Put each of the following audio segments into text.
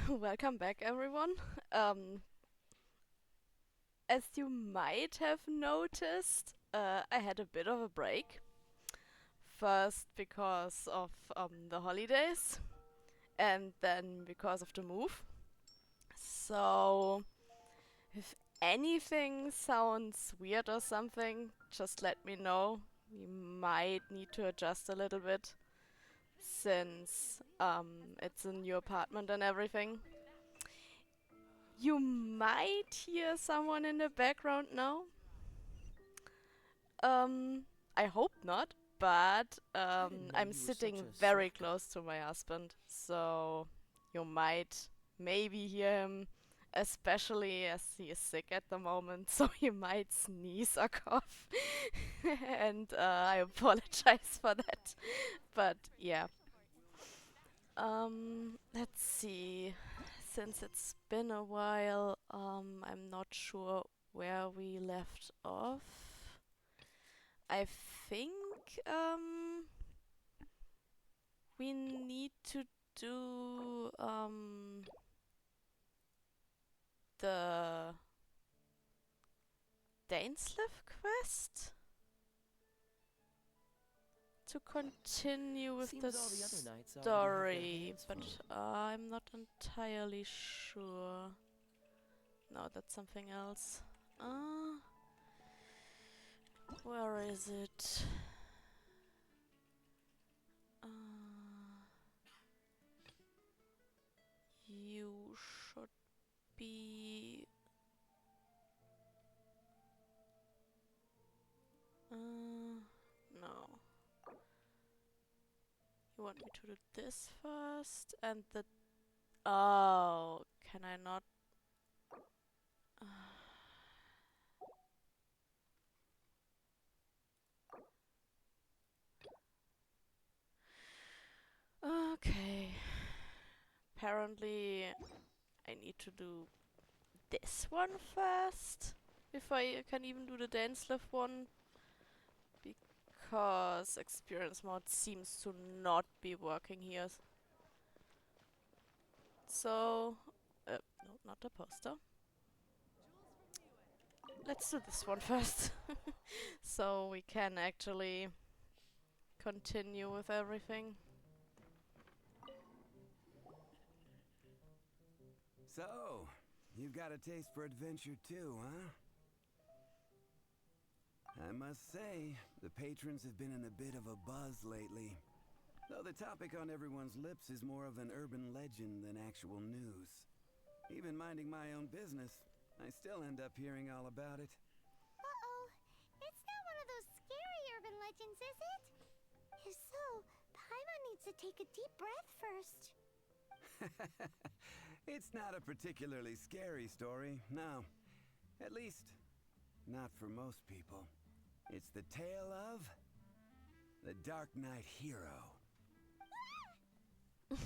Welcome back, everyone. As you might have noticed, I had a bit of a break. First, because of the holidays, and then because of the move. So, if anything sounds weird or something, just let me know. We might need to adjust a little bit since it's a new apartment and everything. You might hear someone in the background now. Um, I hope not, but I didn't know I'm you were such sitting a very soft guy. close to my husband, so you might maybe hear him, especially as he is sick at the moment, so he might sneeze or cough. And I apologize for that. But yeah. Let's see. Since it's been a while, I'm not sure where we left off. I think we need to do the Dainslev quest to continue with the Seems all the other knights already have their story, hands but full. I'm not entirely sure. No, that's something else. Where is it? Uh, you should be. No. You want me to do this first and the. Oh, can I not? Okay. Apparently, I need to do this one first. If I can even do the Dainslev one. Because experience mode seems to not be working here. So, no, not the poster. Let's do this one first. So we can actually continue with everything. So, you've got a taste for adventure too, huh? I must say, the patrons have been in a bit of a buzz lately. Though the topic on everyone's lips is more of an urban legend than actual news. Even minding my own business, I still end up hearing all about it. Uh-oh. It's not one of those scary urban legends, is it? If so, Paimon needs to take a deep breath first. It's not a particularly scary story, no. At least, not for most people. It's the tale of the Dark Knight Hero. Huh?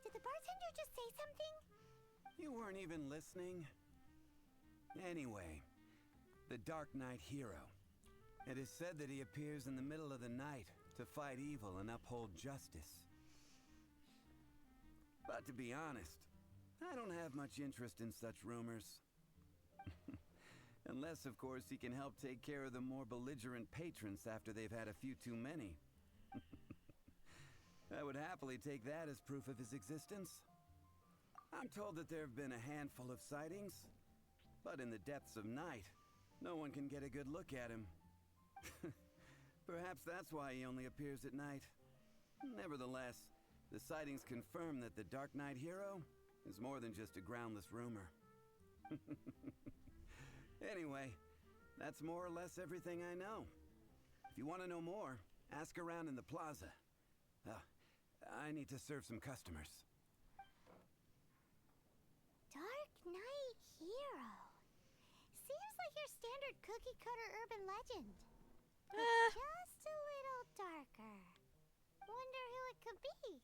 Did the bartender just say something? You weren't even listening? Anyway, the Dark Knight Hero. It is said that he appears in the middle of the night to fight evil and uphold justice. But to be honest, I don't have much interest in such rumors. Unless, of course, he can help take care of the more belligerent patrons after they've had a few too many. I would happily take that as proof of his existence. I'm told that there have been a handful of sightings, but in the depths of night, no one can get a good look at him. Perhaps that's why he only appears at night. Nevertheless, the sightings confirm that the Dark Knight Hero is more than just a groundless rumor. Anyway, that's more or less everything I know. If you want to know more, ask around in the plaza. I need to serve some customers. Dark Knight Hero. Seems like your standard cookie-cutter urban legend. But just a little darker. Wonder who it could be.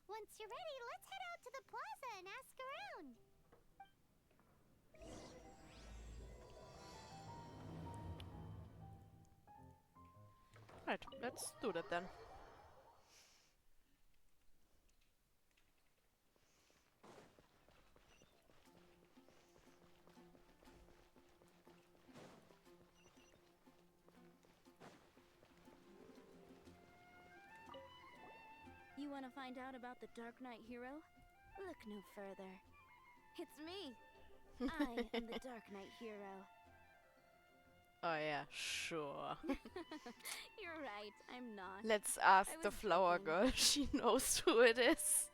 Once you're ready, let's head out to the plaza and ask around. Right, let's do that then. want to find out about the Dark Knight hero? Look no further. It's me. I am the Dark Knight hero. Oh yeah, sure. You're right, I'm not. Let's ask I the was flower joking. girl. She knows who it is.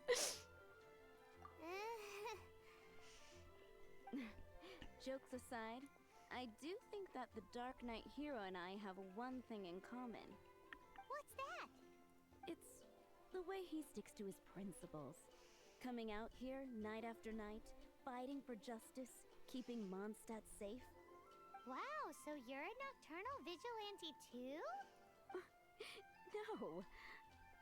Jokes aside, I do think that the Dark Knight hero and I have one thing in common. What's that? It's the way he sticks to his principles. Coming out here night after night, fighting for justice, keeping Mondstadt safe. Wow, so you're a nocturnal vigilante too? No,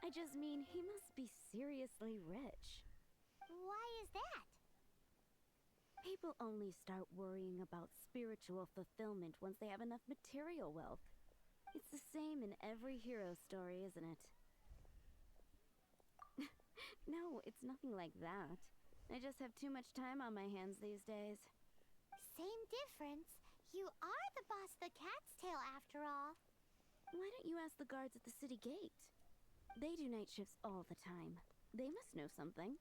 I just mean he must be seriously rich. Why is that? People only start worrying about spiritual fulfillment once they have enough material wealth. It's the same in every hero story, isn't it? No, it's nothing like that. I just have too much time on my hands these days. Same difference. You are the boss of the Cat's Tail after all. Why don't you ask the guards at the city gate? They do night shifts all the time. They must know something.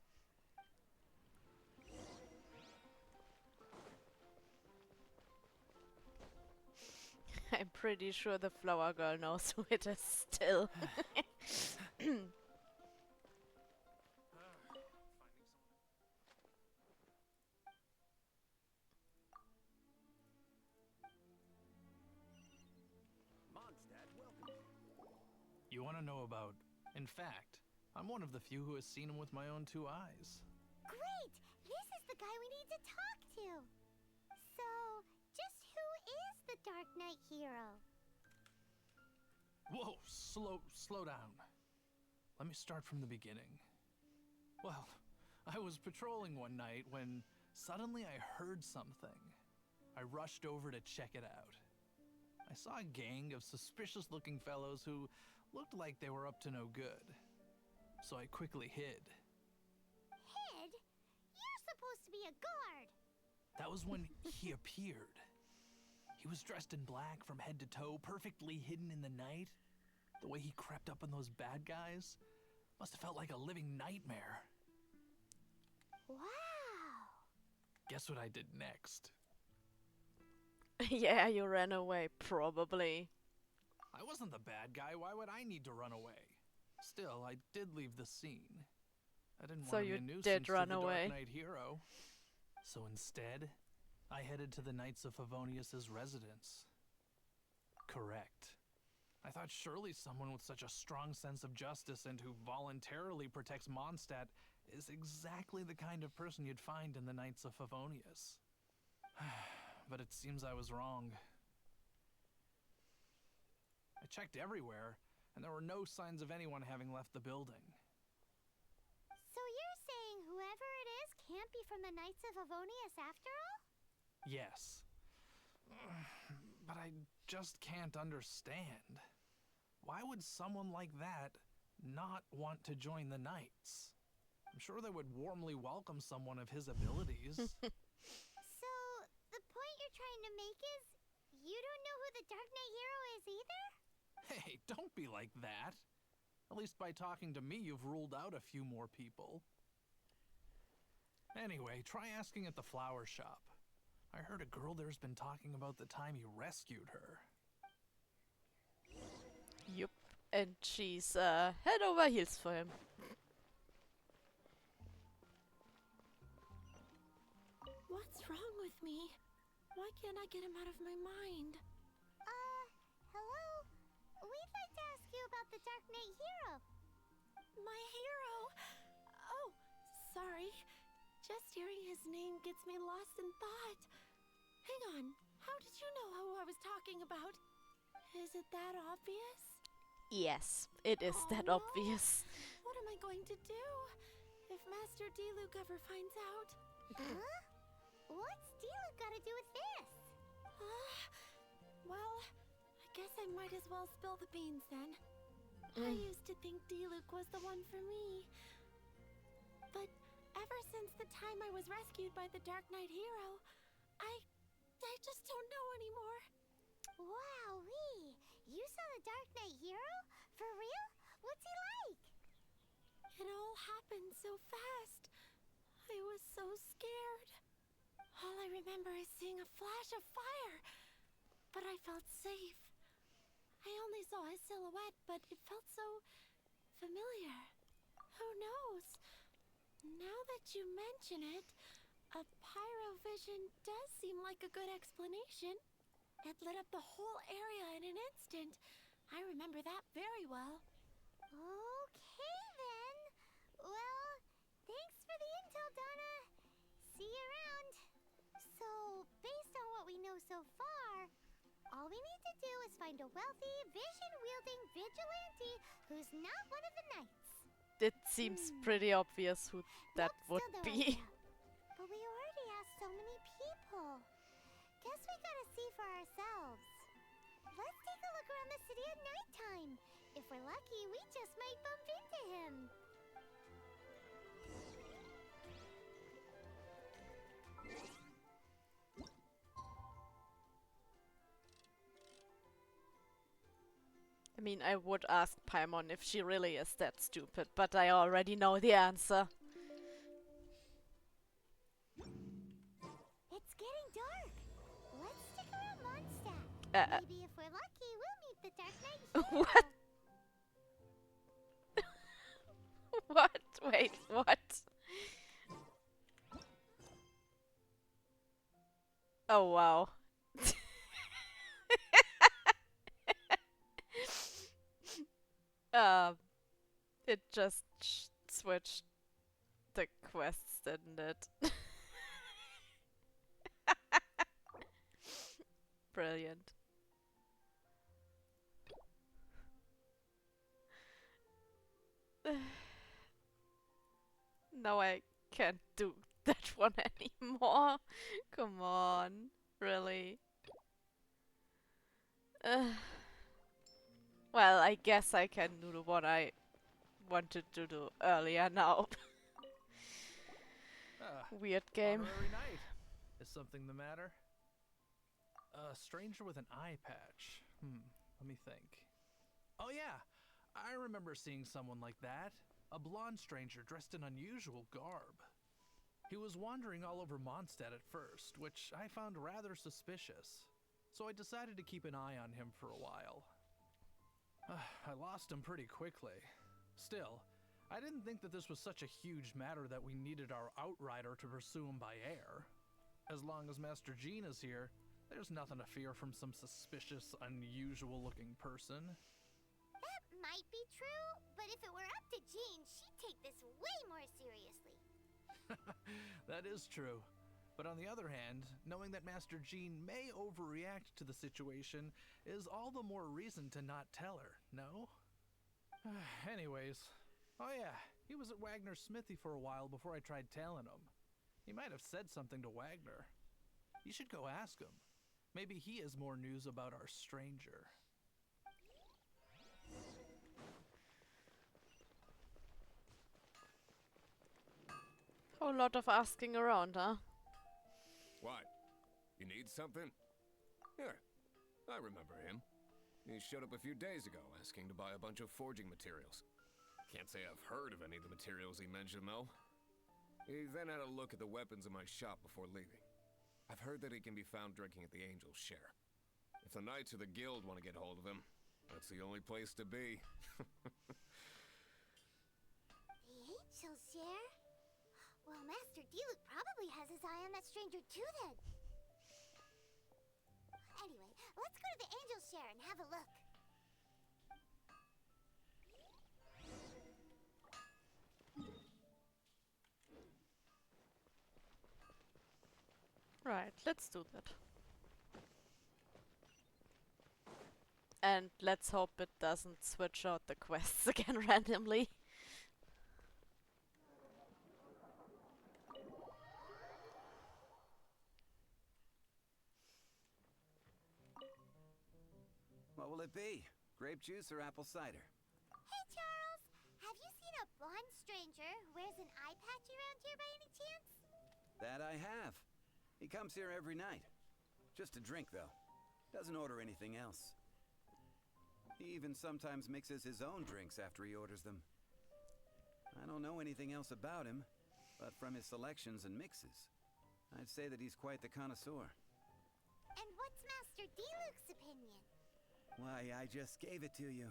I'm pretty sure the flower girl knows who it is still. Mondstadt welcomes you. You want to know about... In fact, I'm one of the few who has seen him with my own 2 eyes. Great! This is the guy we need to talk to. So, just who is the Dark Knight hero? Whoa, slow down. Let me start from the beginning. Well, I was patrolling one night when suddenly I heard something. I rushed over to check it out. I saw a gang of suspicious-looking fellows who looked like they were up to no good. So I quickly hid. Hid? You're supposed to be a guard. That was when he appeared. He was dressed in black from head to toe, perfectly hidden in the night. The way he crept up on those bad guys must have felt like a living nightmare. Wow. Guess what I did next? Yeah, you ran away, probably. I wasn't the bad guy. Why would I need to run away? Still, I did leave the scene. I didn't So want to be you a nuisance did to run the away. Dark Knight hero. So instead, I headed to the Knights of Favonius's residence. Correct. I thought surely someone with such a strong sense of justice and who voluntarily protects Mondstadt is exactly the kind of person you'd find in the Knights of Favonius. But it seems I was wrong. I checked everywhere, and there were no signs of anyone having left the building. So you're saying whoever it is can't be from the Knights of Favonius after all? Yes. But I just can't understand. Why would someone like that not want to join the Knights? I'm sure they would warmly welcome someone of his abilities. So, the point you're trying to make is you don't know who the Dark Knight hero is either? Hey, don't be like that. At least by talking to me, you've ruled out a few more people. Anyway, try asking at the flower shop. I heard a girl there's been talking about the time you rescued her. Yup. And she's head over heels for him. What's wrong with me? Why can't I get him out of my mind? Hello? We'd like to ask you about the Dark Knight hero. My hero! Oh, sorry. Just hearing his name gets me lost in thought. Hang on, how did you know who I was talking about? Is it that obvious? Yes, it is that Oh, no. obvious. What am I going to do if Master D-Luke ever finds out? Huh? What's Diluc got to do with this? Well, I guess I might as well spill the beans then. I used to think D-Luke was the one for me. But ever since the time I was rescued by the Dark Knight hero, I just don't know anymore. Wowee! You saw the Dark Knight hero? For real? What's he like? It all happened so fast. I was so scared. All I remember is seeing a flash of fire, but I felt safe. I only saw his silhouette, but it felt so familiar. Who knows? Now that you mention it, a pyrovision does seem like a good explanation. It lit up the whole area in an instant. I remember that very well. Okay then. Well, thanks for the intel, Donna. See you around. So, based on what we know so far, all we need to do is find a wealthy, vision-wielding vigilante who's not one of the knights. It seems pretty obvious who that Nope, would still no be. idea. But we already asked so many people. Guess we gotta see for ourselves. Let's take a look around the city at nighttime. If we're lucky, we just might bump into him. I mean, I would ask Paimon if she really is that stupid, but I already know the answer. It's getting dark. Let's stick around Mondstadt. Maybe if we're lucky, we'll meet the Dark Knight hero. What? What? Wait, what? Oh, wow. It just switched the quests, didn't it? Brilliant. No, I can't do that one anymore. Come on. Really? Well, I guess I can do the one I wanted to do earlier now. Weird game. Honorary knight. Is something the matter? A stranger with an eye patch. Let me think. Oh yeah, I remember seeing someone like that. A blonde stranger dressed in unusual garb. He was wandering all over Mondstadt at first, which I found rather suspicious. So I decided to keep an eye on him for a while. I lost him pretty quickly. Still, I didn't think that this was such a huge matter that we needed our outrider to pursue him by air. As long as Master Jean is here, there's nothing to fear from some suspicious, unusual-looking person. That might be true, but if it were up to Jean, she'd take this way more seriously. That is true. But on the other hand, knowing that Master Jean may overreact to the situation is all the more reason to not tell her, no? Anyways, oh yeah, he was at Wagner's smithy for a while before I tried tailing him. He might have said something to Wagner. You should go ask him. Maybe he has more news about our stranger. Whole lot of asking around, huh? What? You need something? Here, I remember him. He showed up a few days ago asking to buy a bunch of forging materials. Can't say I've heard of any of the materials he mentioned, though. He then had a look at the weapons in my shop before leaving. I've heard that he can be found drinking at the Angel's Share. If the Knights or the Guild want to get hold of him, that's the only place to be. The Angel's Share? Well, Master Diluc probably has his eye on that stranger too, then. Anyway, let's go to the Angel's Share and have a look. Right, let's do that. And let's hope it doesn't switch out the quests again randomly. What will it be? Grape juice or apple cider? Hey, Charles, have you seen a blonde stranger who wears an eye patch around here by any chance? That I have. He comes here every night. Just to drink, though. Doesn't order anything else. He even sometimes mixes his own drinks after he orders them. I don't know anything else about him, but from his selections and mixes, I'd say that he's quite the connoisseur. And what's Master Diluc's opinion? Why, I just gave it to you.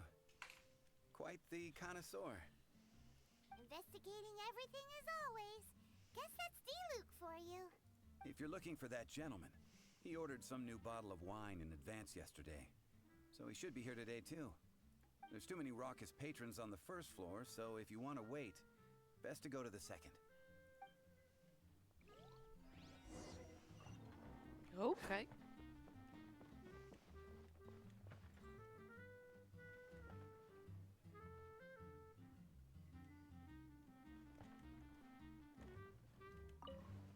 Quite the connoisseur. Investigating everything as always. Guess that's Diluc for you. If you're looking for that gentleman, he ordered some new bottle of wine in advance yesterday. So he should be here today too. There's too many raucous patrons on the first floor, so if you want to wait, best to go to the second. Okay.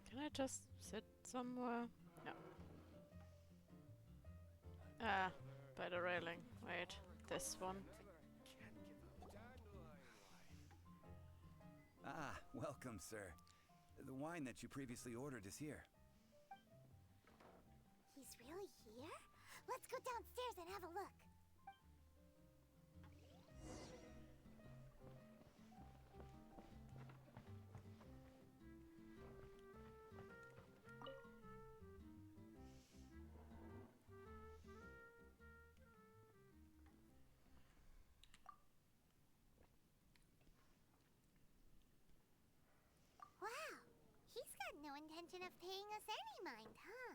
Can I just sit somewhere? No. Ah, by the railing. Wait, this one. Ah, welcome, sir. The wine that you previously ordered is here. He's really here? Let's go downstairs and have a look. Wow, he's got no intention of paying us any mind, huh?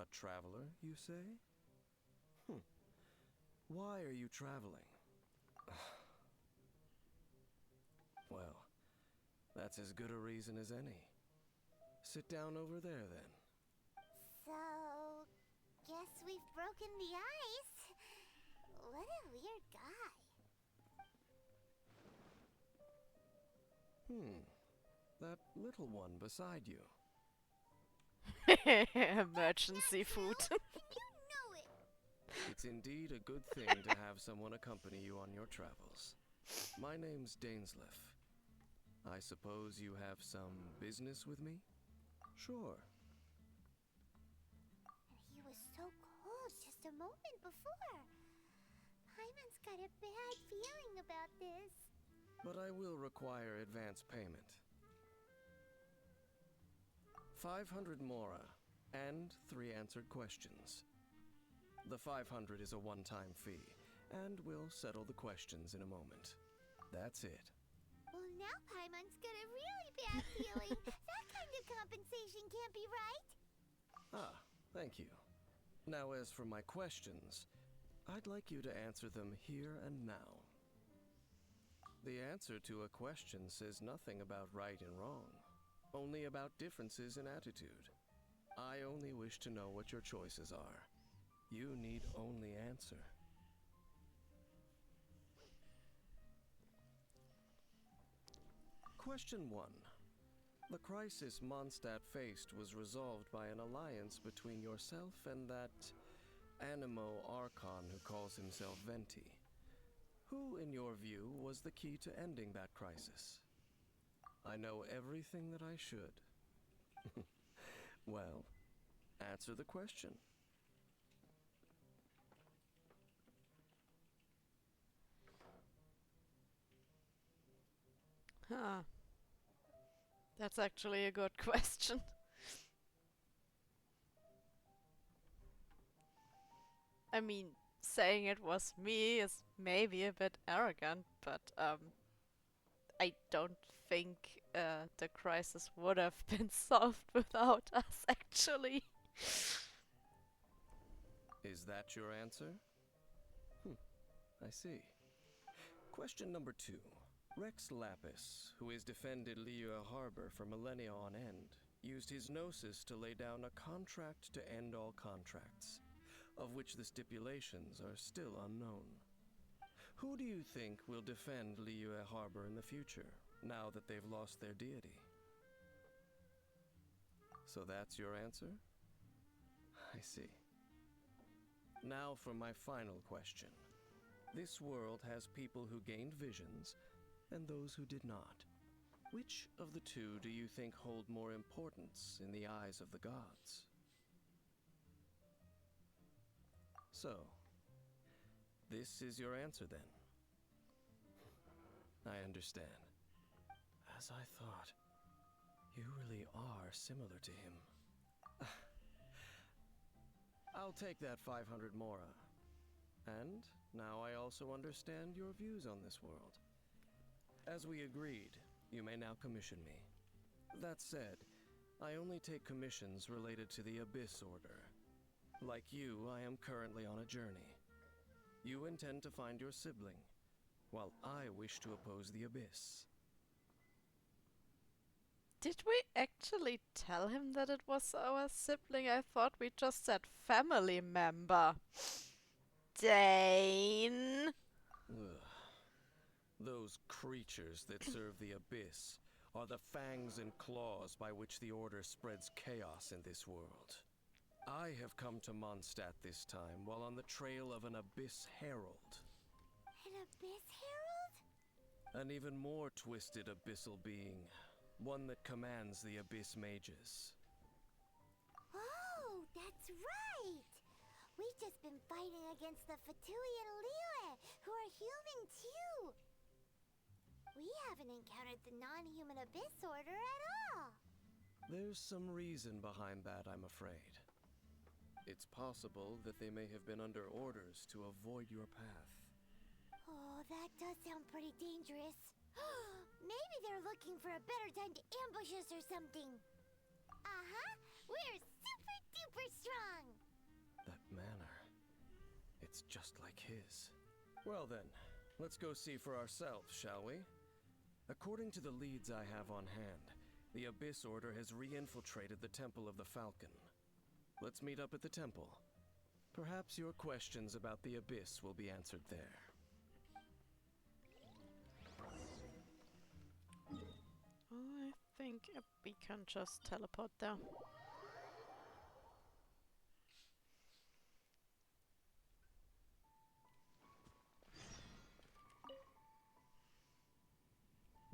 A traveler, you say? Why are you traveling? Well, that's as good a reason as any. Sit down over there, then. So, guess we've broken the ice. What a weird guy. That little one beside you. Emergency food. You know it. It's indeed a good thing to have someone accompany you on your travels. My name's Dainsleif. I suppose you have some business with me? Sure. He was so cold just a moment before. Paimon's got a bad feeling about this. But I will require advance payment. 500 mora, and 3 answered questions. The 500 is a one-time fee, and we'll settle the questions in a moment. That's it. Well, now Paimon's got a really bad feeling. That kind of compensation can't be right. Ah, thank you. Now as for my questions, I'd like you to answer them here and now. The answer to a question says nothing about right and wrong, only about differences in attitude. I only wish to know what your choices are. You need only answer. Question 1. The crisis Mondstadt faced was resolved by an alliance between yourself and that Animo Archon who calls himself Venti. Who, in your view, was the key to ending that crisis? I know everything that I should. Well, answer the question. Huh. That's actually a good question. I mean, saying it was me is maybe a bit arrogant, but I don't think the crisis would have been solved without us, actually. Is that your answer? I see. Question number 2. Rex Lapis, who has defended Liyue Harbor for millennia on end, used his gnosis to lay down a contract to end all contracts, of which the stipulations are still unknown. Who do you think will defend Liyue Harbor in the future, now that they've lost their deity? So that's your answer? I see. Now for my final question. This world has people who gained visions, and those who did not. Which of the two do you think hold more importance in the eyes of the gods? So, this is your answer then. I understand. As I thought, you really are similar to him. I'll take that 500 mora. And now I also understand your views on this world. As we agreed, you may now commission me. That said, I only take commissions related to the Abyss Order. Like you, I am currently on a journey. You intend to find your sibling, while I wish to oppose the Abyss. Did we actually tell him that it was our sibling? I thought we just said family member. Dane! Ugh. Those creatures that serve the Abyss are the fangs and claws by which the Order spreads chaos in this world. I have come to Mondstadt this time while on the trail of an Abyss Herald. An Abyss Herald? An even more twisted abyssal being. One that commands the Abyss Mages. Oh, that's right! We've just been fighting against the Fatui and Liyue, who are human too! We haven't encountered the non-human Abyss Order at all! There's some reason behind that, I'm afraid. It's possible that they may have been under orders to avoid your path. Oh, that does sound pretty dangerous. Maybe they're looking for a better time to ambush us or something. Uh-huh, we're super duper strong! That manner, it's just like his. Well then, let's go see for ourselves, shall we? According to the leads I have on hand, the Abyss Order has re-infiltrated the Temple of the Falcon. Let's meet up at the temple. Perhaps your questions about the Abyss will be answered there. I think we can just teleport there.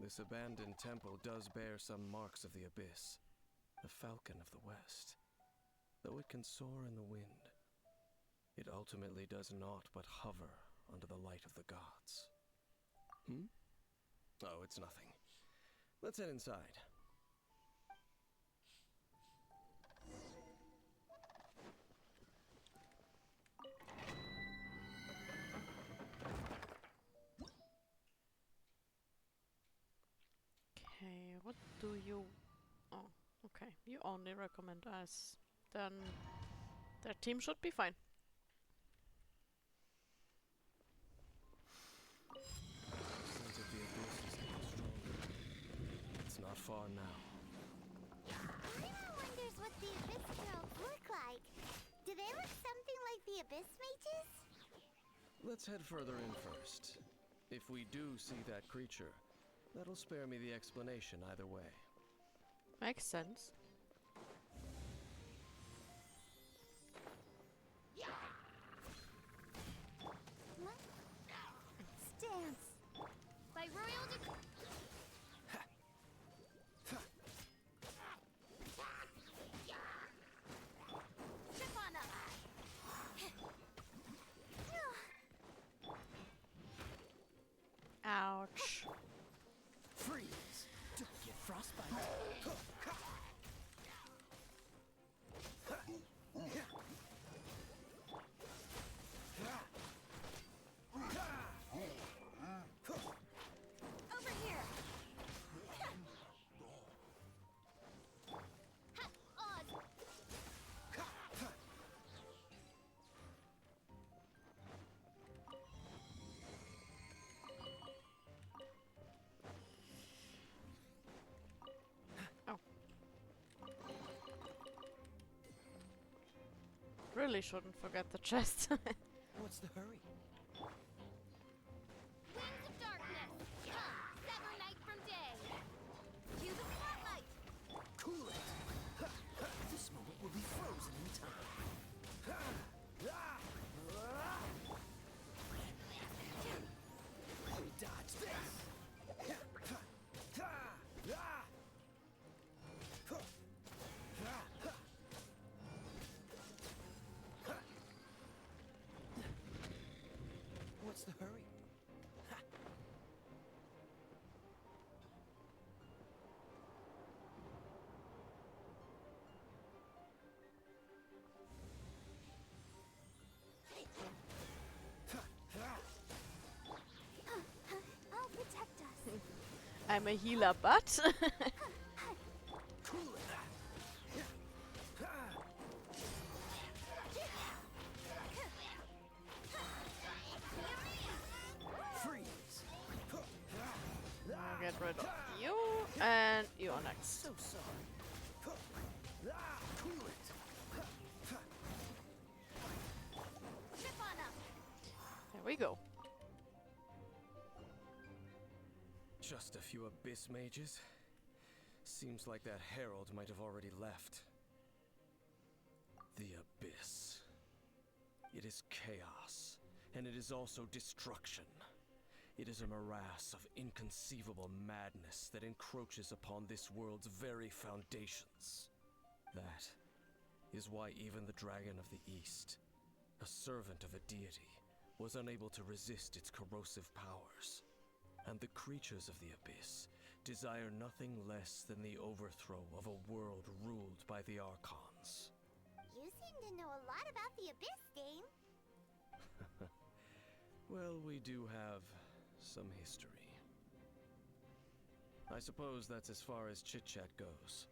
This abandoned temple does bear some marks of the Abyss, the Falcon of the West. Though it can soar in the wind, it ultimately does naught but hover under the light of the gods. Oh, it's nothing. Let's head inside. Okay, what do you... Oh, okay. You only recommend us. Then their team should be fine. Sense of the Abyss is getting stronger. It's not far now. Paimon wonders what the Abyss Heralds look like. Do they look something like the Abyss Mages? Let's head further in first. If we do see that creature, that'll spare me the explanation either way. Makes sense. Stance! By royal decree. Trip on up! Ouch. Freeze! Don't get frostbite. Over here! Ha! Oz! Really shouldn't forget the chest. What's the hurry? Wings of darkness! Come, sever night from day! Cue the spotlight! Cool it! This moment will be frozen in time. Dodge this! I'm a healer, but Cool it. Freeze. I'll get rid of you, and you are next. So sorry. Cool it. Trip on him. There we go. Just a few abyss mages? Seems like that herald might have already left. The abyss. It is chaos, and it is also destruction. It is a morass of inconceivable madness that encroaches upon this world's very foundations. That is why even the Dragon of the East, a servant of a deity, was unable to resist its corrosive powers. And the creatures of the abyss desire nothing less than the overthrow of a world ruled by the Archons. You seem to know a lot about the Abyss, Dame. Well, we do have some history. I suppose that's as far as chit-chat goes.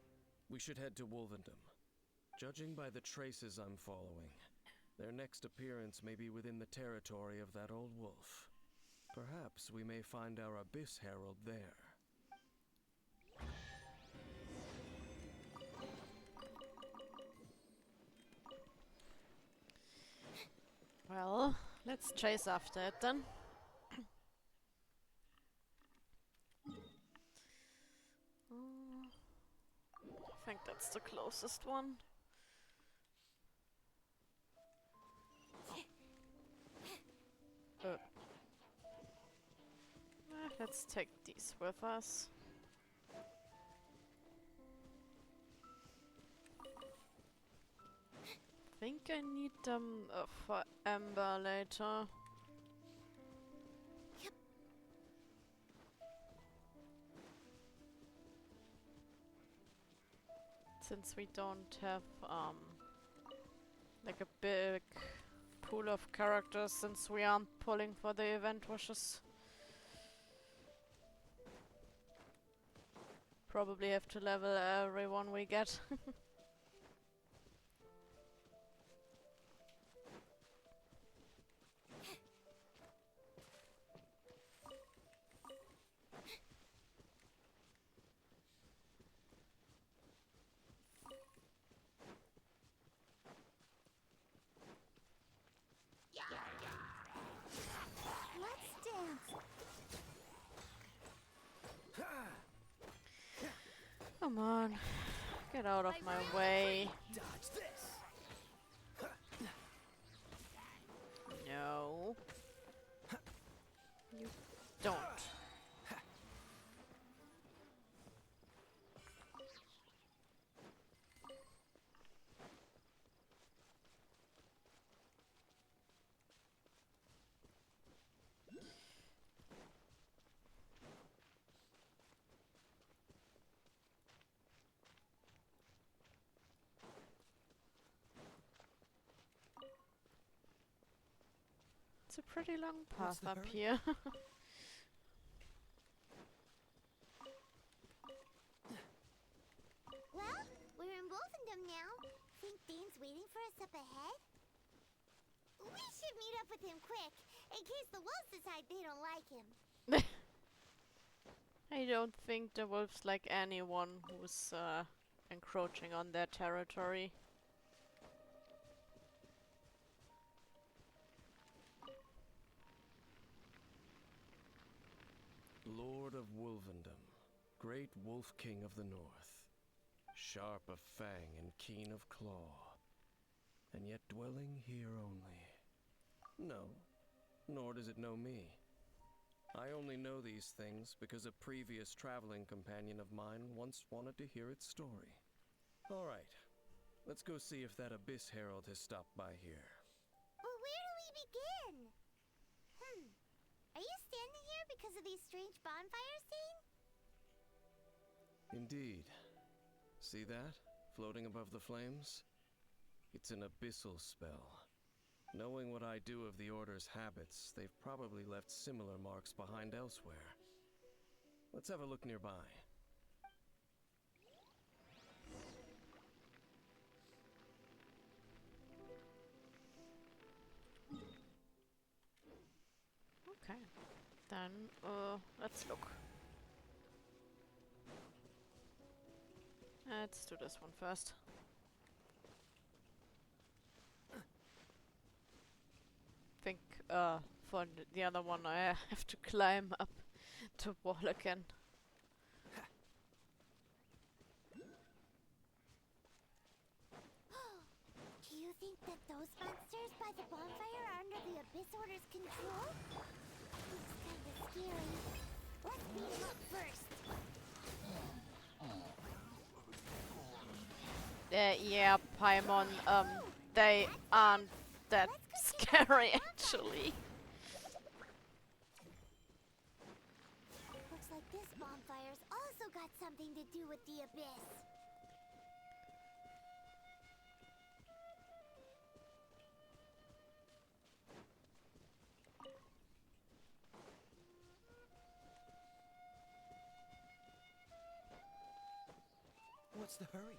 We should head to Wolvendom. Judging by the traces I'm following, their next appearance may be within the territory of that old wolf. Perhaps we may find our Abyss Herald there. Well, let's chase after it then. I think that's the closest one. Let's take these with us. Think I need them for Ember later. Since we don't have like a big pool of characters, since we aren't pulling for the event wishes. Probably have to level everyone we get. Let's dance. Come on, get out of my way. Dodge this. No. You don't. It's a pretty long What's path the up hurry? here. Well, we're in Wolfendom now. Think Dane's waiting for us up ahead? We should meet up with him quick, in case the wolves decide they don't like him. I don't think the wolves like anyone who's encroaching on their territory. Lord of Wolvendom, great Wolf King of the North, sharp of fang and keen of claw, and yet dwelling here only. No, nor does it know me. I only know these things because a previous traveling companion of mine once wanted to hear its story. All right, let's go see if that Abyss Herald has stopped by here. But where do we begin? Are you standing here because of these strange bonfires, Dane? Indeed. See that? Floating above the flames? It's an abyssal spell. Knowing what I do of the Order's habits, they've probably left similar marks behind elsewhere. Let's have a look nearby. Okay. Then, let's look. Let's do this one first. Think, for the other one I have to climb up the wall again. Do you think that those monsters by the bonfire are under the Abyss Order's control? Looks kinda scary. Let's beat them up first. Yeah, Paimon, they aren't that scary actually. Looks like this bonfire's also got something to do with the Abyss. What's the hurry?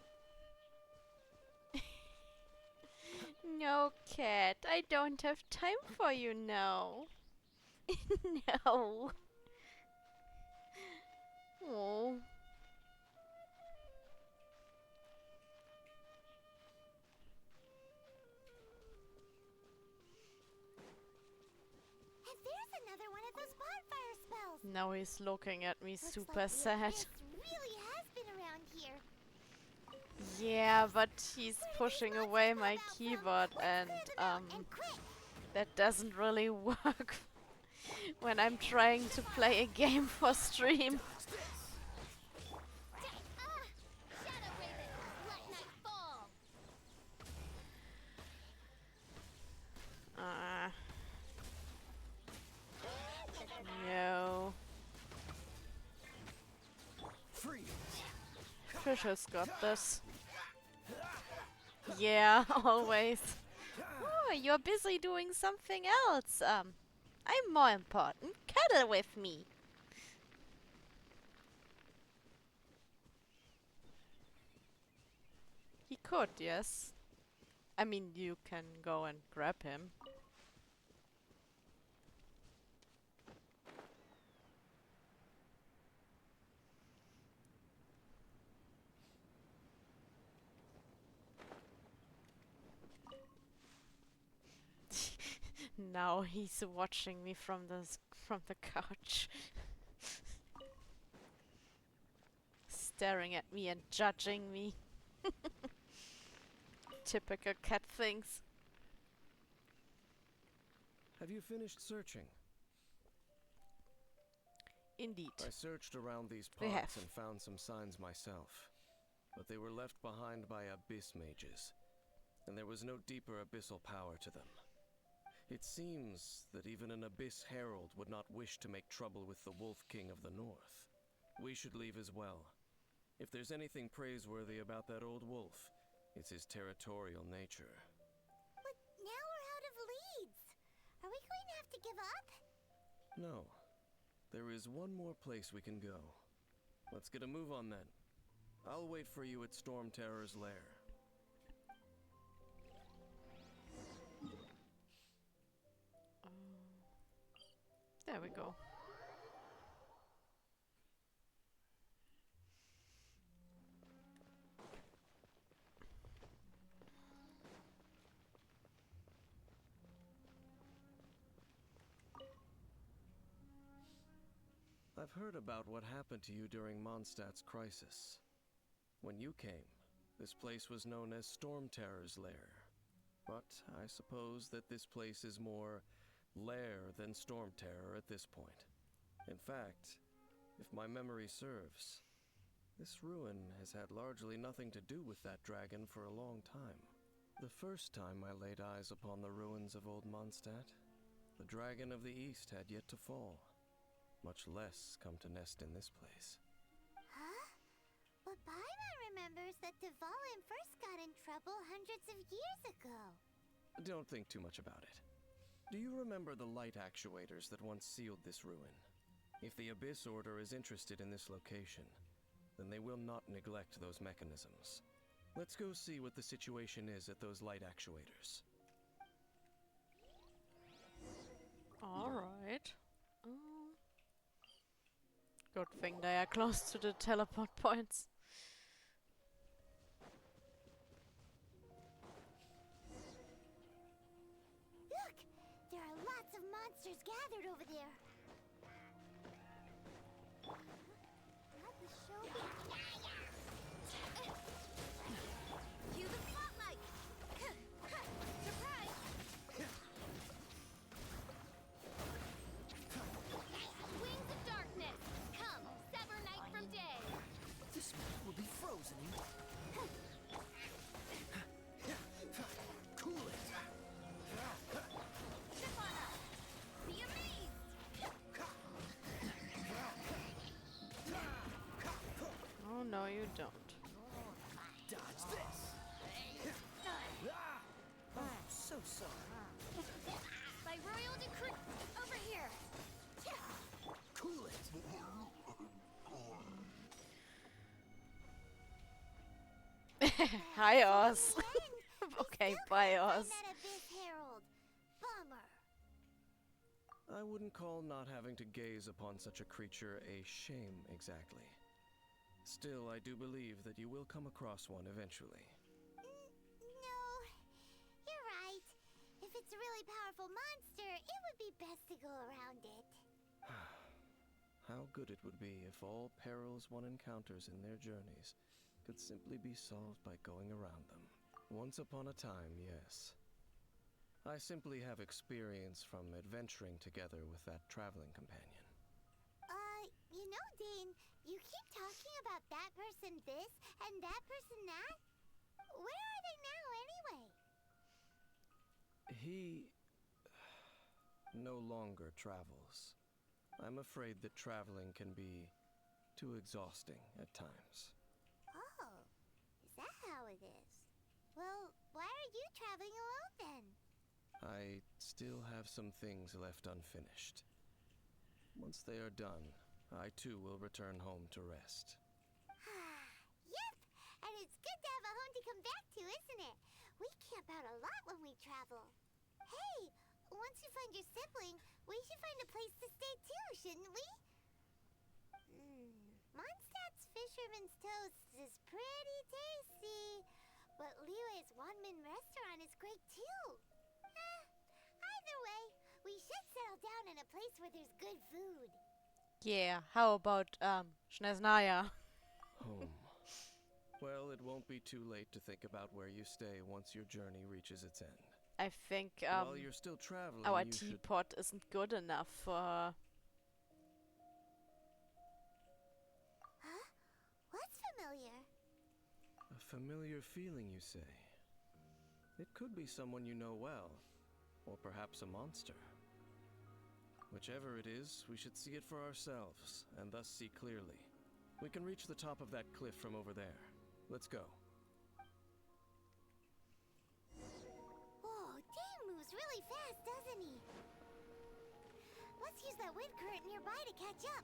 No, cat, I don't have time for you now. No. Oh. And there's another one of those bonfire spells. Now he's looking at me Looks super like the sad. Abyss really has been around here. Yeah, but he's pushing away my keyboard and that doesn't really work when I'm trying to play a game for stream. Shadow Raven, let night fall. No. Freeze! Fisher's got this. Yeah, always. Oh, you're busy doing something else. I'm more important. Cuddle with me. He could, yes. I mean, you can go and grab him. Now he's watching me from the couch. Staring at me and judging me. Typical cat things. Have you finished searching? Indeed. I searched around these We parts have. and found some signs myself, but they were left behind by abyss mages, and there was no deeper abyssal power to them. It seems that even an abyss herald would not wish to make trouble with the Wolf King of the North. We should leave as well. If there's anything praiseworthy about that old wolf, it's his territorial nature. But now we're out of leads. Are we going to have to give up? No. There is one more place we can go. Let's get a move on then. I'll wait for you at Storm Terror's lair. There we go. I've heard about what happened to you during Mondstadt's crisis. When you came, this place was known as Storm Terror's lair. But I suppose that this place is more lair than Storm Terror at this point. In fact, if my memory serves, this ruin has had largely nothing to do with that dragon for a long time. The first time I laid eyes upon the ruins of old Mondstadt, the dragon of the East had yet to fall, much less come to nest in this place. Huh? But Paimon remembers that Dvalin first got in trouble hundreds of years ago. Don't think too much about it. Do you remember the light actuators that once sealed this ruin? If the Abyss Order is interested in this location, then they will not neglect those mechanisms. Let's go see what the situation is at those light actuators. Alright. Good thing they are close to the teleport points. Look! There are lots of monsters gathered over there. Let the show begin. Cue the spotlight! Surprise! Wings of darkness! Come, sever night from day! This moment will be frozen in cool it. Trip on us! Be amazed! Oh no, you don't. Dodge this. Oh, so sorry. By royal decree, over here! Cool it. Hi, Oz. Again, Okay, still bye, can't Oz. find that Abyss Herald. Bummer. I wouldn't call not having to gaze upon such a creature a shame exactly. Still, I do believe that you will come across one eventually. No, you're right. If it's a really powerful monster, it would be best to go around it. How good it would be if all perils one encounters in their journeys could simply be solved by going around them. Once upon a time, yes. I simply have experience from adventuring together with that traveling companion. You know, Dane, you keep talking about that person this and that person that. Where are they now, anyway? He no longer travels. I'm afraid that traveling can be too exhausting at times. Oh, is that how it is? Well, why are you traveling alone then? I still have some things left unfinished. Once they are done, I too will return home to rest. Yep, and it's good to have a home to come back to, isn't it? We camp out a lot when we travel. Hey, once you find your sibling, we should find a place to stay too, shouldn't we? Mondstadt's Fisherman's Toast is pretty tasty, but Liyue's Wanmin restaurant is great too. Either way, we should settle down in a place where there's good food. Yeah, how about Schneznaya? Home. Well, it won't be too late to think about where you stay once your journey reaches its end. I think While you're still traveling, our you should... teapot isn't good enough for her. Huh? What's familiar? A familiar feeling, you say? It could be someone you know well, or perhaps a monster. Whichever it is, we should see it for ourselves, and thus see clearly. We can reach the top of that cliff from over there. Let's go. Whoa, Dane moves really fast, doesn't he? Let's use that wind current nearby to catch up.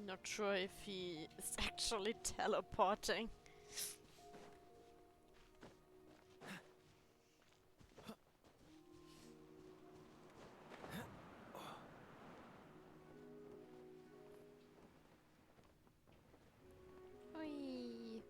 Not sure if he is actually teleporting. Whee.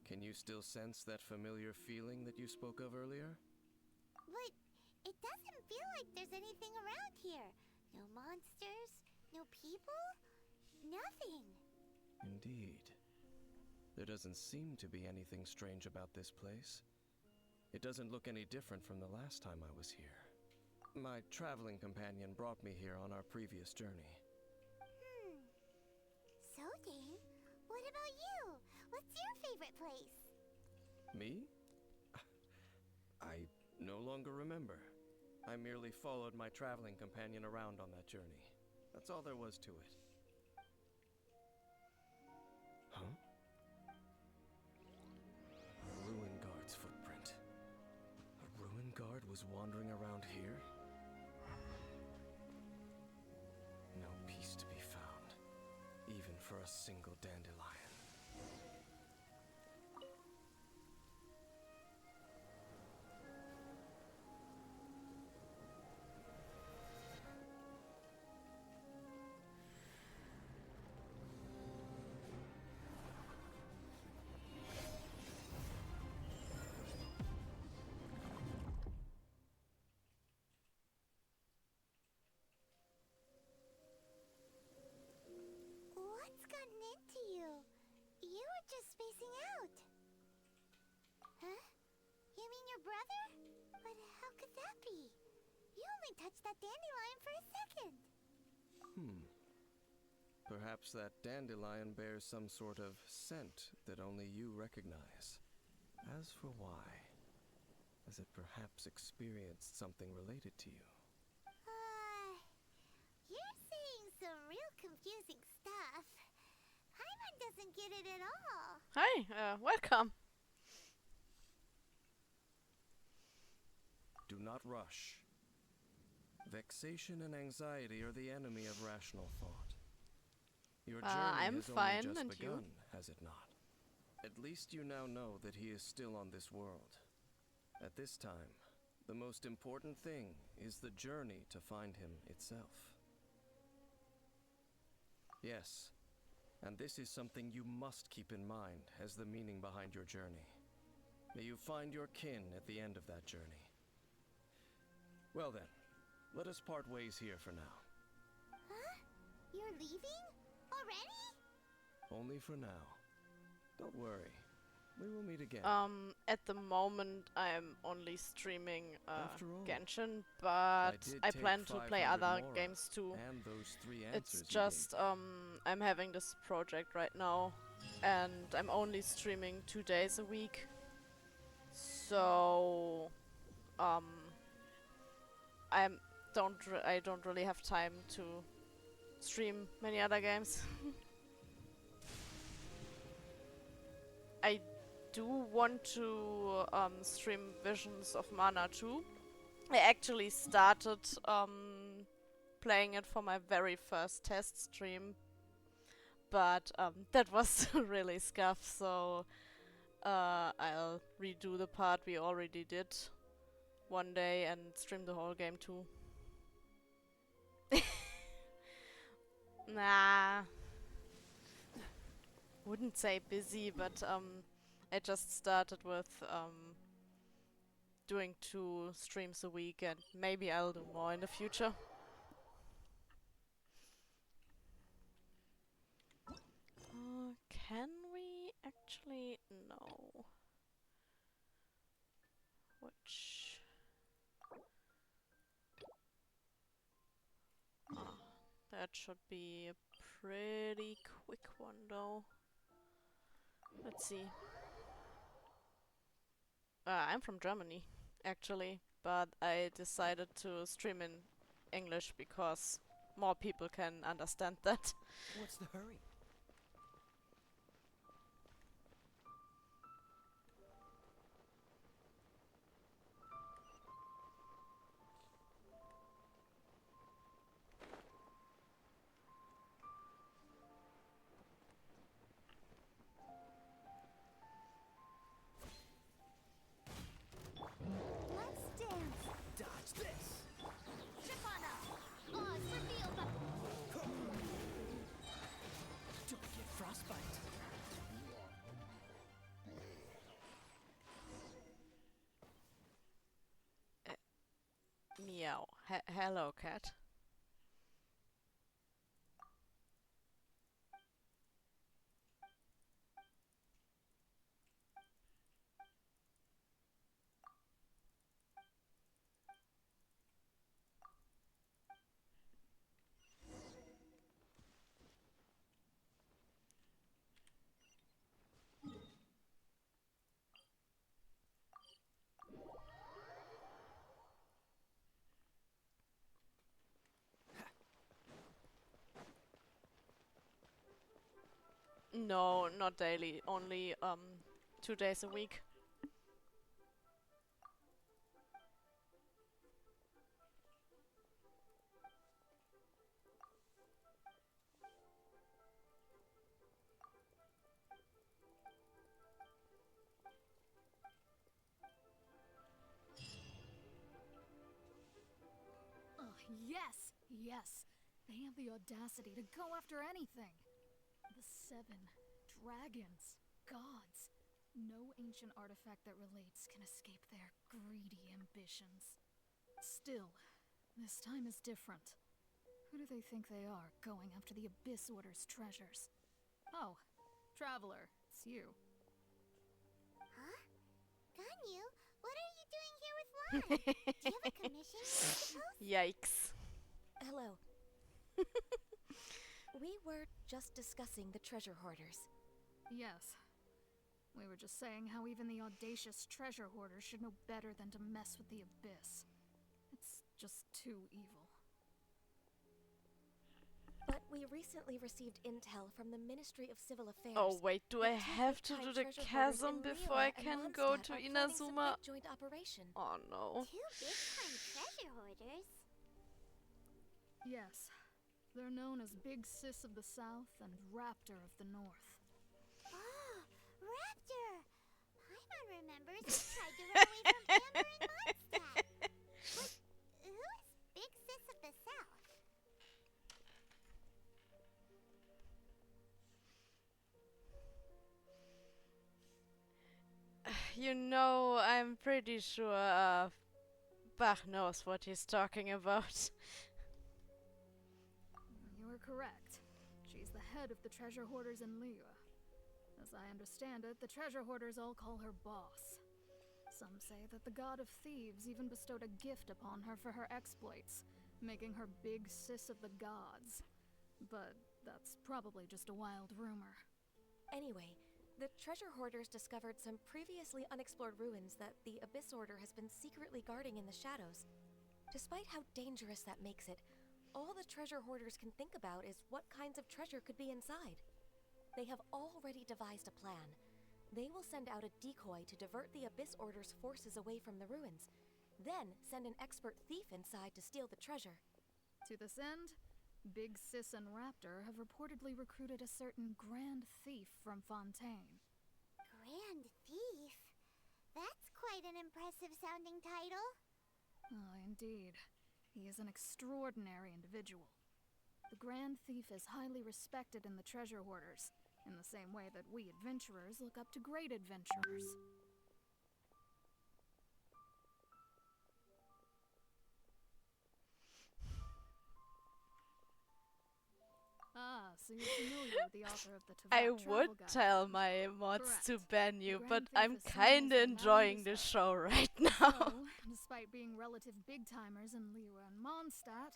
Can you still sense that familiar feeling that you spoke of earlier? But it doesn't feel like there's anything around here. No monsters, no people, nothing. Indeed. There doesn't seem to be anything strange about this place. It doesn't look any different from the last time I was here. My traveling companion brought me here on our previous journey. So, Dane, what about you? What's your favorite place? Me? I no longer remember. I merely followed my traveling companion around on that journey. That's all there was to it. was wandering around here? No peace to be found, even for a single dandelion. What's gotten into you? You were just spacing out. Huh? You mean your brother? But how could that be? You only touched that dandelion for a second. Perhaps that dandelion bears some sort of scent that only you recognize. As for why, has it perhaps experienced something related to you? You're saying some real confusing stuff. Paimon doesn't get it at all. Hi, welcome. Do not rush. Vexation and anxiety are the enemy of rational thought. Your journey I'm has fine, only just and begun, you? has it not? At least you now know that he is still on this world. At this time, the most important thing is the journey to find him itself. Yes, and this is something you must keep in mind as the meaning behind your journey. May you find your kin at the end of that journey. Well then, let us part ways here for now. Huh? You're leaving? Already? Only for now. Don't worry. We will meet again. At the moment I'm only streaming After all, Genshin, but did I take plan to play 500 other Mora games too. And those 3 It's answers you just I'm having this project right now, and I'm only streaming 2 days a week. So I don't really have time to stream many other games. I do want to stream Visions of Mana too. I actually started playing it for my very first test stream, but that was really scuff, so I'll redo the part we already did one day and stream the whole game too. Nah, wouldn't say busy, but I just started with doing 2 streams a week, and maybe I'll do more in the future. Can we actually? No. Which? That should be a pretty quick one though. Let's see. I'm from Germany, actually, but I decided to stream in English because more people can understand that. What's the hurry? Let's dance. Dodge this! Shipana. Oz revealed the... Don't get frostbite. Meow. Hello, cat. No, not daily. Only 2 days a week. Yes, yes. They have the audacity to go after anything. The 7 dragons, gods. No ancient artifact that relates can escape their greedy ambitions. Still, this time is different. Who do they think they are, going after the Abyss Order's treasures? Oh, Traveler, it's you. Huh? Ganyu, what are you doing here with Lon? Do you have a commission, I suppose? Yikes. Hello. We were just discussing the treasure hoarders. Yes. We were just saying how even the audacious treasure hoarders should know better than to mess with the Abyss. It's just too evil. But we recently received intel from the Ministry of Civil Affairs. Oh wait, do I that two have to big-time do the treasure hoarders chasm in before I Liyue and can go Mondstadt to are planning some Inazuma? big joint operation. Oh no. 2 big-time treasure hoarders? Yes. They're known as Big Sis of the South and Raptor of the North. Oh, Raptor! Paimon remembers he tried to run away from Amber and Mondstadt. But who is Big Sis of the South? You know, I'm pretty sure Bach knows what he's talking about. You are correct. She's the head of the treasure hoarders in Liyue. As I understand it, the treasure hoarders all call her boss. Some say that the god of thieves even bestowed a gift upon her for her exploits, making her Big Sis of the gods. But that's probably just a wild rumor. Anyway, the treasure hoarders discovered some previously unexplored ruins that the Abyss Order has been secretly guarding in the shadows. Despite how dangerous that makes it, all the treasure hoarders can think about is what kinds of treasure could be inside. They have already devised a plan. They will send out a decoy to divert the Abyss Order's forces away from the ruins, then send an expert thief inside to steal the treasure. To this end, Big Sis and Raptor have reportedly recruited a certain Grand Thief from Fontaine. Grand Thief? That's quite an impressive sounding title. Ah, indeed. He is an extraordinary individual. The Grand Thief is highly respected in the treasure hoarders, in the same way that we adventurers look up to great adventurers. Ah, so you're familiar with the author of the I Teyvat would Travel Guide. tell my mods to Correct. ban you, The but Grand Thief I'm is seen as kinda the enjoying the loudest show right now. So, despite being relative big-timers in Liyue and Mondstadt,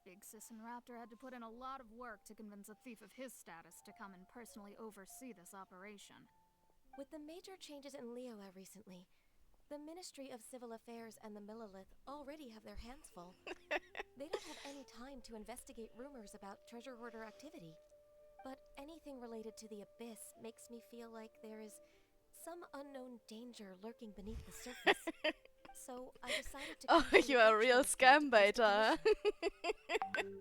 Big Sis and Raptor had to put in a lot of work to convince a thief of his status to come and personally oversee this operation. With the major changes in Liyue recently, the Ministry of Civil Affairs and the Millelith already have their hands full. They don't have any time to investigate rumors about treasure hoarder activity. But anything related to the Abyss makes me feel like there is some unknown danger lurking beneath the surface. So I decided to Oh, come to you the are a real adventurers guild scam to post a baiter. commission.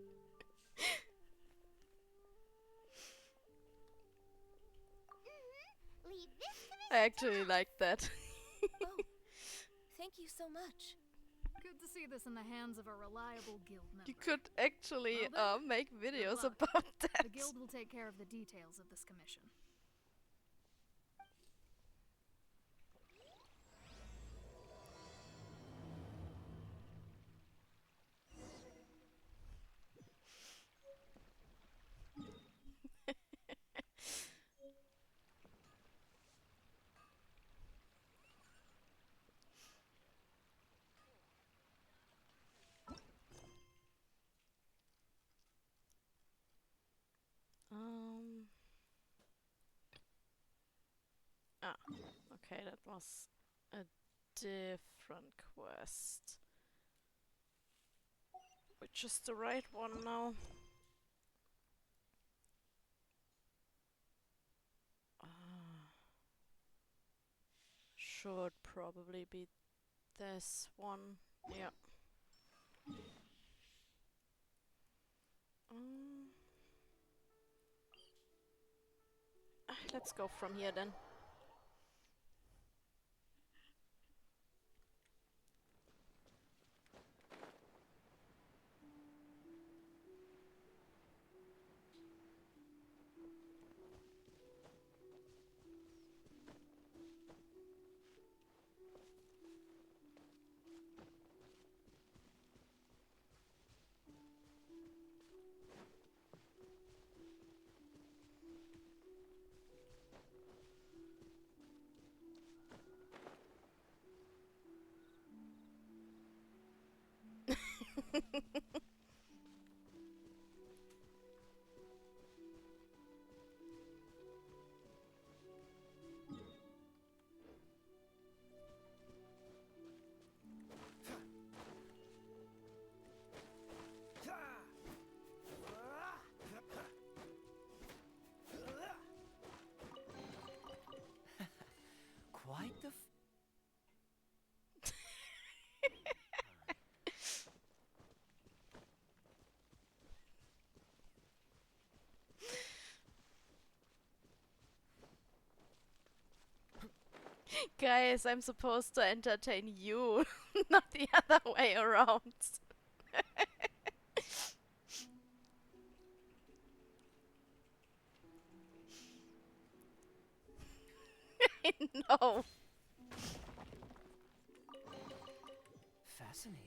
Leave this commission I actually like that. Oh, thank you so much. Good to see this in the hands of a reliable guild member. You could actually Well then, make videos luck. about that. The guild will take care of the details of this commission. Ah, okay, that was a different quest. Which is the right one now? Should probably be this one. Yeah. Let's go from here then. Guys, I'm supposed to entertain you, not the other way around. I know. Fascinating.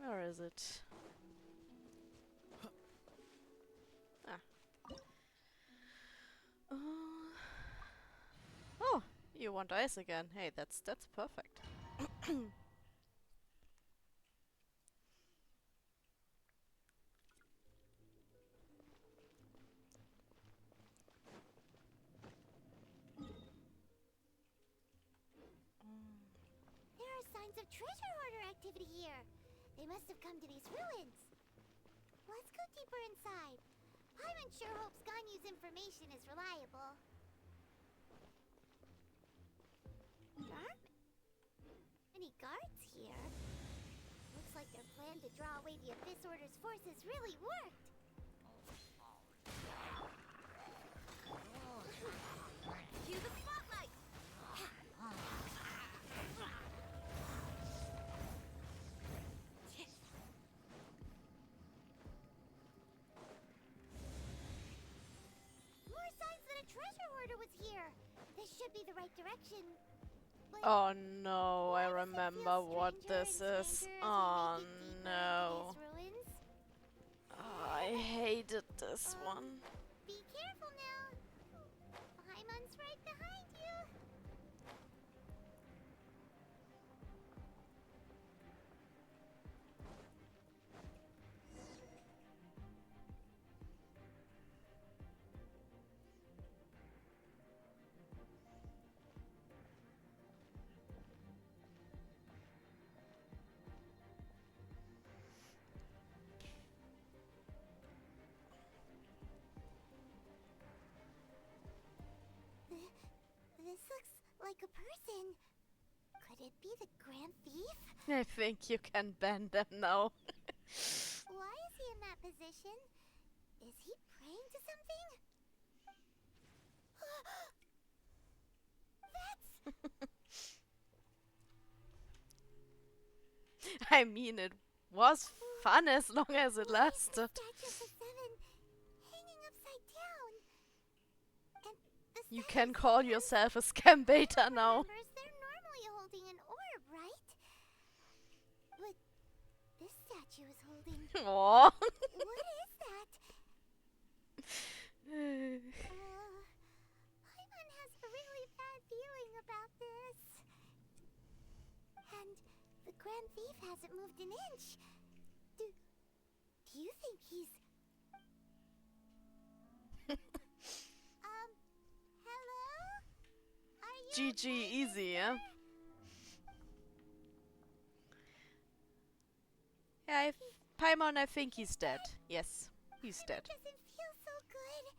Where is it? Ah. Oh, you want ice again? Hey, that's perfect. There are signs of treasure hoarder activity here. They must have come to these ruins. Let's go deeper inside. Paimon sure hopes Ganyu's information is reliable. There aren't any guards here. Looks like their plan to draw away the Abyss Order's forces really worked. Cue the spotlight! More signs that a treasure hoarder was here. This should be the right direction. But Oh no, I why does it remember feel what stranger this and is. stranger as we Oh make it deeper into no. these ruins? Oh, I hated this one. Be careful now. Paimon's right behind you. This looks like a person. Could it be the Grand Thief? I think you can ban them now. Why is he in that position? Is he praying to something? That's I mean, it was fun as long as it lasted. statue of the seven hanging upside down. And the You seven can call stars, yourself a scam beta now. members, they're normally holding an orb, right? But this statue is holding. Aww. What is that? Paimon has a really bad feeling about this. And the Grand Thief hasn't moved an inch. Do you think he's... hello? Are you GG, easy, yeah? Yeah, Paimon, I think he's dead. Yes, he's dead. Doesn't feel so good.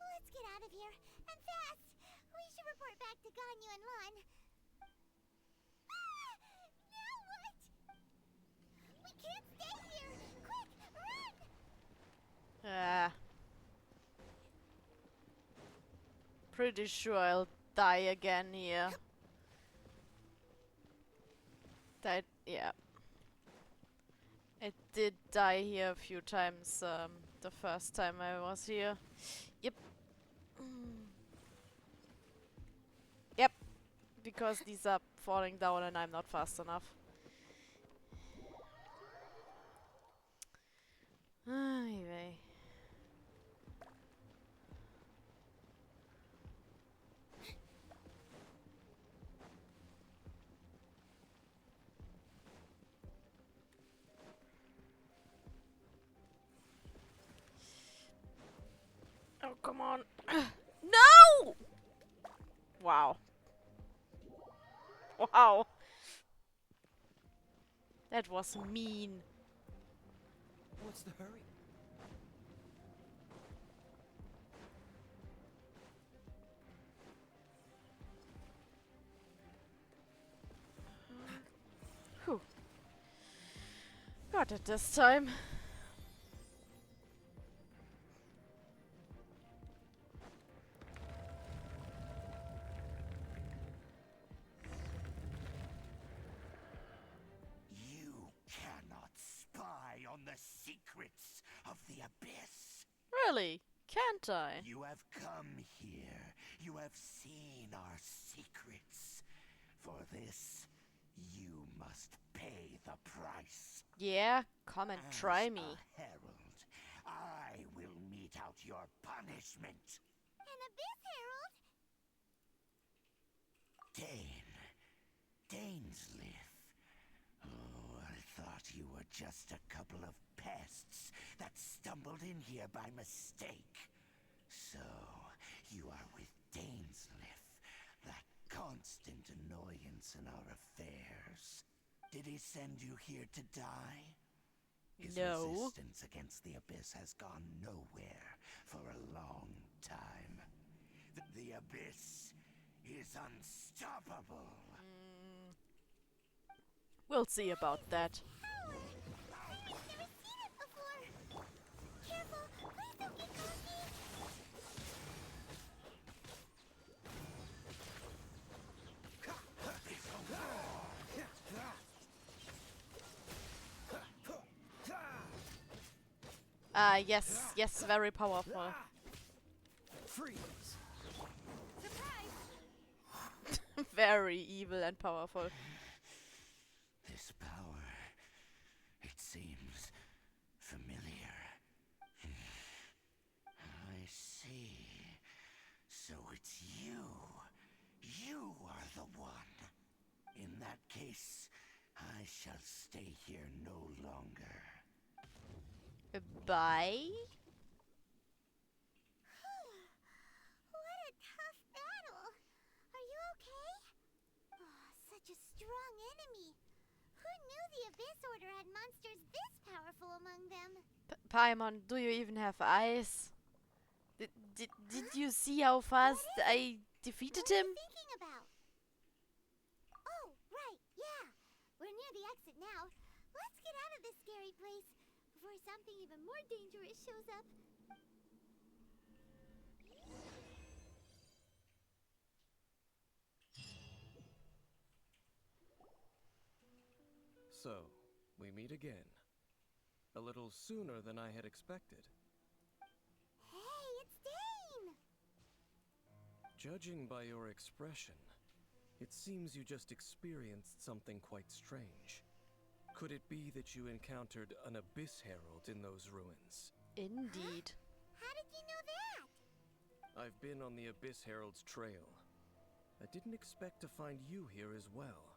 Let's get out of here, and fast. We should report back to Ganyu and Lon. Now what? We can't stay here. Quick, run! Ah. Pretty sure I'll die again here. Yeah. I did die here a few times, the first time I was here. Yep. Yep. Because these are falling down and I'm not fast enough. Anyway. Oh, come on. No! Wow. Wow. That was mean. What's the hurry? Whew. Got it this time. Surely, can't I? You have come here. You have seen our secrets. For this, you must pay the price. Yeah, come and try me. As a herald, I will mete out your punishment. An Abyss Herald? Dainsleif. Oh, I thought you were just a couple of pests that stumbled in here by mistake. So, you are with Dainsleif, that constant annoyance in our affairs. Did he send you here to die? His No. resistance against the Abyss has gone nowhere for a long time. The Abyss is unstoppable. We'll see about that. Power! I've never seen it before! Careful! Please don't get cocky! Yes, yes, very powerful. Freeze. Very evil and powerful. This power, it seems familiar. I see. So it's you. You are the one. In that case, I shall stay here no longer. Bye. What a tough battle! Are you okay? Oh, such a strong enemy. Who knew the Abyss Order had monsters this powerful among them? Paimon, do you even have eyes? Did you see how fast I defeated What him? are you thinking about? Oh, right, yeah. We're near the exit now. Let's get out of this scary place before something even more dangerous shows up. So, we meet again. A little sooner than I had expected. Hey, it's Dane! Judging by your expression, it seems you just experienced something quite strange. Could it be that you encountered an Abyss Herald in those ruins? Indeed. How did you know that? I've been on the Abyss Herald's trail. I didn't expect to find you here as well.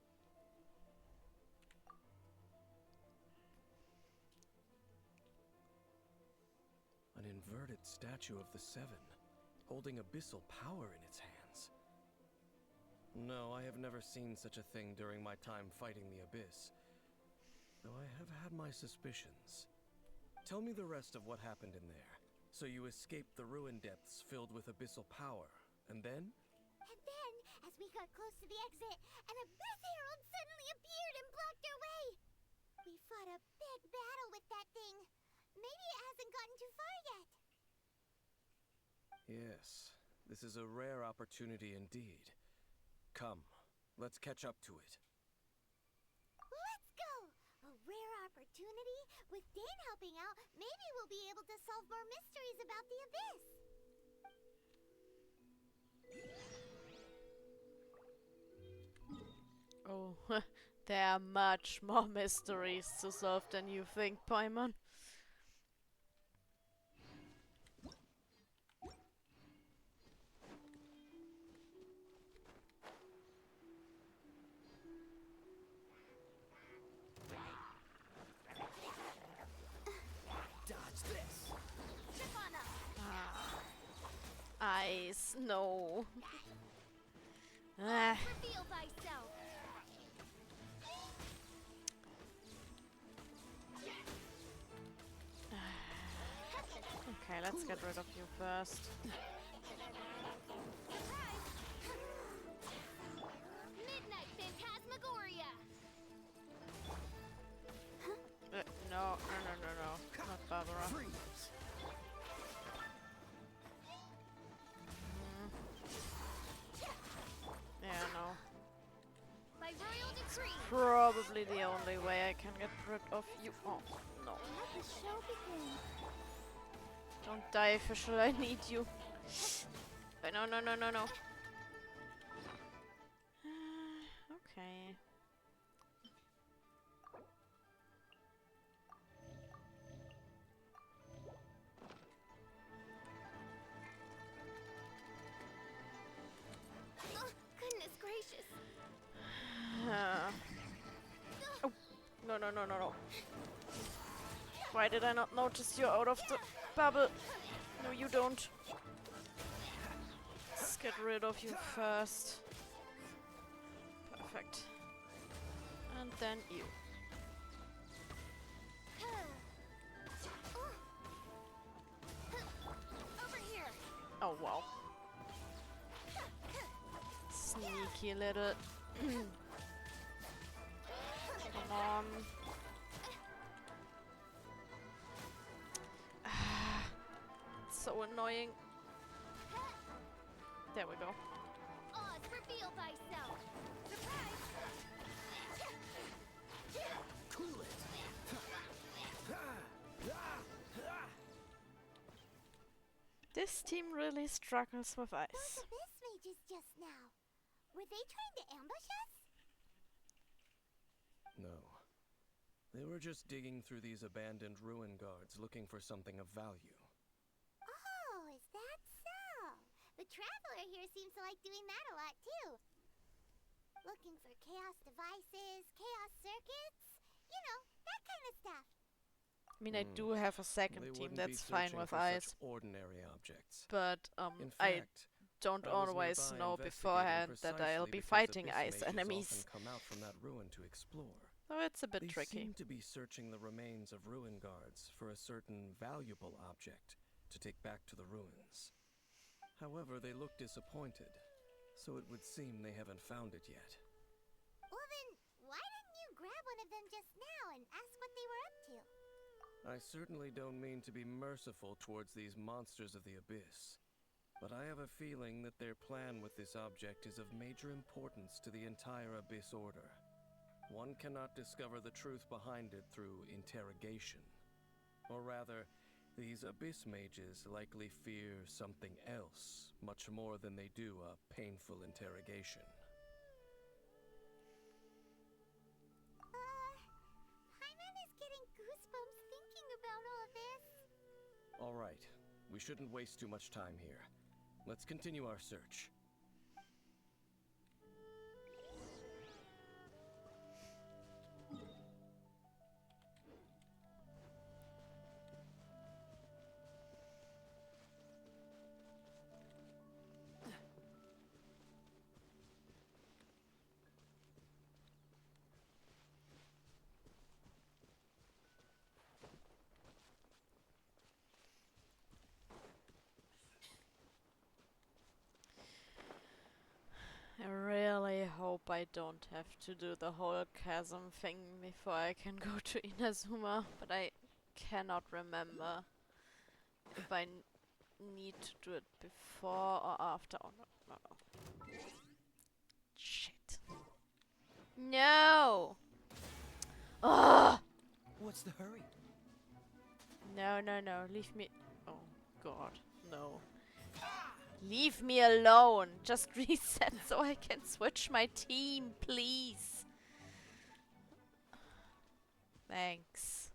An inverted statue of the Seven, holding abyssal power in its hands. No, I have never seen such a thing during my time fighting the Abyss. Though I have had my suspicions. Tell me the rest of what happened in there. So you escaped the ruin depths filled with abyssal power, and then? And then, as we got close to the exit, an Abyss Herald suddenly appeared and blocked our way. We fought a big battle with that thing. Maybe it hasn't gotten too far yet. Yes, this is a rare opportunity indeed. Come, let's catch up to it. Let's go! A rare opportunity? With Dane helping out, maybe we'll be able to solve more mysteries about the Abyss. Oh, there are much more mysteries to solve than you think, Paimon. Dodge this. Trip on up. Ice, no. Ah. Reveal thyself. Okay, let's get rid of you first. Midnight Phantasmagoria. No, not Barbara. Freeze. Yeah, no. By royal decree. Probably the only way I can get rid of you. Oh, no. Let the show begin. Don't die, official. I need you. Oh, no, no, no, no, no. Okay. Oh, goodness gracious. Oh. No, no, no, no, no. Why did I not notice you're out of the bubble? No, you don't. Let's get rid of you first. Perfect. And then you. Over here. Oh, wow. Sneaky little... Come on. So annoying. There we go. Oz, reveal thyself. Surprise! Cool it. This team really struggles with Those ice. abyss mages just now. Were they trying to ambush us? No. They were just digging through these abandoned ruin guards looking for something of value. Oh, is that so? The traveler here seems to like doing that a lot too. Looking for chaos devices, chaos circuits, you know, that kind of stuff. I mean, I do have a second They team wouldn't be that's fine searching with for ice, such ordinary objects. but In I fact, don't I was always nearby know investigating beforehand that I'll precisely be because fighting abyss ice mages enemies. often come out from that ruin to explore. So it's a bit They tricky. seem to be searching the remains of ruin guards for a certain valuable object to take back to the ruins. However, they look disappointed, so it would seem they haven't found it yet. Well then, why didn't you grab one of them just now and ask what they were up to? I certainly don't mean to be merciful towards these monsters of the abyss, but I have a feeling that their plan with this object is of major importance to the entire Abyss Order. One cannot discover the truth behind it through interrogation. Or rather, these Abyss mages likely fear something else, much more than they do a painful interrogation. Hyman is getting goosebumps thinking about all this. All right, we shouldn't waste too much time here. Let's continue our search. I really hope I don't have to do the whole chasm thing before I can go to Inazuma, but I cannot remember if I need to do it before or after. Oh no, no, no. Shit. No! Ugh! What's the hurry? No, no, no, leave me. Oh god, no. Leave me alone. Just reset so I can switch my team, please. Thanks.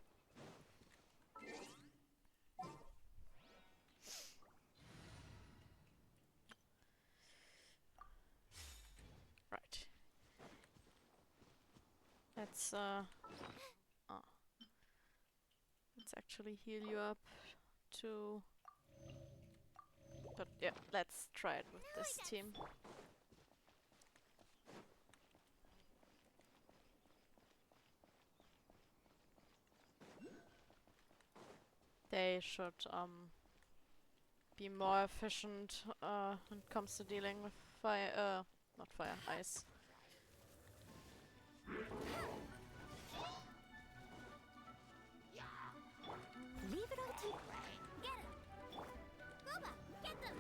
Right. Let's let's actually heal you up too. But yeah, let's try it with this team. They should be more efficient when it comes to dealing with fire, not fire, ice. Leave it all to... Get him! Boba, get them!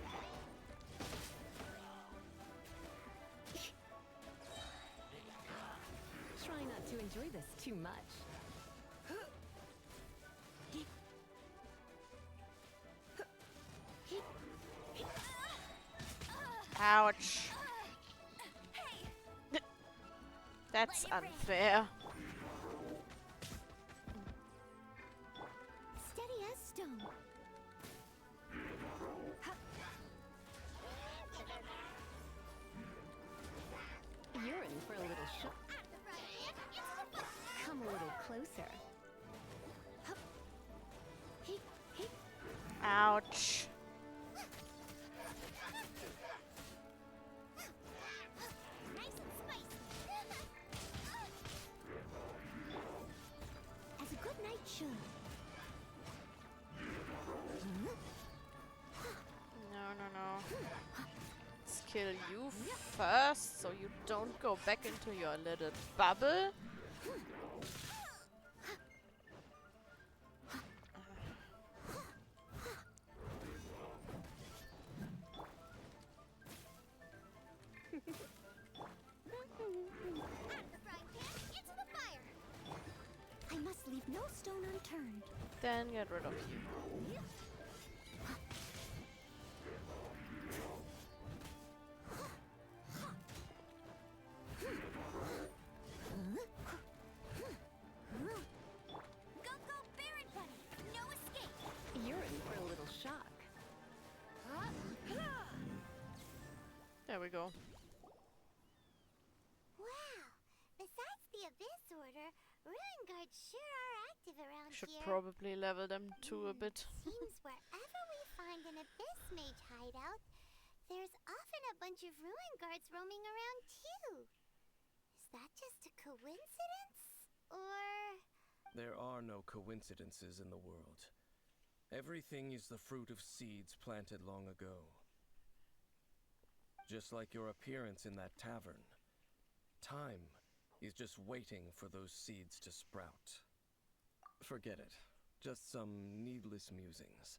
Try not to enjoy this too much. That's unfair. Steady as stone. You're in for a little shock. Come a little closer. Ouch. Nice and spicy. As a good knight should. No, no, no. Let's kill you first so you don't go back into your little bubble. I must leave no stone unturned. Then get rid of you. Go, go, Baron Bunny! No escape! You're in for a little shock. There we go. Wow! Besides the Abyss Order, Ruin Guards sure are active around Should here. probably level them too a bit. Seems wherever we find an Abyss Mage hideout, there's often a bunch of Ruin Guards roaming around too. Is that just a coincidence? Or... There are no coincidences in the world. Everything is the fruit of seeds planted long ago. Just like your appearance in that tavern, time is just waiting for those seeds to sprout. Forget it. Just some needless musings.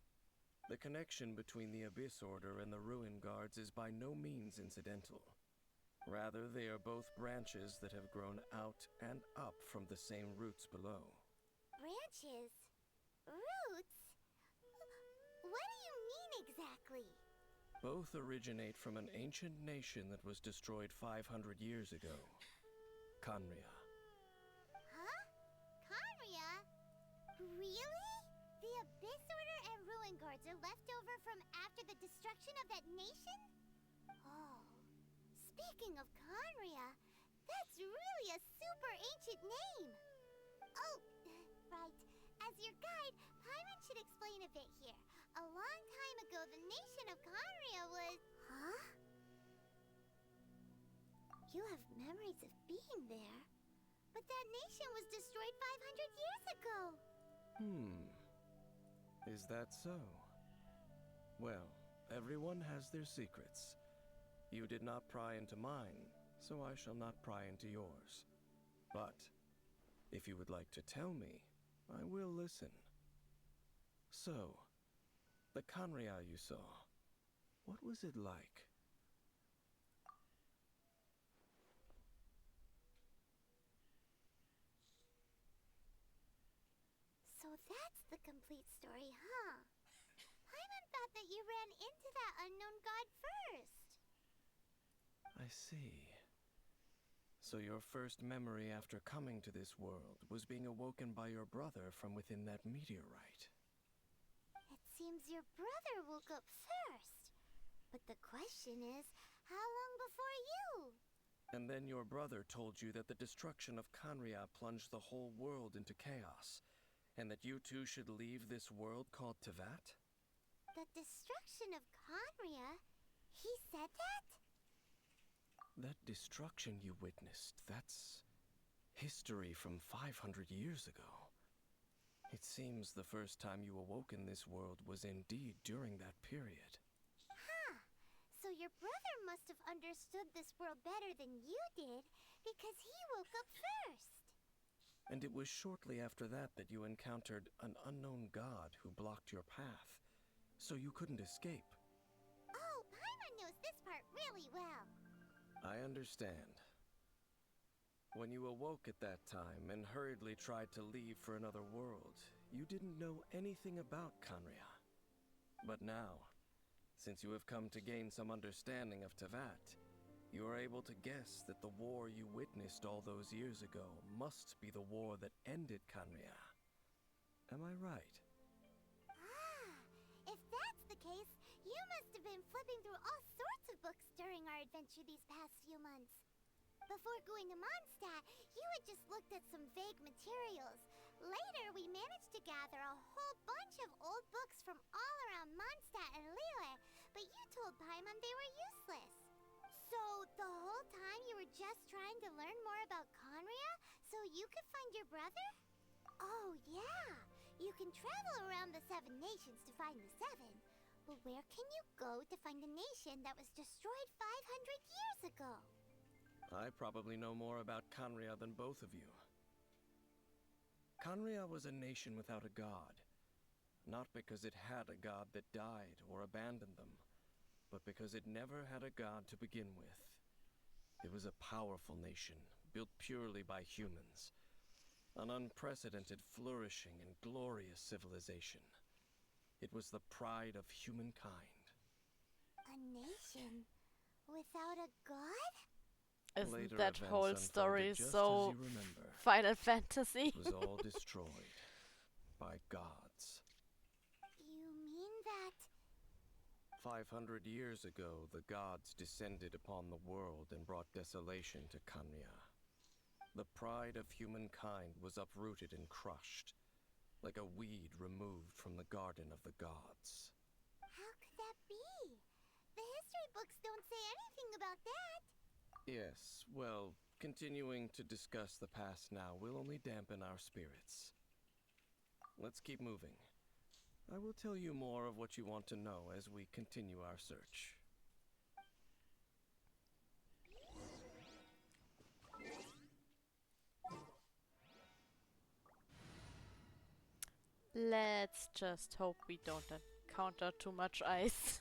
The connection between the Abyss Order and the Ruin Guards is by no means incidental. Rather, they are both branches that have grown out and up from the same roots below. branches? Roots? What do you mean exactly? Both originate from an ancient nation that was destroyed 500 years ago. Khaenri'ah. Huh? Khaenri'ah? Really? The Abyss Order and Ruin Guards are left over from after the destruction of that nation? Oh. Speaking of Khaenri'ah, that's really a super ancient name. Oh, right. As your guide, Paimon should explain a bit here. A long time ago, the nation of Khaenri'ah was... Huh? You have memories of being there. But that nation was destroyed 500 years ago. Is that so? Well, everyone has their secrets. You did not pry into mine, so I shall not pry into yours. But, if you would like to tell me, I will listen. So, the Khaenri'ah you saw, what was it like? So that's the complete story, huh? Paimon thought that you ran into that unknown god first. I see. So your first memory after coming to this world was being awoken by your brother from within that meteorite. It seems your brother woke up first. But the question is, how long before you? And then your brother told you that the destruction of Khaenri'ah plunged the whole world into chaos, and that you two should leave this world called Teyvat? The destruction of Khaenri'ah? He said that? That destruction you witnessed, that's history from 500 years ago. It seems the first time you awoke in this world was indeed during that period. Huh. So your brother must have understood this world better than you did, because he woke up first. And it was shortly after that that you encountered an unknown god who blocked your path, so you couldn't escape. Oh, Paimon knows this part really well. I understand. When you awoke at that time and hurriedly tried to leave for another world, you didn't know anything about Khaenri'ah. But now, since you have come to gain some understanding of Teyvat, You are able to guess that the war you witnessed all those years ago must be the war that ended Kanria. Am I right? Ah, if that's the case, you must have been flipping through all sorts of books during our adventure these past few months. Before going to Mondstadt, you had just looked at some vague materials. Later, we managed to gather a whole bunch of old books from all around Mondstadt and Liyue, but you told Paimon they were useless. So, the whole time you were just trying to learn more about Conria so you could find your brother? Oh, yeah. You can travel around the 7 nations to find the 7. But where can you go to find a nation that was destroyed 500 years ago? I probably know more about Kanria than both of you. Kanria was a nation without a god. Not because it had a god that died or abandoned them, but because it never had a god to begin with. It was a powerful nation, built purely by humans. An unprecedented, flourishing, and glorious civilization. It was the pride of humankind. A nation without a god? Isn't Later that events whole unfolded story just so as you remember. Final Fantasy? It was all destroyed by gods. You mean that... 500 years ago, the gods descended upon the world and brought desolation to Kanria. The pride of humankind was uprooted and crushed, like a weed removed from the garden of the gods. How could that be? The history books don't say anything about that. Yes, well, continuing to discuss the past now will only dampen our spirits. Let's keep moving. I will tell you more of what you want to know as we continue our search. Let's just hope we don't encounter too much ice.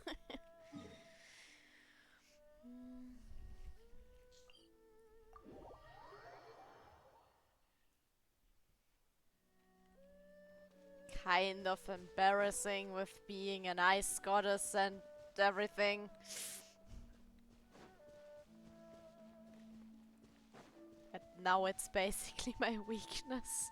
Kind of embarrassing with being an ice goddess and everything. And now it's basically my weakness.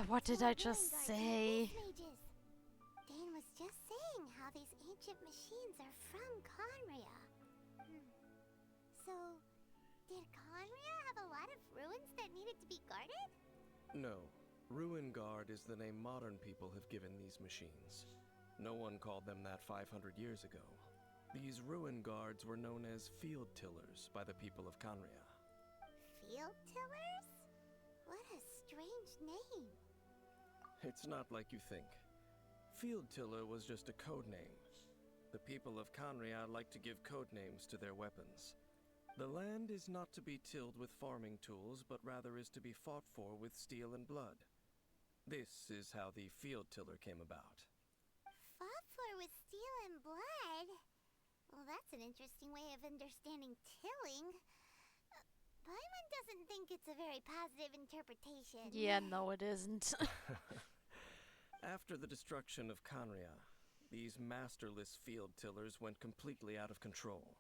What did I just say? Dane was just saying how these ancient machines are from Conria. So, did Conria have a lot of ruins that needed to be guarded? No. Ruin Guard is the name modern people have given these machines. No one called them that 500 years ago. These Ruin Guards were known as Field Tillers by the people of Conria. Field Tillers? What a strange name. It's not like you think. Field Tiller was just a code name. The people of Conria like to give code names to their weapons. The land is not to be tilled with farming tools, but rather is to be fought for with steel and blood. This is how the Field Tiller came about. Fought for with steel and blood? Well, that's an interesting way of understanding tilling. Paimon doesn't think it's a very positive interpretation. Yeah, no it isn't. After the destruction of Conria, these masterless field tillers went completely out of control.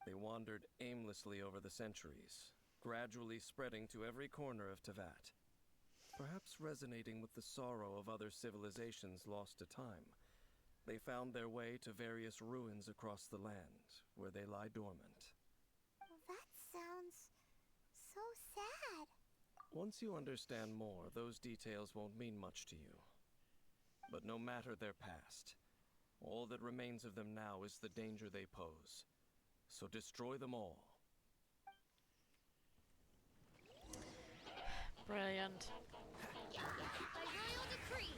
They wandered aimlessly over the centuries, gradually spreading to every corner of Teyvat. Perhaps resonating with the sorrow of other civilizations lost to time, they found their way to various ruins across the land, where they lie dormant. That sounds so sad. Once you understand more, those details won't mean much to you. But no matter their past, all that remains of them now is the danger they pose. So destroy them all. Brilliant. By royal decree,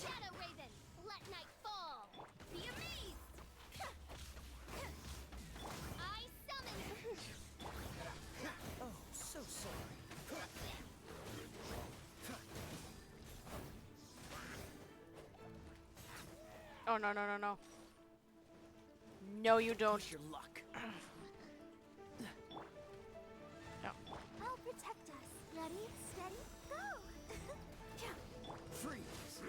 Shadow Raven, let night fall. Be amazed! I summon Oh, no, no, no, no. No, you don't. Push your luck. No. I'll protect us. Ready, steady, go! Freeze!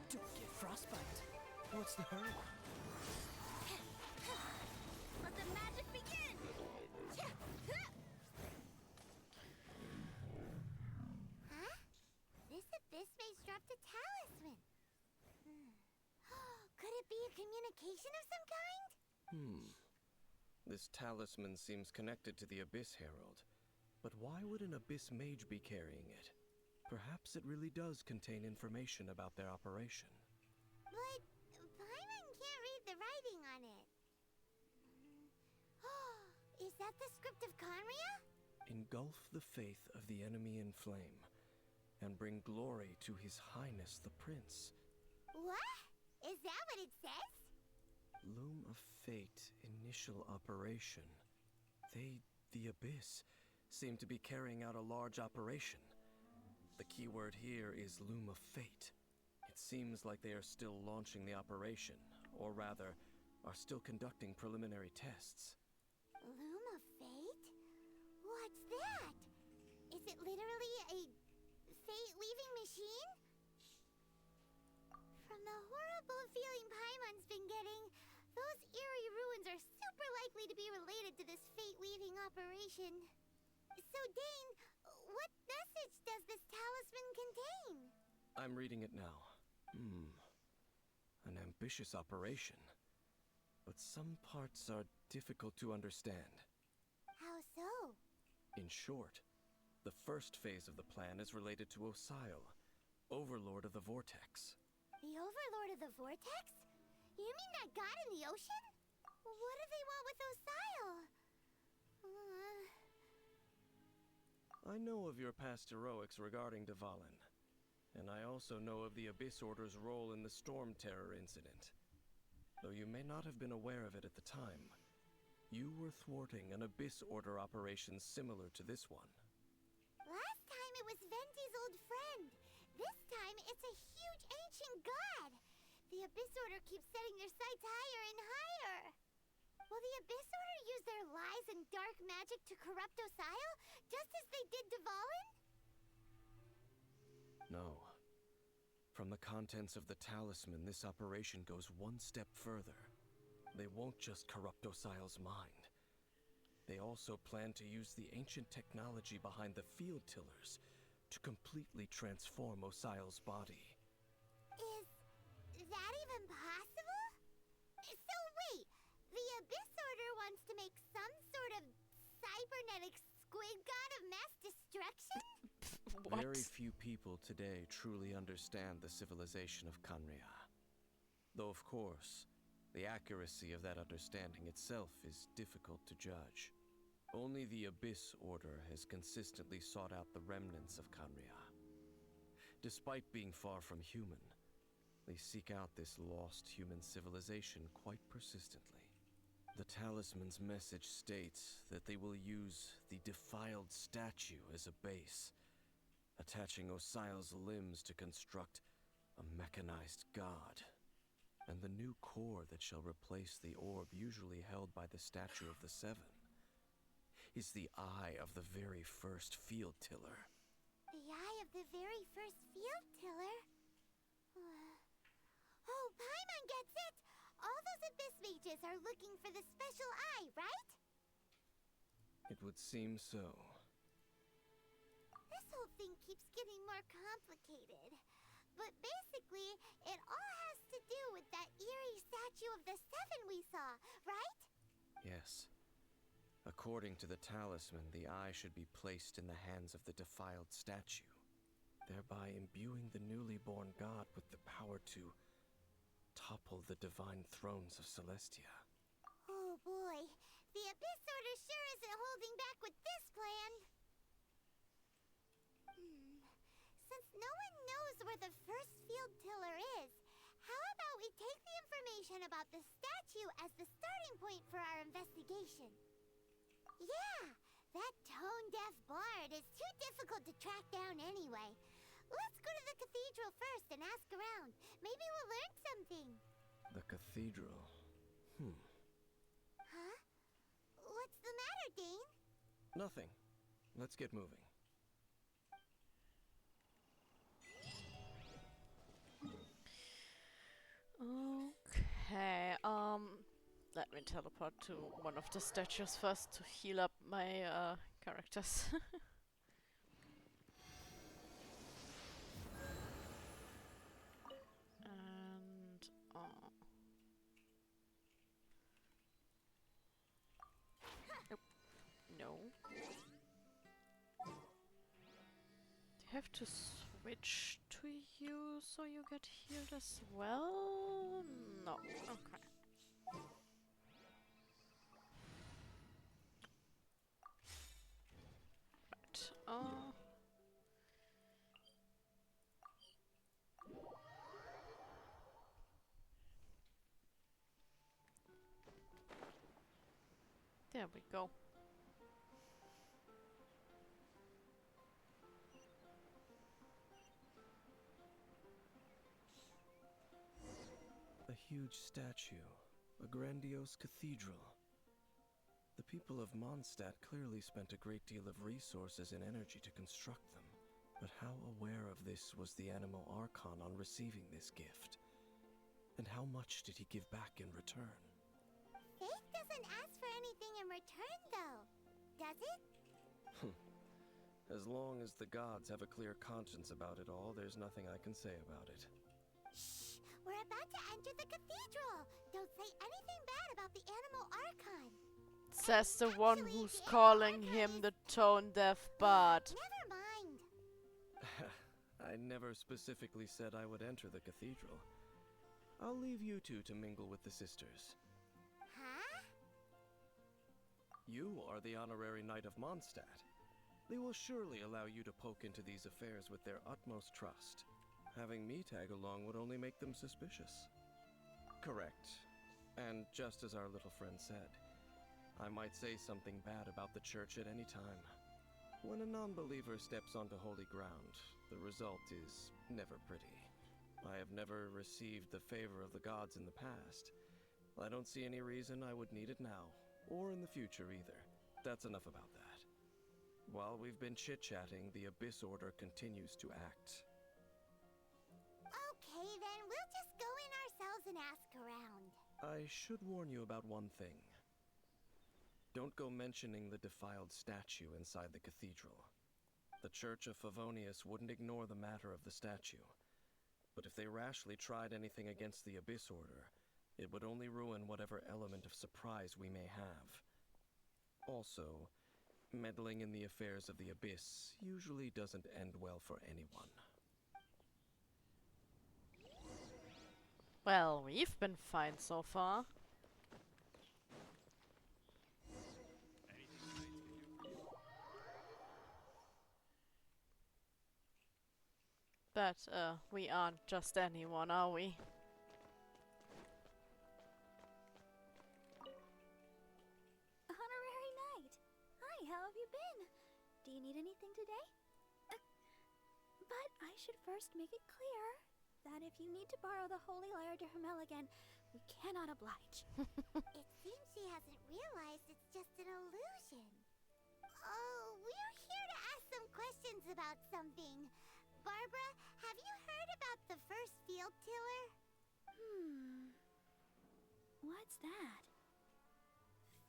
Don't get frostbite. What's the hurry? Let the magic begin! Huh? This abyss maze dropped a talisman. Could it be a communication of some kind? This talisman seems connected to the Abyss Herald. But why would an Abyss Mage be carrying it? Perhaps it really does contain information about their operation. But Paimon can't read the writing on it. Is that the script of Conria? Engulf the faith of the enemy in flame, and bring glory to His Highness the Prince. What? Is that what it says? Loom of Fate initial operation. They, the Abyss, seem to be carrying out a large operation. The keyword here is Loom of Fate. It seems like they are still launching the operation, or rather, are still conducting preliminary tests. Loom of Fate? What's that? Is it literally a fate-weaving machine? From the horrible feeling Paimon's been getting, those eerie ruins are super likely to be related to this fate-weaving operation. So, Dane, what message does this talisman contain? I'm reading it now. An ambitious operation. But some parts are difficult to understand. How so? In short, the first phase of the plan is related to Osile, Overlord of the Vortex. The Overlord of the Vortex? You mean that god in the ocean? What do they want with Osile? I know of your past heroics regarding Dvalin, and I also know of the Abyss Order's role in the Storm Terror incident. Though you may not have been aware of it at the time, you were thwarting an Abyss Order operation similar to this one. Last time it was Venti's old friend. This time it's a huge ancient god. The Abyss Order keeps setting their sights higher and higher. Will the Abyss Order use their lies and dark magic to corrupt Osile, just as they did Dvalin? No. From the contents of the talisman, this operation goes one step further. They won't just corrupt Osile's mind. They also plan to use the ancient technology behind the field tillers to completely transform Osile's body. Is that even possible? So wait, the Abyss Order wants to make some sort of cybernetic squid god of mass destruction? What? Very few people today truly understand the civilization of Conria. Though, of course, the accuracy of that understanding itself is difficult to judge. Only the Abyss Order has consistently sought out the remnants of Conria. Despite being far from human, they seek out this lost human civilization quite persistently. The talisman's message states that they will use the defiled statue as a base, attaching Osile's limbs to construct a mechanized god. And the new core that shall replace the orb usually held by the Statue of the Seven is the eye of the very first field tiller. The eye of the very first field tiller? Oh, Paimon gets it! All those Abyss mages are looking for the special eye, right? It would seem so. This whole thing keeps getting more complicated. But basically, it all has to do with that eerie statue of the Seven we saw, right? Yes. According to the talisman, the eye should be placed in the hands of the defiled statue, thereby imbuing the newly born god with the power to topple the divine thrones of Celestia. Oh boy, the Abyss Order sure isn't holding back with this plan. Since no one knows where the first field tiller is, how about we take the information about the statue as the starting point for our investigation? Yeah, that tone-deaf bard is too difficult to track down anyway. Let's go to the cathedral first and ask around. Maybe we'll learn something. The cathedral. Huh? What's the matter, Dane? Nothing. Let's get moving. Okay, let me teleport to one of the statues first to heal up my characters. And nope. No. Do you have to switch to you so you get healed as well? No. Okay. Right. There we go. A huge statue, a grandiose cathedral. The people of Mondstadt clearly spent a great deal of resources and energy to construct them. But how aware of this was the Animal Archon on receiving this gift? And how much did he give back in return? Faith doesn't ask for anything in return, though. Does it? As long as the gods have a clear conscience about it all, there's nothing I can say about it. Shh! We're about to enter the cathedral! Don't say anything bad about the Animal Archon! Says the one who's calling him the tone-deaf bard. Never mind! I never specifically said I would enter the cathedral. I'll leave you two to mingle with the sisters. Huh? You are the honorary knight of Mondstadt. They will surely allow you to poke into these affairs with their utmost trust. Having me tag along would only make them suspicious. Correct. And just as our little friend said, I might say something bad about the church at any time. When a non-believer steps onto holy ground, the result is never pretty. I have never received the favor of the gods in the past. I don't see any reason I would need it now, or in the future either. That's enough about that. While we've been chit-chatting, the Abyss Order continues to act. Okay, then we'll just go in ourselves and ask around. I should warn you about one thing. Don't go mentioning the defiled statue inside the cathedral. The Church of Favonius wouldn't ignore the matter of the statue. But if they rashly tried anything against the Abyss Order, it would only ruin whatever element of surprise we may have. Also, meddling in the affairs of the Abyss usually doesn't end well for anyone. Well, we've been fine so far. But, we aren't just anyone, are we? Honorary Knight! Hi, how have you been? Do you need anything today? But I should first make it clear that if you need to borrow the Holy Lyre to Hermel again, we cannot oblige. It seems she hasn't realized it's just an illusion. Oh, we're here to ask some questions about something. Barbara, have you heard about the first field tiller? What's that?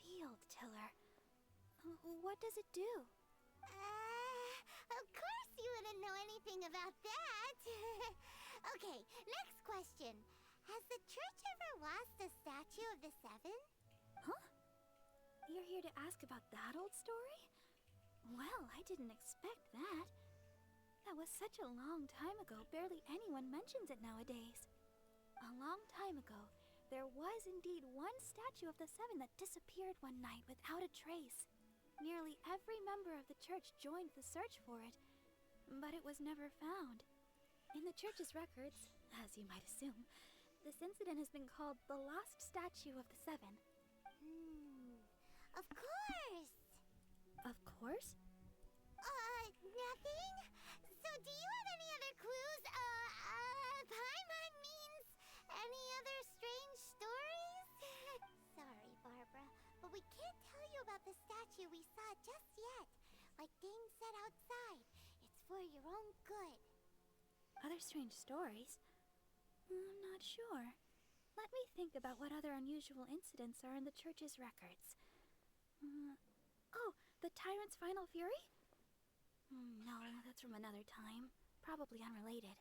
Field tiller. What does it do? Of course you wouldn't know anything about that. Okay, next question. Has the church ever lost a statue of the Seven? Huh? You're here to ask about that old story? Well, I didn't expect that. That was such a long time ago, barely anyone mentions it nowadays. A long time ago, there was indeed one statue of the Seven that disappeared one night without a trace. Nearly every member of the church joined the search for it, but it was never found. In the church's records, as you might assume, this incident has been called the Lost Statue of the Seven. Of course! Of course? Nothing? So do you have any other statue we saw just yet. Like Dane said outside, it's for your own good. Other strange stories? I'm not sure. Let me think about what other unusual incidents are in the church's records. Oh, the Tyrant's Final Fury? No, that's from another time. Probably unrelated.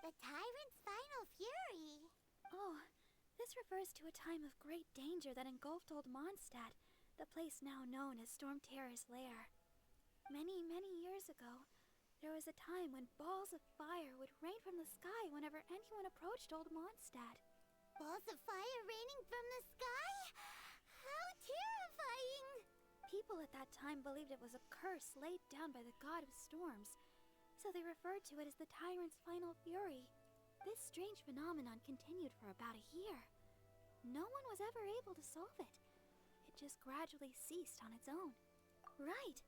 The Tyrant's Final Fury? Oh, this refers to a time of great danger that engulfed Old Mondstadt, the place now known as Storm Terror's lair. Many, many years ago, there was a time when balls of fire would rain from the sky whenever anyone approached Old Mondstadt. Balls of fire raining from the sky? How terrifying! People at that time believed it was a curse laid down by the god of storms, so they referred to it as the Tyrant's Final Fury. This strange phenomenon continued for about a year. No one was ever able to solve it. It just gradually ceased on its own. Right.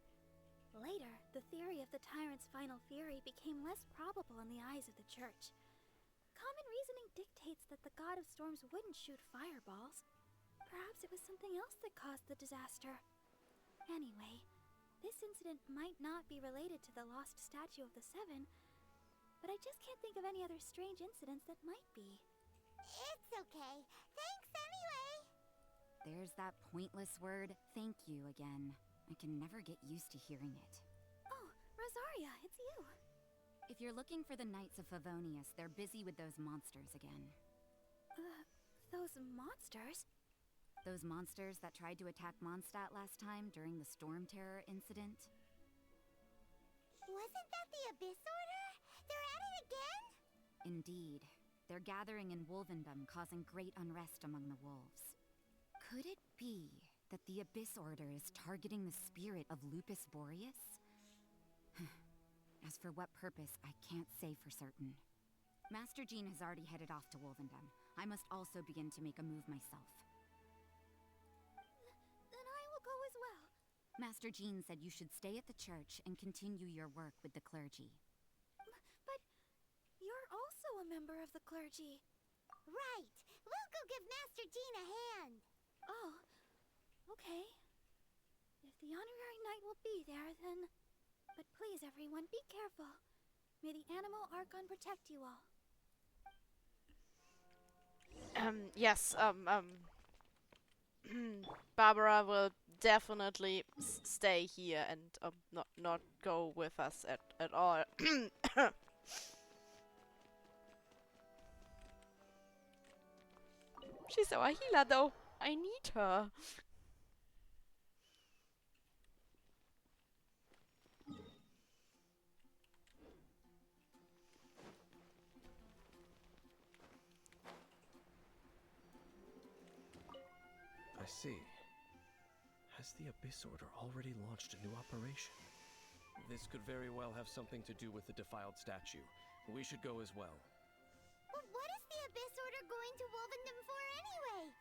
Later, the theory of the Tyrant's Final Fury became less probable in the eyes of the church. Common reasoning dictates that the god of storms wouldn't shoot fireballs. Perhaps it was something else that caused the disaster. Anyway, this incident might not be related to the lost statue of the Seven, but I just can't think of any other strange incidents that might be. It's okay. Thanks anyway. There's that pointless word, thank you, again. I can never get used to hearing it. Oh, Rosaria, it's you. If you're looking for the Knights of Favonius, they're busy with those monsters again. Those monsters? Those monsters that tried to attack Mondstadt last time during the Storm Terror incident? Wasn't that the Abyss Order? They're at it again? Indeed. They're gathering in Wolvendom, causing great unrest among the wolves. Could it be that the Abyss Order is targeting the spirit of Lupus Boreas? As for what purpose, I can't say for certain. Master Jean has already headed off to Wolvendom. I must also begin to make a move myself. Then I will go as well. Master Jean said you should stay at the church and continue your work with the clergy. But you're also a member of the clergy. Right. We'll go give Master Jean a hand. Oh, okay. If the honorary knight will be there, then... But please, everyone, be careful. May the Animal Archon protect you all. Yes, Barbara will definitely stay here and not go with us at all. She's our healer, though. I need her. I see. Has the Abyss Order already launched a new operation? This could very well have something to do with the defiled statue. We should go as well. But what is the Abyss Order going to Wolvendom for anyway?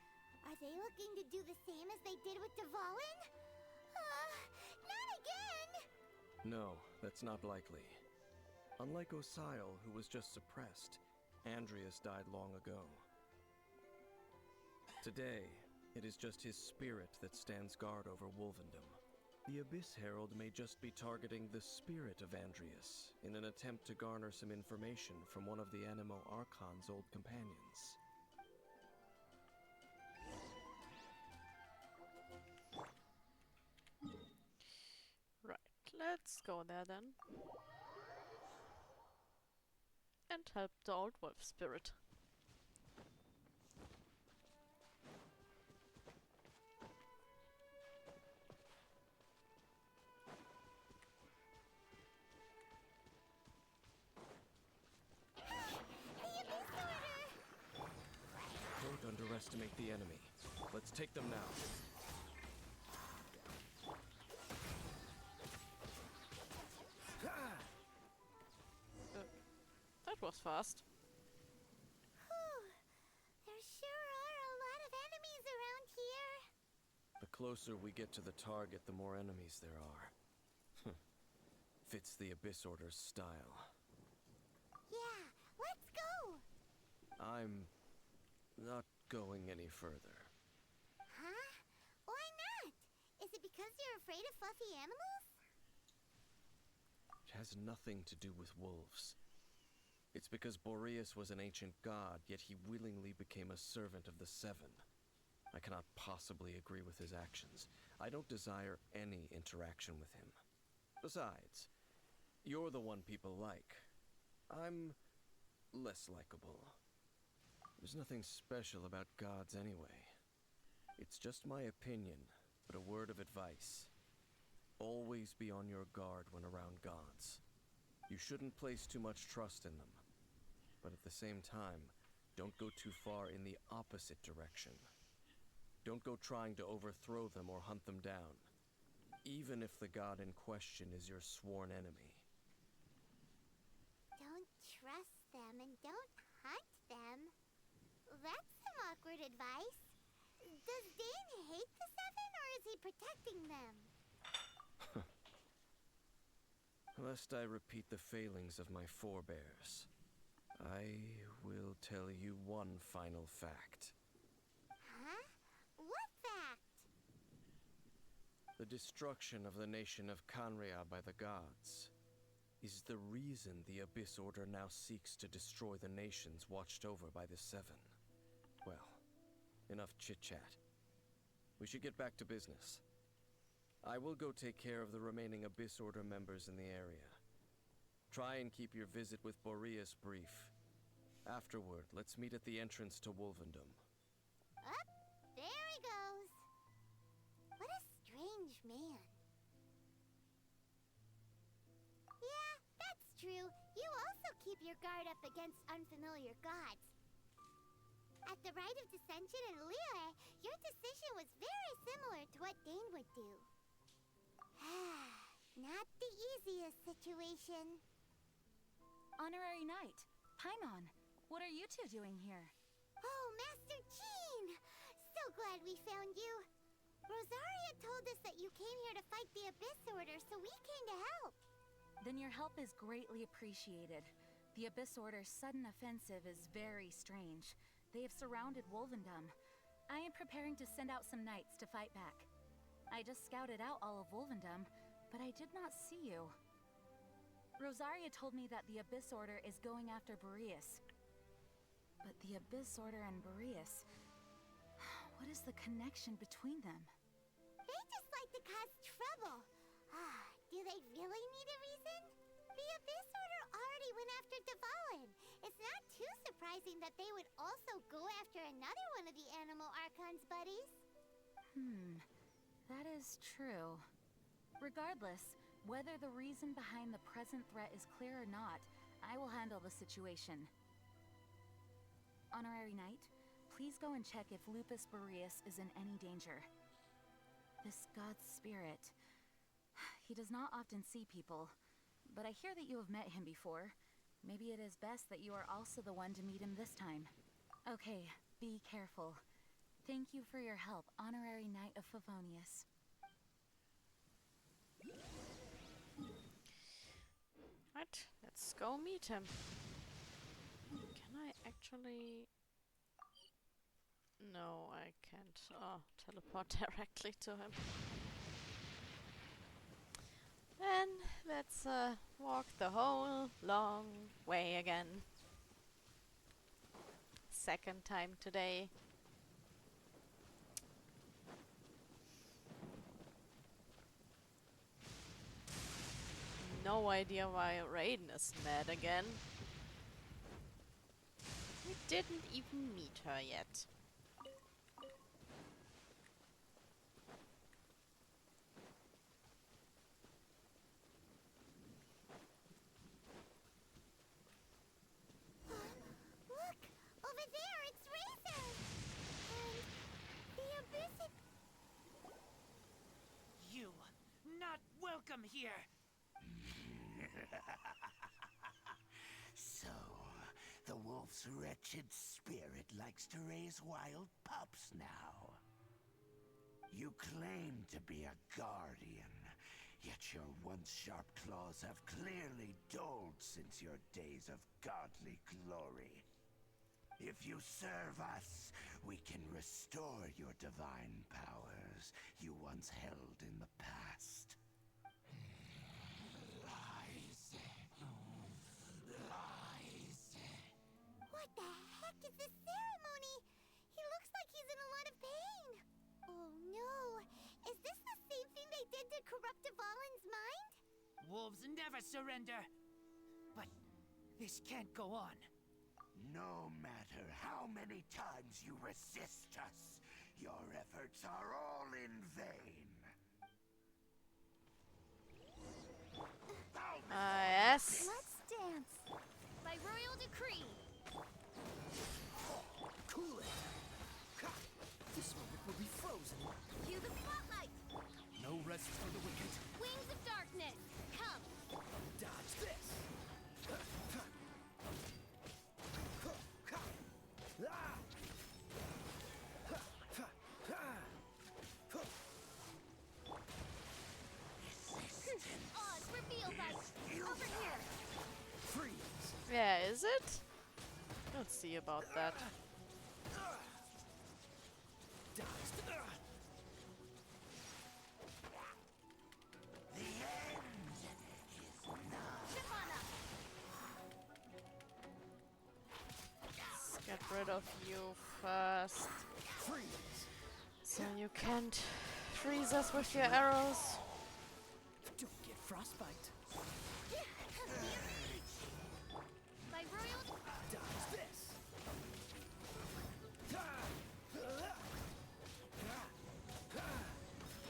Are they looking to do the same as they did with Dvalin? Not again! No, that's not likely. Unlike Osile, who was just suppressed, Andreas died long ago. Today, it is just his spirit that stands guard over Wolvendom. The Abyss Herald may just be targeting the spirit of Andreas in an attempt to garner some information from one of the Animo Archon's old companions. Right, let's go there then. And help the old wolf spirit. Don't underestimate the enemy. Let's take them now. That was fast. Whew. There sure are a lot of enemies around here. The closer we get to the target, the more enemies there are. Fits the Abyss Order's style. Yeah, let's go! I'm not going any further. Huh? Why not? Is it because because you're afraid of fluffy animals? It has nothing to do with wolves. It's because Boreas was an ancient god, yet he willingly became a servant of the Seven. I cannot possibly agree with his actions. I don't desire any interaction with him. Besides, you're the one people like. I'm less likable. There's nothing special about gods anyway. It's just my opinion, but a word of advice. Always be on your guard when around gods. You shouldn't place too much trust in them. But at the same time, don't go too far in the opposite direction. Don't go trying to overthrow them or hunt them down, even if the god in question is your sworn enemy. Don't trust them and don't hunt them. That's some awkward advice. Does Dane hate the Seven, or is he protecting them? Lest I repeat the failings of my forebears, I will tell you one final fact. Huh? What fact? The destruction of the nation of Canria by the gods is the reason the Abyss Order now seeks to destroy the nations watched over by the Seven. Well, enough chit-chat. We should get back to business. I will go take care of the remaining Abyss Order members in the area. Try and keep your visit with Boreas brief. Afterward, let's meet at the entrance to Wolvendom. Up, there he goes. What a strange man. Yeah, that's true. You also keep your guard up against unfamiliar gods. At the Rite of Dissension in Liyue, your decision was very similar to what Dane would do. Not the easiest situation. Honorary Knight, Paimon, what are you two doing here? Oh, Master Jean! So glad we found you. Rosaria told us that you came here to fight the Abyss Order, so we came to help. Then your help is greatly appreciated. The Abyss Order's sudden offensive is very strange. They have surrounded Wolvendom. I am preparing to send out some knights to fight back. I just scouted out all of Wolvendom, but I did not see you. Rosaria told me that the Abyss Order is going after Boreas. But the Abyss Order and Boreas... What is the connection between them? They just like to cause trouble. Do they really need a reason? The Abyss Order already went after Dvalin. It's not too surprising that they would also go after another one of the Animal Archon's buddies. That is true. Regardless, whether the reason behind the present threat is clear or not, I will handle the situation. Honorary Knight, please go and check if Lupus Boreas is in any danger. This god's spirit... He does not often see people, but I hear that you have met him before. Maybe it is best that you are also the one to meet him this time. Okay, be careful. Thank you for your help, Honorary Knight of Favonius. Right, let's go meet him. Can I actually... No, I can't teleport directly to him. Then let's walk the whole long way again. Second time today. No idea why Raiden is mad again. We didn't even meet her yet. Look! Over there, it's Razor! And the Abyss... You, not welcome here! So, the wolf's wretched spirit likes to raise wild pups now. You claim to be a guardian, yet your once sharp claws have clearly dulled since your days of godly glory. If you serve us, we can restore your divine powers you once held in the past. Lies. Lies. What the heck is this ceremony? He looks like he's in a lot of pain. Oh no. Is this the same thing they did to corrupt Dvalin's mind? Wolves never surrender. But this can't go on. No matter how many times you resist us, your efforts are all in vain. Yes. Let's dance. By royal decree. Cool it. Ha! This moment will be frozen. Cue the spotlight. No rest for the wicked. Wings of darkness. Come. Dodge this. Oz, reveal light. Over here. Freeze. Yeah, is it? Let's see about that. Dodge. The end is nigh. Shyvana. Let's get rid of you first. Freeze. So you can't freeze us with your arrows. Don't get frostbite. By royal Dodge this.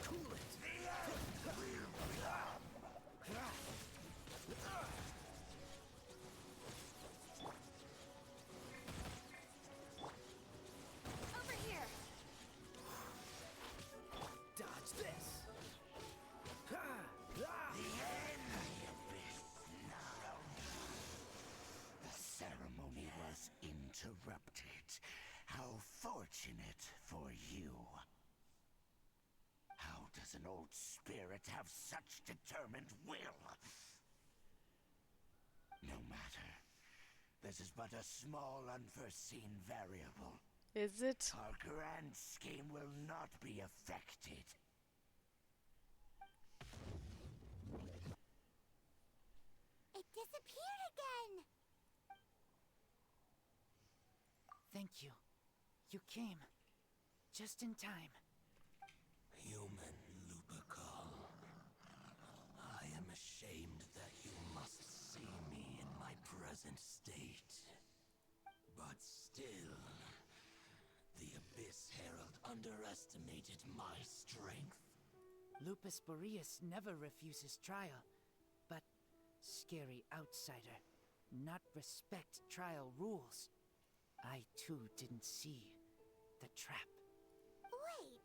Cool it. over here. Dodge this. The ceremony was interrupted. How fortunate for you. How does an old spirit have such determined will? No matter. This is but a small unforeseen variable. Is it? Our grand scheme will not be affected. It disappeared again. Thank you. You came. Just in time. Human Lupercal. I am ashamed that you must see me in my present state. But still, the Abyss Herald underestimated my strength. Lupus Boreas never refuses trial, but scary outsider, not respect trial rules. I too didn't see the trap. Wait.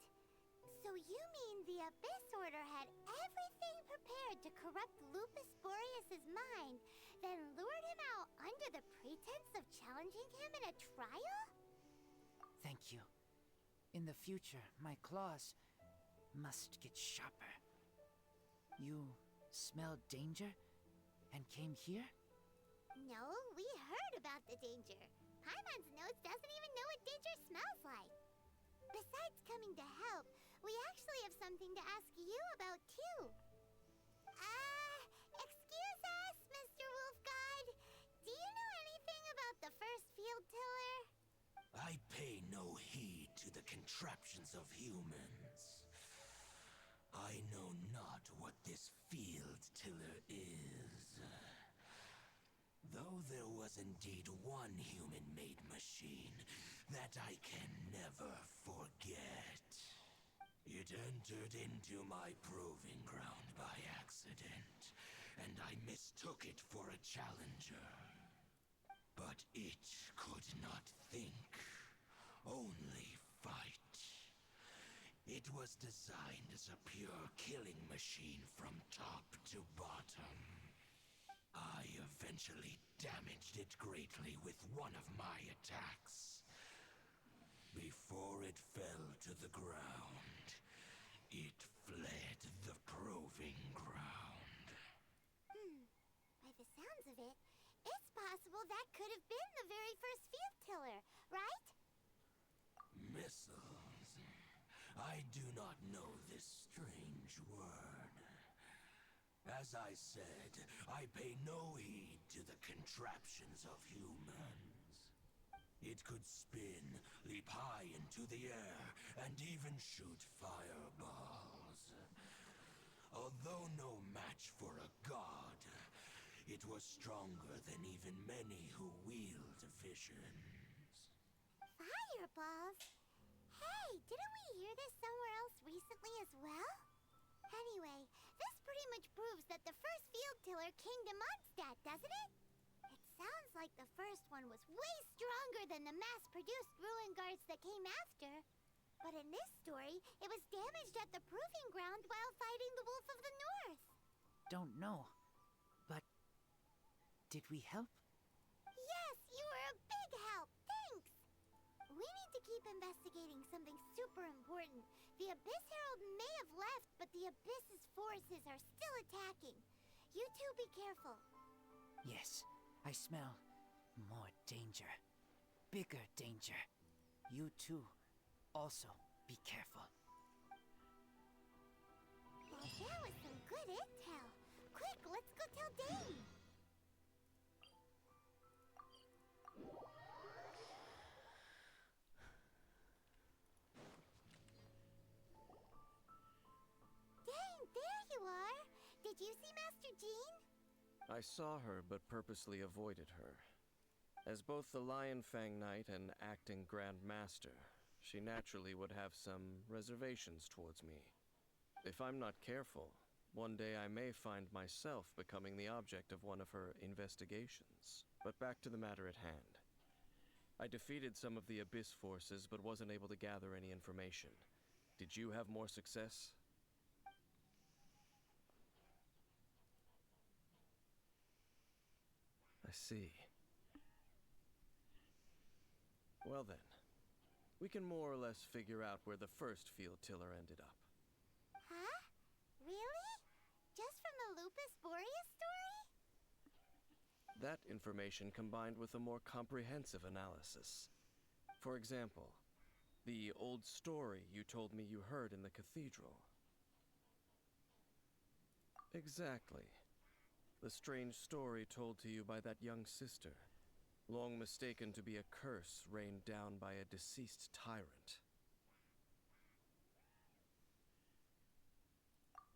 So you mean the Abyss Order had everything prepared to corrupt Lupus Boreas' mind, then lured him out under the pretense of challenging him in a trial? Thank you. In the future, my claws must get sharper. You smelled danger and came here? No, we heard about the danger. Paimon's nose doesn't even know what danger smells like. Besides coming to help, we actually have something to ask you about too. Excuse us, Mr. Wolf God. Do you know anything about the first field tiller? I pay no heed to the contraptions of humans. I know not what this field tiller is. Though there was indeed one human-made machine that I can never forget. It entered into my proving ground by accident, and I mistook it for a challenger. But it could not think, only fight. It was designed as a pure killing machine from top to bottom. I eventually damaged it greatly with one of my attacks. Before it fell to the ground, it fled the proving ground. By the sounds of it, it's possible that could have been the very first field tiller, right? Missiles. I do not know this strange word. As I said, I pay no heed to the contraptions of humans. It could spin, leap high into the air, and even shoot fireballs. Although no match for a god, it was stronger than even many who wield visions. Fireballs? Hey, didn't we hear this somewhere else recently as well? Anyway, this pretty much proves that the first field tiller came to Mondstadt, doesn't it? It sounds like the first one was way stronger than the mass-produced ruin guards that came after. But in this story, it was damaged at the proving ground while fighting the Wolf of the North. Don't know. But did we help? Yes, you were a big help. Thanks. We need to keep investigating something super important. The Abyss Herald may have left, but the Abyss's forces are still attacking. You two be careful. Yes, I smell more danger. Bigger danger. You too, also be careful. Well, that was some good intel. Quick, let's go tell Dane. Dane, there you are. Did you see Master Jean? I saw her, but purposely avoided her. As both the Lion Fang Knight and acting Grand Master, she naturally would have some reservations towards me. If I'm not careful, one day I may find myself becoming the object of one of her investigations. But back to the matter at hand. I defeated some of the Abyss forces, but wasn't able to gather any information. Did you have more success? I see. Well then, we can more or less figure out where the first field tiller ended up. Huh? Really? Just from the Lupus Boreas story? That information combined with a more comprehensive analysis. For example, the old story you told me you heard in the cathedral. Exactly. The strange story told to you by that young sister, long mistaken to be a curse rained down by a deceased tyrant.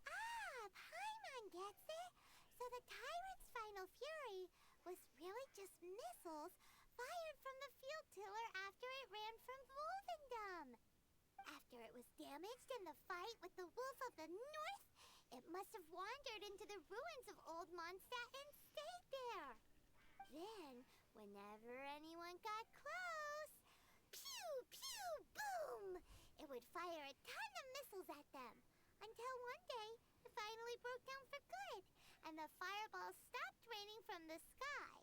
Ah, Paimon gets it. So the tyrant's final fury was really just missiles fired from the field tiller after it ran from Wolvendom. After it was damaged in the fight with the Wolf of the North, it must have wandered into the ruins of Old Mondstadt and stayed there. Then, whenever anyone got close, pew, pew, boom! It would fire a ton of missiles at them. Until one day, it finally broke down for good, and the fireballs stopped raining from the sky.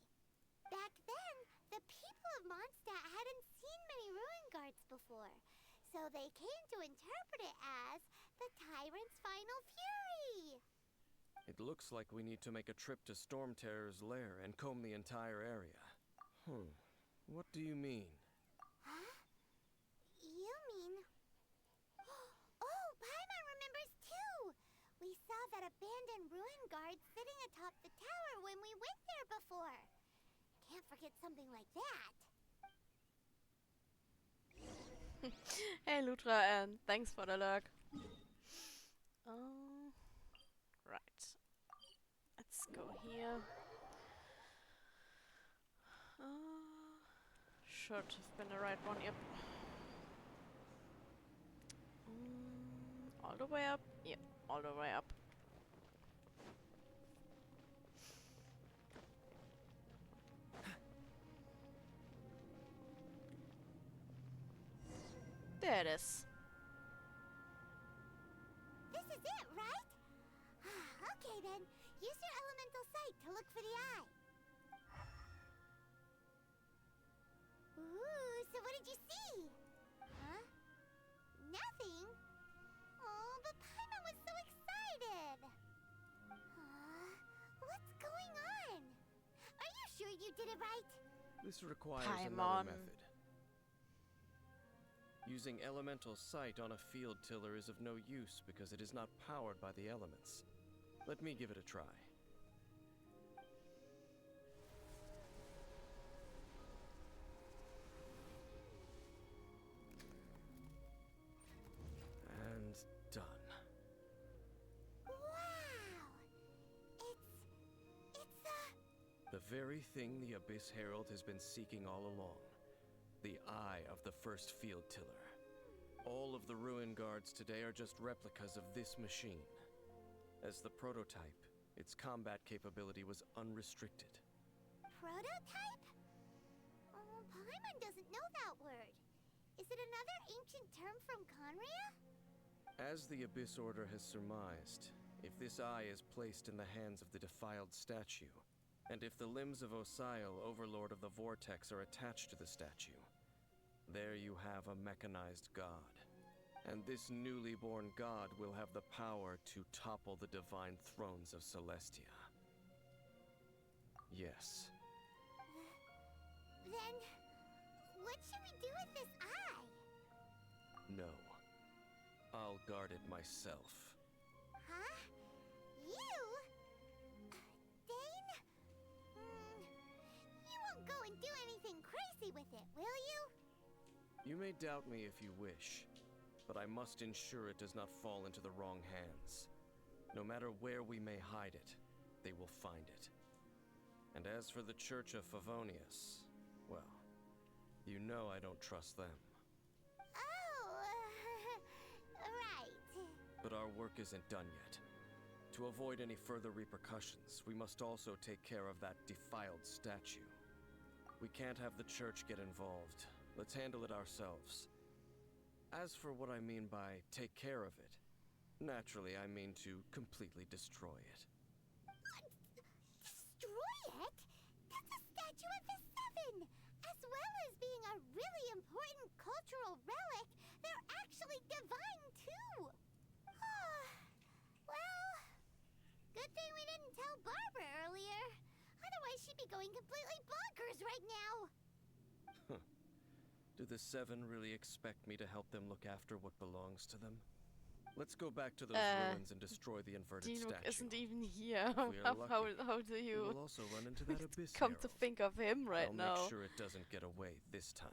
Back then, the people of Mondstadt hadn't seen many ruin guards before, so they came to interpret it as the tyrant's final fury. It looks like we need to make a trip to Storm Terror's lair and comb the entire area. What do you mean? Huh? You mean... Oh, Paimon remembers too! We saw that abandoned ruin guard sitting atop the tower when we went there before. Can't forget something like that. Hey Lutra, and thanks for the lurk. Right. Let's go here. Should have been the right one, yep. All the way up? Yep, all the way up. There it is. This is it, right? Okay then, use your elemental sight to look for the eye. Ooh, so what did you see? Huh? Nothing? Oh, but Paimon was so excited. What's going on? Are you sure you you did it right? This requires Paimon. another method. Using elemental sight on a field tiller is of no use because it is not powered by the elements. Let me give it a try. And done. Wow! The very thing the Abyss Herald has been seeking all along. The eye of the first field tiller. All of the ruin guards today are just replicas of this machine. As the prototype, its combat capability was unrestricted. Prototype? Oh, Paimon doesn't know that word. Is it another ancient term from Conria? As the Abyss Order has surmised, if this eye is placed in the hands of the defiled statue, and if the limbs of Osial, Overlord of the Vortex, are attached to the statue, there you have a mechanized god. And this newly born god will have the power to topple the divine thrones of Celestia. Yes. Then, what should we do with this eye? No. I'll guard it myself. Huh? You? Dane? You won't go and do anything crazy with it, will you? You may doubt me if you wish, but I must ensure it does not fall into the wrong hands. No matter where we may hide it, they will find it. And as for the Church of Favonius, well, you know I don't trust them. Oh, right. But our work isn't done yet. To avoid any further repercussions, we must also take care of that defiled statue. We can't have the Church get involved. Let's handle it ourselves. As for what I mean by take care of it, naturally I mean to completely destroy it. Destroy it? That's a statue of the Seven! As well as being a really important cultural relic, they're actually divine too! Well, good thing we didn't tell Barbara earlier. Otherwise she'd be going completely bonkers right now! Do the Seven really expect me to help them look after what belongs to them? Let's go back to those ruins and destroy the inverted Diluc statue. isn't even here. If we are lucky, How do you we will also run into that Abyss come Herald. to think of him right I'll now? make sure it doesn't get away this time.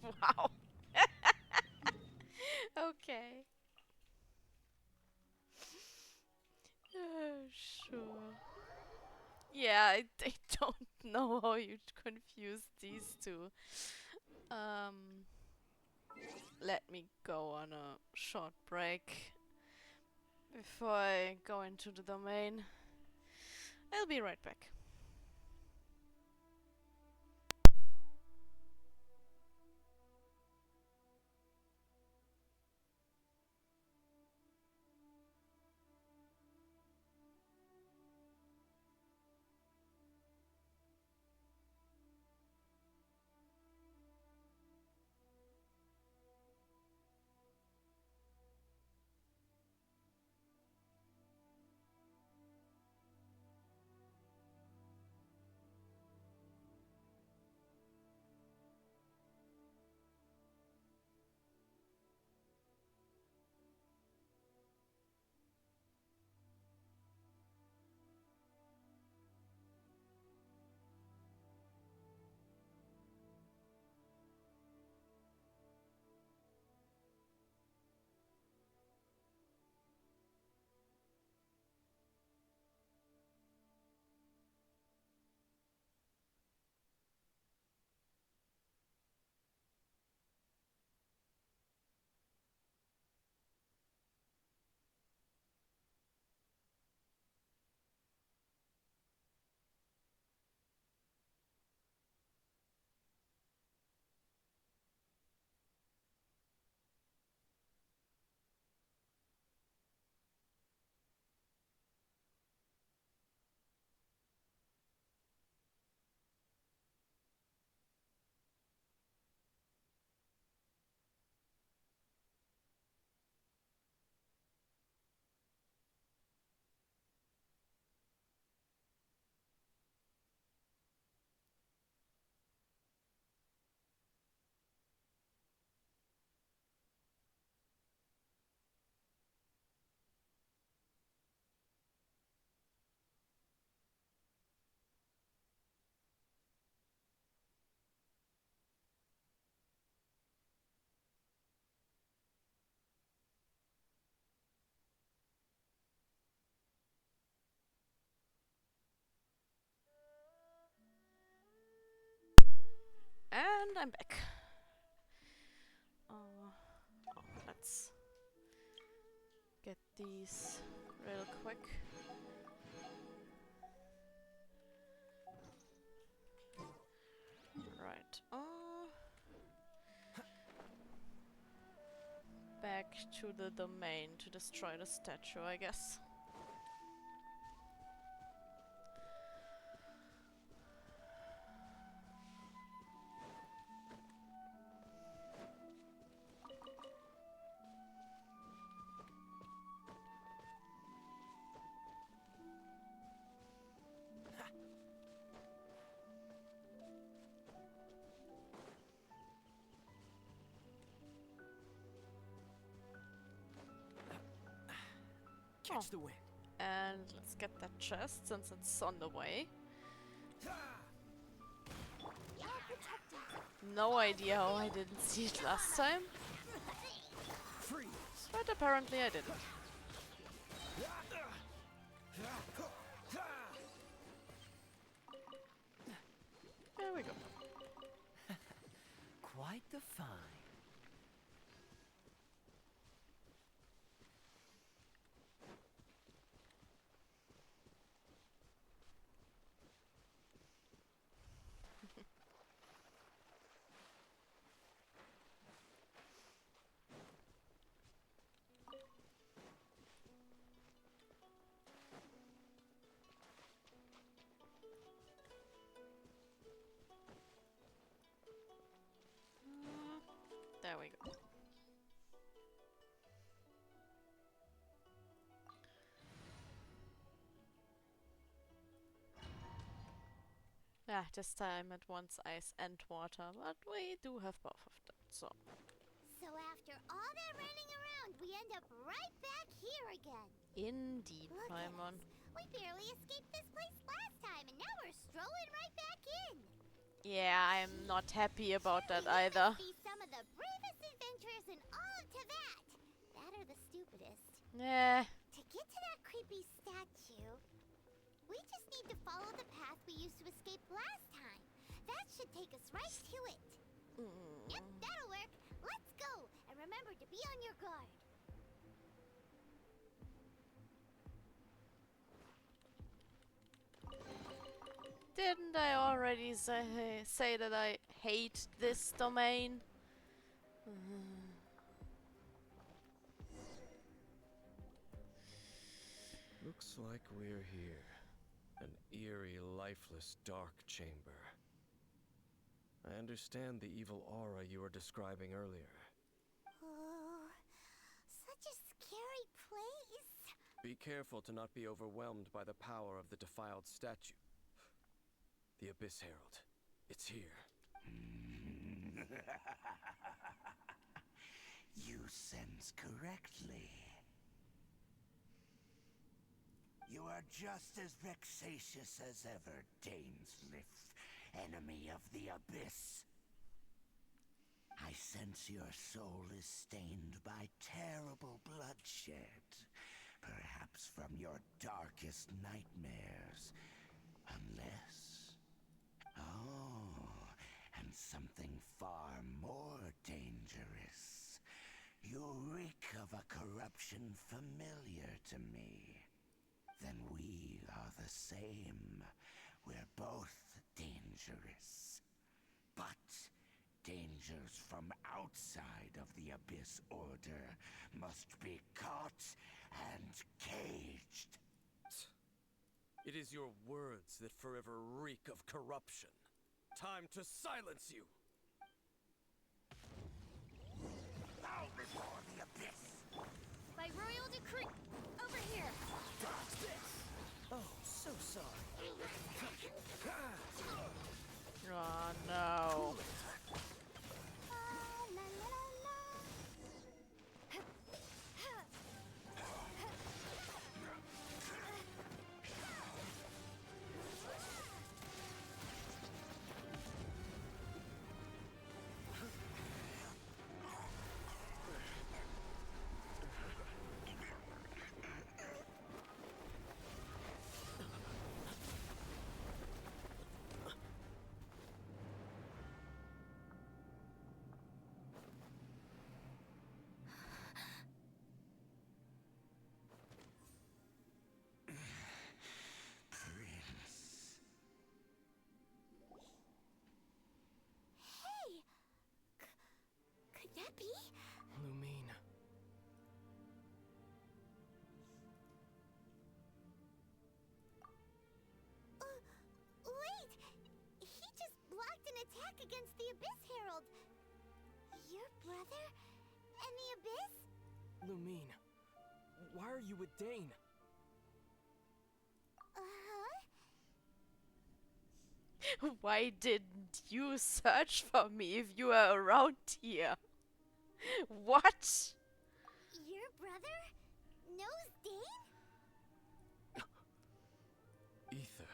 Wow. Okay. Sure. Yeah, I don't know how you confuse these two. Let me go on a short break before I go into the domain. I'll be right back. I'm back. Let's get these real quick. Right. Back to the domain to destroy the statue, I guess. Catch the wind. And let's get that chest since it's on the way. No idea how I didn't see it last time. But apparently I didn't. There we go. Quite the find. There we go. Yeah, this time at once ice and water, but we do have both of them, so. So after all that running around, we end up right back here again. Indeed, Paimon. We barely escaped this place last time, and now we're strolling right back in. Yeah, I'm not happy about that either. Be some of the bravest adventurers in all of Teyvat. That or the stupidest. Yeah. To get to that creepy statue, we just need to follow the path we used to escape last time. That should take us right to it. Yep, that'll work. Let's go, and remember to be on your guard. Didn't I already say that I hate this domain? Looks like we're here. An eerie, lifeless, dark chamber. I understand the evil aura you were describing earlier. Oh, such a scary place. Be careful to not be overwhelmed by the power of the defiled statue. The Abyss Herald. It's here. You sense correctly. You are just as vexatious as ever, Dainsliff, enemy of the Abyss. I sense your soul is stained by terrible bloodshed, perhaps from your darkest nightmares, unless... Oh, and something far more dangerous. You reek of a corruption familiar to me. Then we are the same. We're both dangerous. But dangers from outside of the Abyss Order must be caught and caged. It is your words that forever reek of corruption. Time to silence you! Bow before the Abyss! By royal decree, over here. Dodge this! Oh, so sorry. Oh no. be? Lumine. Wait! He just blocked an attack against the Abyss Herald. Your brother and the Abyss? Lumine, why are you with Dane? Why didn't you search for me if you were around here? What? Your brother knows Dane? Ether,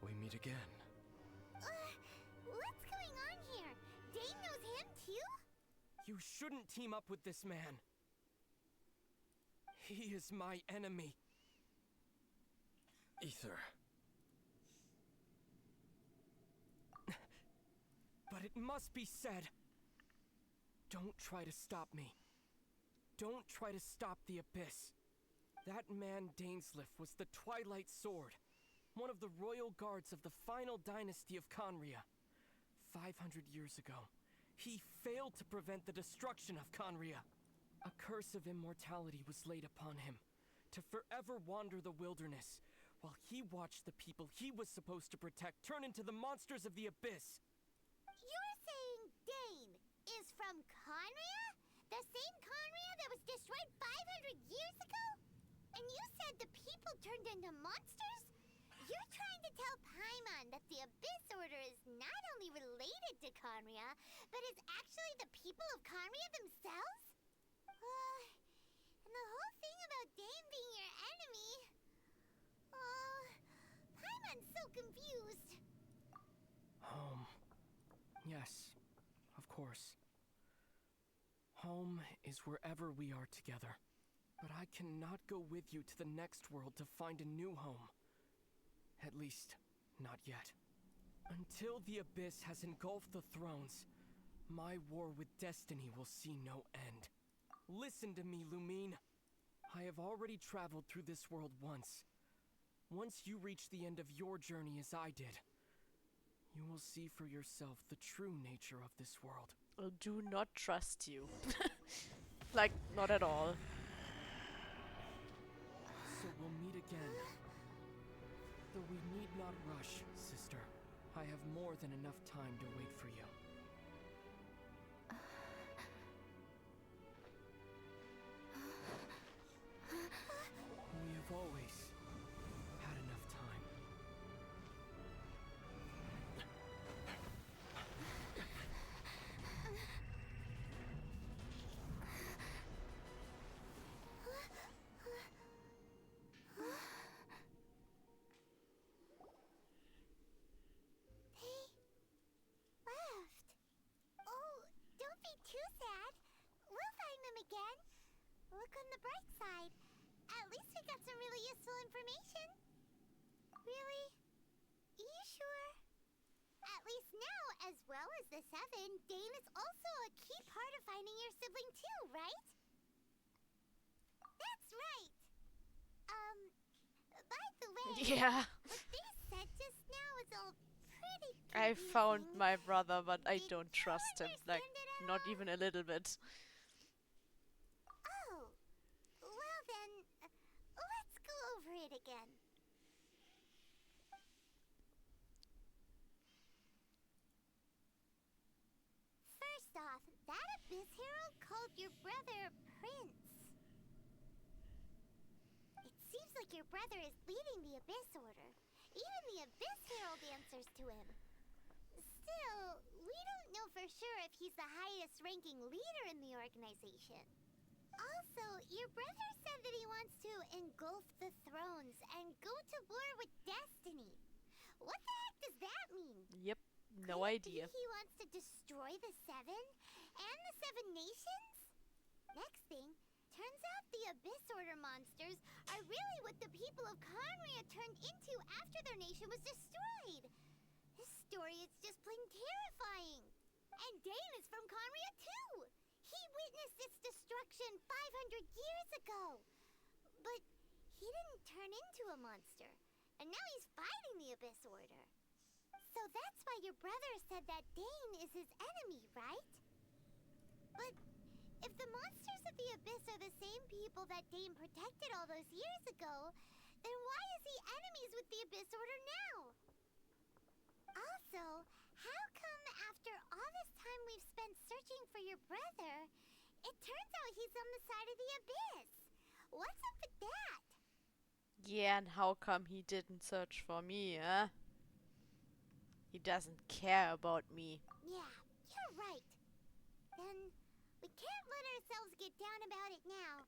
we meet again. What's going on here? Dane knows him too? You shouldn't team up with this man. He is my enemy. Ether. But it must be said. Don't try to stop me. Don't try to stop the Abyss. That man Dainsliff was the Twilight Sword, one of the royal guards of the final dynasty of Conria. 500 years ago, he failed to prevent the destruction of Conria. A curse of immortality was laid upon him, to forever wander the wilderness, while he watched the people he was supposed to protect turn into the monsters of the Abyss. You're saying Dane is from Conria? The same Conria that was destroyed 500 years ago? And you said the people turned into monsters? You're trying to tell Paimon that the Abyss Order is not only related to Conria, but is actually the people of Conria themselves? And the whole thing about Dane being your enemy... Paimon's so confused. Home. Yes, of course. Home is wherever we are together. But I cannot go with you to the next world to find a new home. At least, not yet. Until the Abyss has engulfed the thrones, my war with destiny will see no end. Listen to me, Lumine. I have already traveled through this world once. Once you reach the end of your journey as I did, you will see for yourself the true nature of this world. I do not trust you. Like, not at all. So we'll meet again. Though we need not rush, sister. I have more than enough time to wait for you. We have always had enough time. Don't be too sad. We'll find them again. Look on the bright side. At least we got some really useful information. Really? You sure? At least now, as well as the Seven, Dane is also a key part of finding your sibling too, right? That's right. By the way, Yeah. what they said just now is all pretty I confusing. found my brother, but I don't trust him. Like, not even a little bit. Oh, well then, let's go over it again. First off, that Abyss Herald called your brother Prince. It seems like your brother is leading the Abyss Order. Even the Abyss Herald answers to him. Still, we don't know for sure if he's the highest-ranking leader in the organization. Also, your brother said that he wants to engulf the thrones and go to war with destiny. What the heck does that mean? Yep, no idea. He wants to destroy the Seven and the Seven Nations? Next thing, turns out the Abyss Order monsters are really what the people of Conria turned into after their nation was destroyed. This story is just plain terrifying. And Dane is from Conria too. He witnessed its destruction 500 years ago. But he didn't turn into a monster. And now he's fighting the Abyss Order. So that's why your brother said that Dane is his enemy, right? But if the monsters of the Abyss are the same people that Dane protected all those years ago, then why is he enemies with the Abyss Order now? Also, how come after all this time we've spent searching for your brother, it turns out he's on the side of the Abyss? What's up with that? Yeah, and how come he didn't search for me, huh? He doesn't care about me. Yeah, you're right. Then we can't let ourselves get down about it now.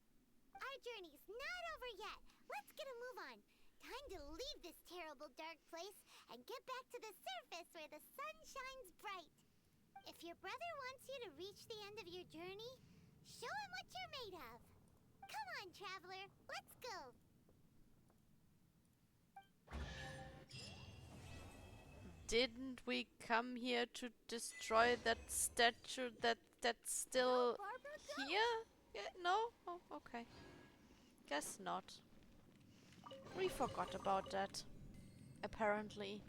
Our journey's not over yet. Let's get a move on. Time to leave this terrible dark place and get back to the surface where the sun shines bright. If your brother wants you to reach the end of your journey, show him what you're made of. Come on, traveler, let's go. Didn't we come here to destroy that statue that's still here? Yeah, no? Oh, okay. Guess not. We forgot about that. Apparently.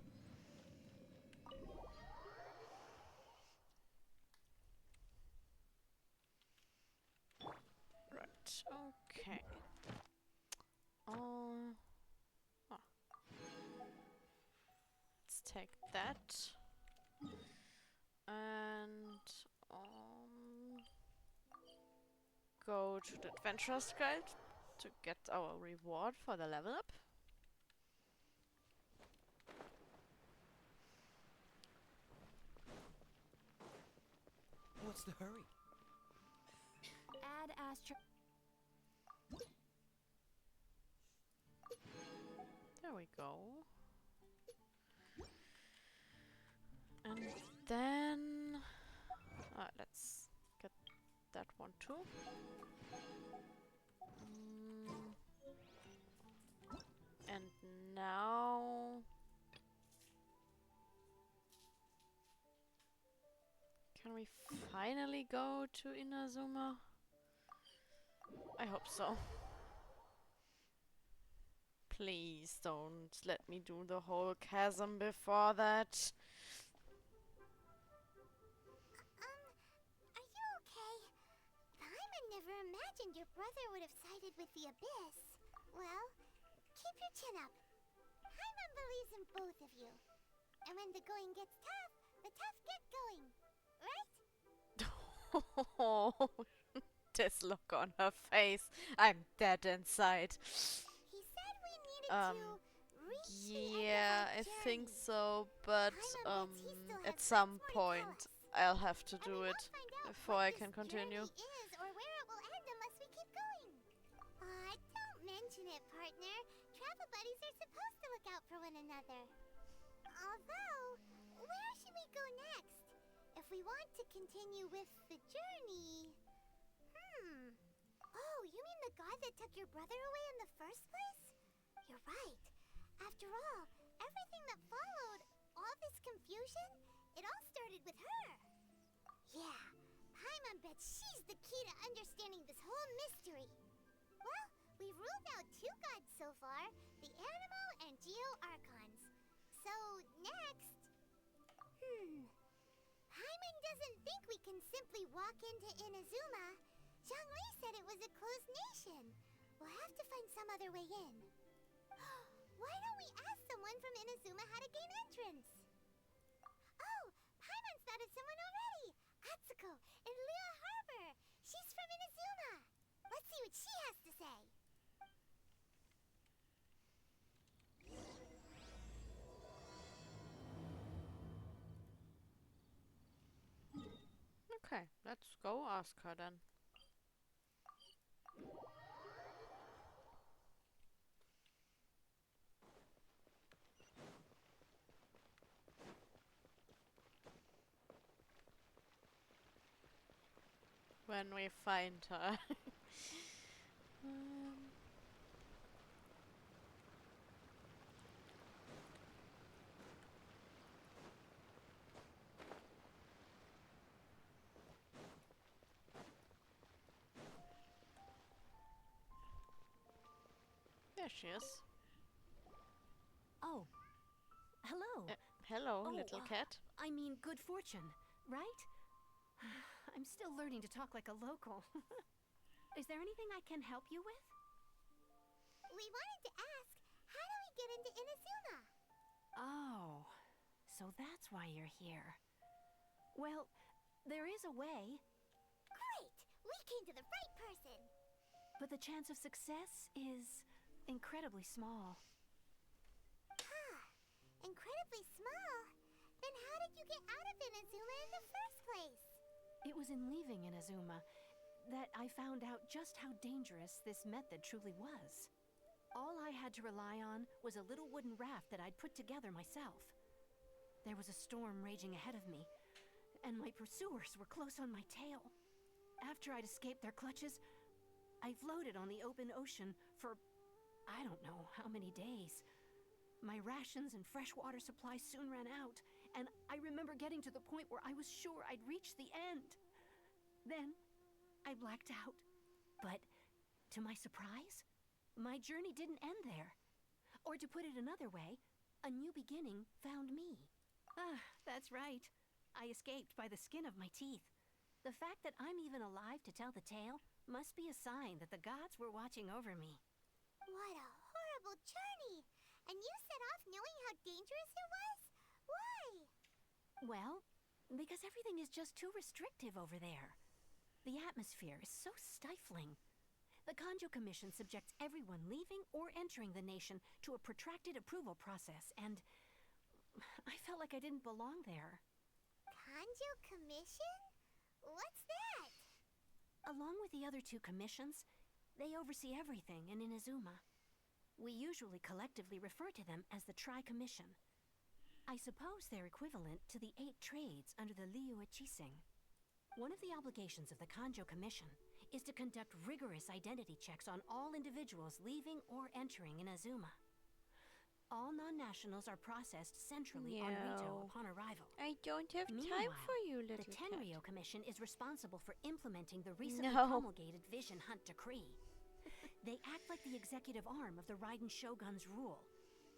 Right, okay. Ah. Let's take that. And go to the Adventurer's Guild to get our reward for the level up. What's the hurry? Add Astro. There we go. And then let's get that one too. And now can we finally go to Inazuma? I hope so. Please don't let me do the whole chasm before that. Are you okay? Paimon never imagined your brother would have sided with the Abyss. Well, keep your chin up. Paimon believes in both of you. And when the going gets tough, the tough get going. Right? Oh, this look on her face. I'm dead inside. He said we needed to reach yeah, I think so, but at some point I'll have to do it before I can continue. Is or where it will end unless we keep going. Don't mention it, partner. Travel buddies are supposed to look out for one another. Although, where should we go next? If we want to continue with the journey... Oh, you mean the god that took your brother away in the first place? You're right. After all, everything that followed, all this confusion, it all started with her. Yeah, Paimon bets she's the key to understanding this whole mystery. Well, we've ruled out two gods so far, the Animal and Geo-Archons. So, next... Paimon doesn't think we can simply walk into Inazuma. Zhongli said it was a closed nation. We'll have to find some other way in. Why don't we ask someone from Inazuma how to gain entrance? Oh, Paimon's thought of someone already. Atsuko in Liyue Harbor. She's from Inazuma. Let's see what she has to say. Okay, let's go ask her then. When we find her. There she is. Oh. Hello. Hello, little cat. I mean, good fortune, right? I'm still learning to talk like a local. Is there anything I can help you with? We wanted to ask, how do we get into Inazuma? Oh, so that's why you're here. Well, there is a way. Great! We came to the right person! But the chance of success is incredibly small. Incredibly small? Then how did you get out of Inazuma in the first place? It was in leaving Inazuma that I found out just how dangerous this method truly was. All I had to rely on was a little wooden raft that I'd put together myself. There was a storm raging ahead of me, and my pursuers were close on my tail. After I'd escaped their clutches, I floated on the open ocean for I don't know how many days. My rations and fresh water supply soon ran out, and I remember getting to the point where I was sure I'd reached the end. Then, I blacked out. But, to my surprise, my journey didn't end there. Or to put it another way, a new beginning found me. That's right. I escaped by the skin of my teeth. The fact that I'm even alive to tell the tale must be a sign that the gods were watching over me. What a horrible journey! And you set off knowing how dangerous it was? Why? Well, because everything is just too restrictive over there. The atmosphere is so stifling. The Kanjo Commission subjects everyone leaving or entering the nation to a protracted approval process, and I felt like I didn't belong there. Kanjo Commission? What's that? Along with the other two commissions, they oversee everything in Inazuma. We usually collectively refer to them as the Tri-Commission. I suppose they're equivalent to the 8 trades under the Liyue Chising. One of the obligations of the Kanjo Commission is to conduct rigorous identity checks on all individuals leaving or entering Inazuma. All non-nationals are processed centrally on Rito upon arrival. I don't have time Meanwhile, for you, little the cat. Tenryo Commission is responsible for implementing the recently No. promulgated Vision Hunt Decree. They act like the executive arm of the Raiden Shogun's rule.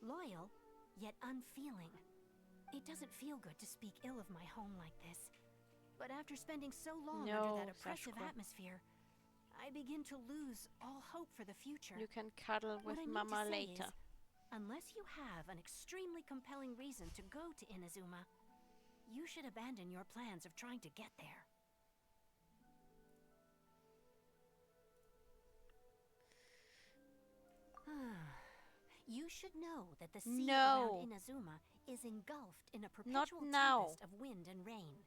Loyal, yet unfeeling. It doesn't feel good to speak ill of my home like this. But after spending so long under that oppressive Sashiko. atmosphere, I begin to lose all hope for the future. You can cuddle with What I mean Mama to say later. is, unless you have an extremely compelling reason to go to Inazuma, you should abandon your plans of trying to get there. You should know that the sea around Inazuma is engulfed in a perpetual tempest of wind and rain.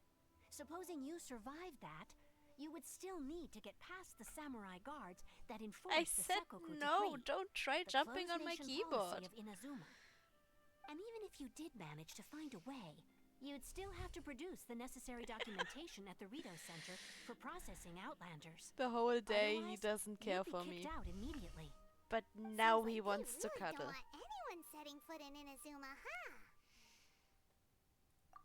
Supposing you survived that, you would still need to get past the samurai guards that enforce I the said Sakoku no, decree, don't try the jumping on my closed nation keyboard. policy of Inazuma. And even if you did manage to find a way, you'd still have to produce the necessary documentation at the Rito Center for processing Outlanders. The whole day he Otherwise, doesn't care you'd be for kicked me. out immediately. But now Sounds he like wants they to really cuddle. don't want anyone setting foot in Inazuma, huh?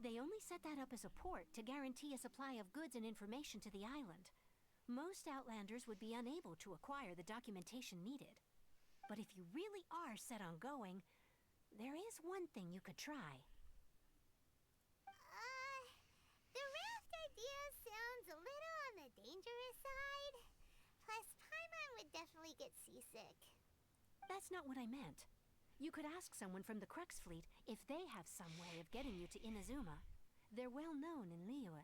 They only set that up as a port to guarantee a supply of goods and information to the island. Most Outlanders would be unable to acquire the documentation needed. But if you really are set on going, there is one thing you could try. The raft idea sounds a little on the dangerous side. Plus, Paimon would definitely get seasick. That's not what I meant. You could ask someone from the Crux Fleet if they have some way of getting you to Inazuma. They're well known in Liyue.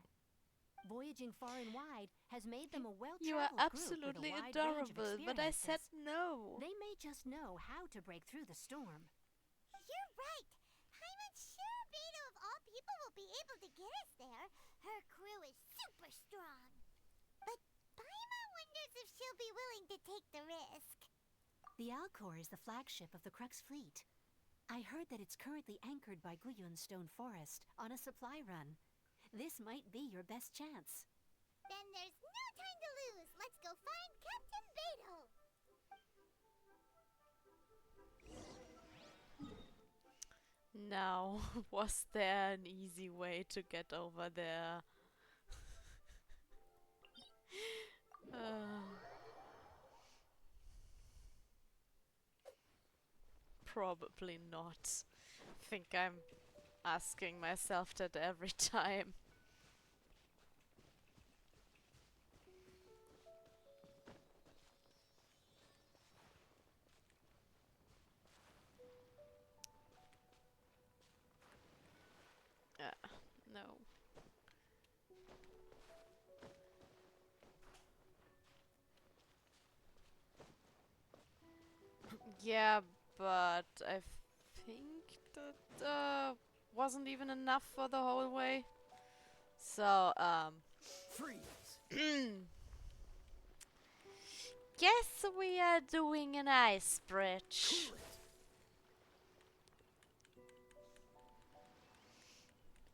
Voyaging far and wide has made them a well-traveled You are group absolutely with a wide range of adorable, but I said experiences. no. They may just know how to break through the storm. You're right. Paimon's sure Beto of all people will be able to get us there. Her crew is super strong. But Paimon wonders if she'll be willing to take the risk. The Alcor is the flagship of the Crux Fleet. I heard that it's currently anchored by Guyun Stone Forest on a supply run. This might be your best chance. Then there's no time to lose. Let's go find Captain Beto. Now, was there an easy way to get over there? Probably not. Think I'm asking myself that every time. Yeah, but I think that wasn't even enough for the whole way. So, Freeze! guess we are doing an ice bridge.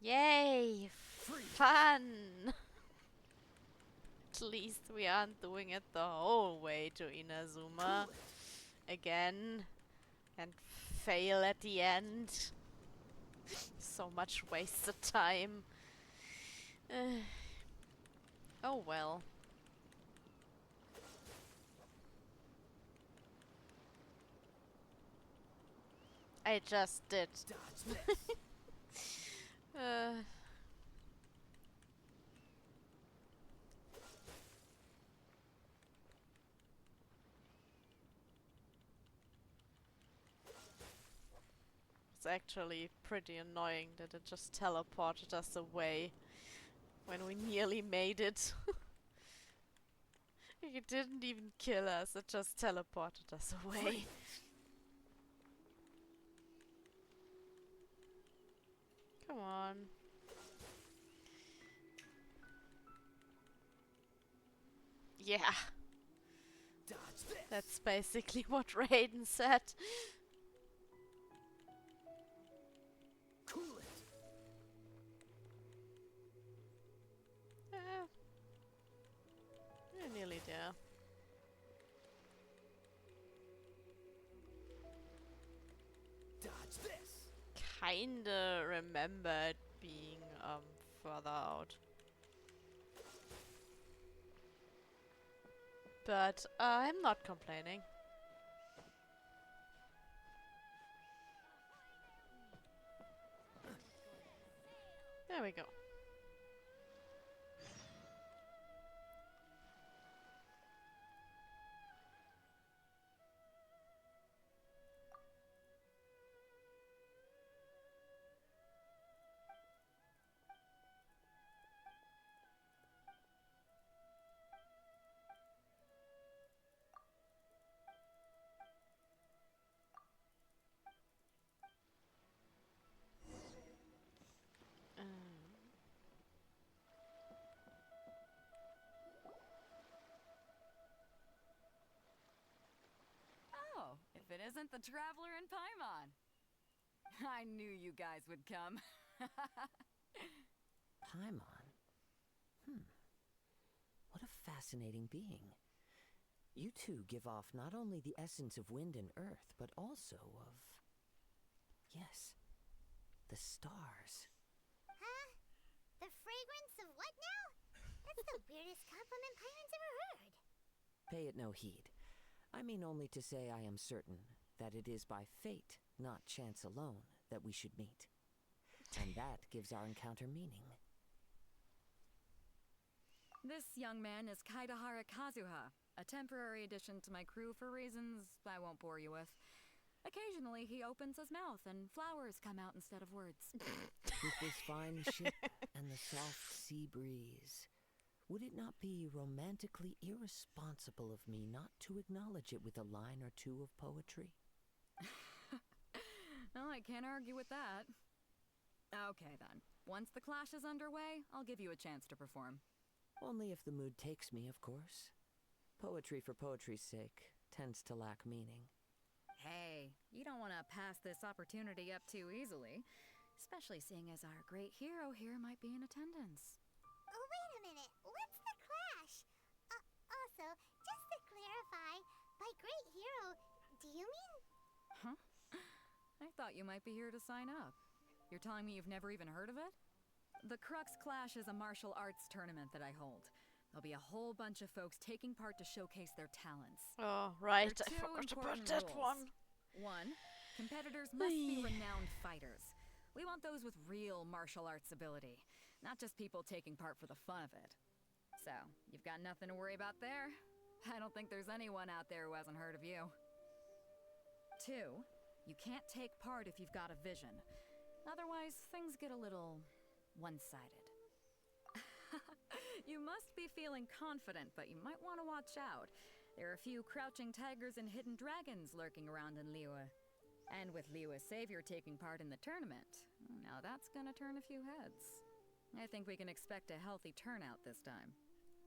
Yay! Fun! At least we aren't doing it the whole way to Inazuma again and fail at the end. So much wasted time. Oh well. I just did. It's actually pretty annoying that it just teleported us away when we nearly made it. It didn't even kill us, it just teleported us away. Come on. Yeah. That's basically what Raiden said. Cool it. We're nearly there. Dodge this. Kinda remember it being further out. But I'm not complaining. There we go. Oh, if it isn't the Traveler and Paimon. I knew you guys would come. Paimon? What a fascinating being. You two give off not only the essence of wind and earth, but also of... yes, the stars. Huh? The fragrance of what now? That's the weirdest compliment Paimon's ever heard. Pay it no heed. I mean only to say I am certain that it is by fate, not chance alone, that we should meet. And that gives our encounter meaning. This young man is Kaidahara Kazuha, a temporary addition to my crew for reasons I won't bore you with. Occasionally, he opens his mouth and flowers come out instead of words. With this fine ship and the soft sea breeze, would it not be romantically irresponsible of me not to acknowledge it with a line or two of poetry? Well, I can't argue with that. Okay, then. Once the clash is underway, I'll give you a chance to perform. Only if the mood takes me, of course. Poetry for poetry's sake tends to lack meaning. Hey, you don't want to pass this opportunity up too easily, especially seeing as our great hero here might be in attendance. Oh, wait a minute. What's the clash? Also, just to clarify, by great hero, do you mean? Huh? I thought you might be here to sign up. You're telling me you've never even heard of it? The Crux Clash is a martial arts tournament that I hold. There'll be a whole bunch of folks taking part to showcase their talents. Oh, right. There I are two forgot about important that rules. one. 1, competitors must be renowned fighters. We want those with real martial arts ability, not just people taking part for the fun of it. So, you've got nothing to worry about there. I don't think there's anyone out there who hasn't heard of you. 2, you can't take part if you've got a vision. Otherwise, things get a little one-sided. You must be feeling confident, but you might want to watch out. There are a few crouching tigers and hidden dragons lurking around in Liyue. And with Liyue's savior taking part in the tournament, now that's gonna turn a few heads. I think we can expect a healthy turnout this time.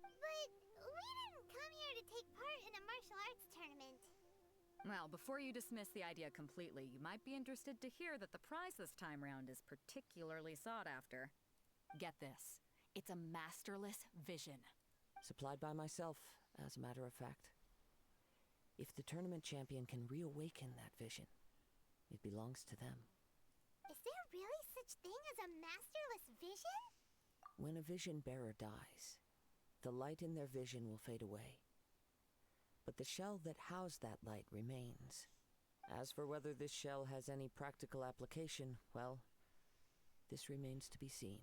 But we didn't come here to take part in a martial arts tournament. Well, before you dismiss the idea completely, you might be interested to hear that the prize this time round is particularly sought after. Get this. It's a masterless vision. Supplied by myself, as a matter of fact. If the tournament champion can reawaken that vision, it belongs to them. Is there really such thing as a masterless vision? When a vision bearer dies, the light in their vision will fade away. But the shell that housed that light remains. As for whether this shell has any practical application, well, this remains to be seen.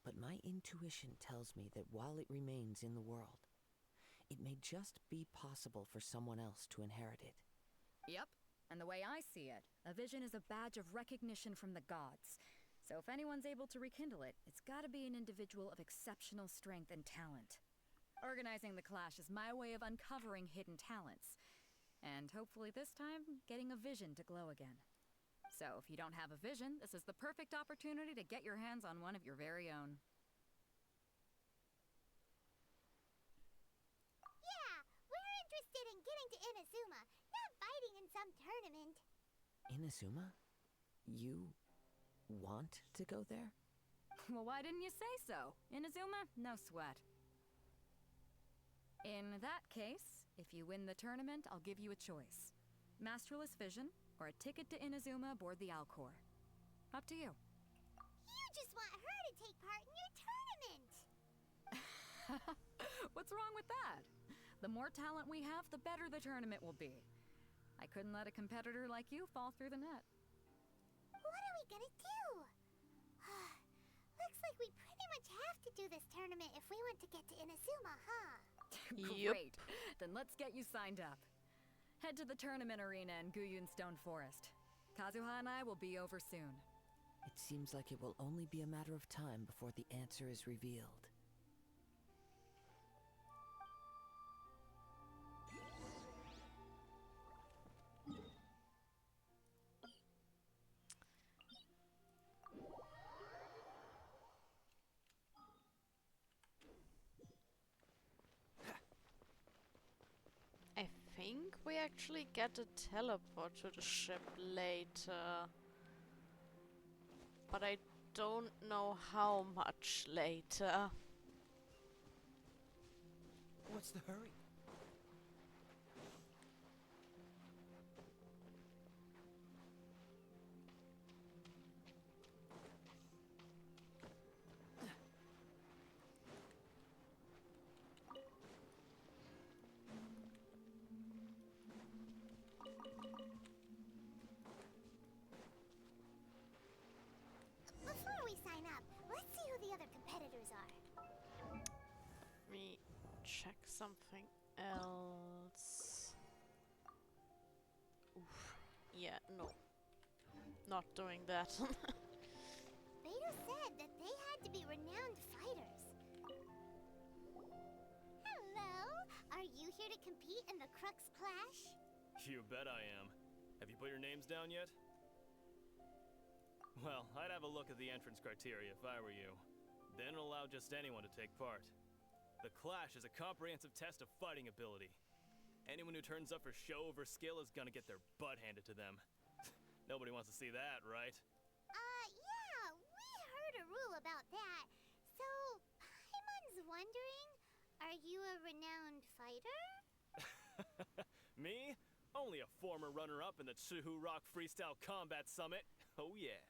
But my intuition tells me that while it remains in the world, it may just be possible for someone else to inherit it. Yep, and the way I see it, a vision is a badge of recognition from the gods. So if anyone's able to rekindle it, it's gotta be an individual of exceptional strength and talent. Organizing the clash is my way of uncovering hidden talents. And hopefully this time, getting a vision to glow again. So if you don't have a vision, this is the perfect opportunity to get your hands on one of your very own. Yeah, we're interested in getting to Inazuma, not fighting in some tournament. Inazuma? You want to go there? Well, why didn't you say so? Inazuma? No sweat. In that case, if you win the tournament, I'll give you a choice. Masterless Vision, or a ticket to Inazuma aboard the Alcor. Up to you. You just want her to take part in your tournament! What's wrong with that? The more talent we have, the better the tournament will be. I couldn't let a competitor like you fall through the net. What are we gonna do? Looks like we pretty much have to do this tournament if we want to get to Inazuma, huh? Great. Then let's get you signed up. Head to the tournament arena in Guyun Stone Forest. Kazuha and I will be over soon. It seems like it will only be a matter of time before the answer is revealed. I think we actually get a teleport to the ship later. But I don't know how much later. What's the hurry? Before we sign up, let's see who the other competitors are. Let me check something else. Oof. Yeah, no. Not doing that. Beto said that they had to be renowned fighters. Hello! Are you here to compete in the Crux Clash? You bet I am. Have you put your names down yet? Well, I'd have a look at the entrance criteria if I were you. Then allow just anyone to take part. The Clash is a comprehensive test of fighting ability. Anyone who turns up for show over skill is gonna get their butt handed to them. Nobody wants to see that, right? Yeah, we heard a rule about that. So, Paimon's wondering, are you a renowned fighter? Me? Only a former runner-up in the Chihu Rock Freestyle Combat Summit. Oh yeah.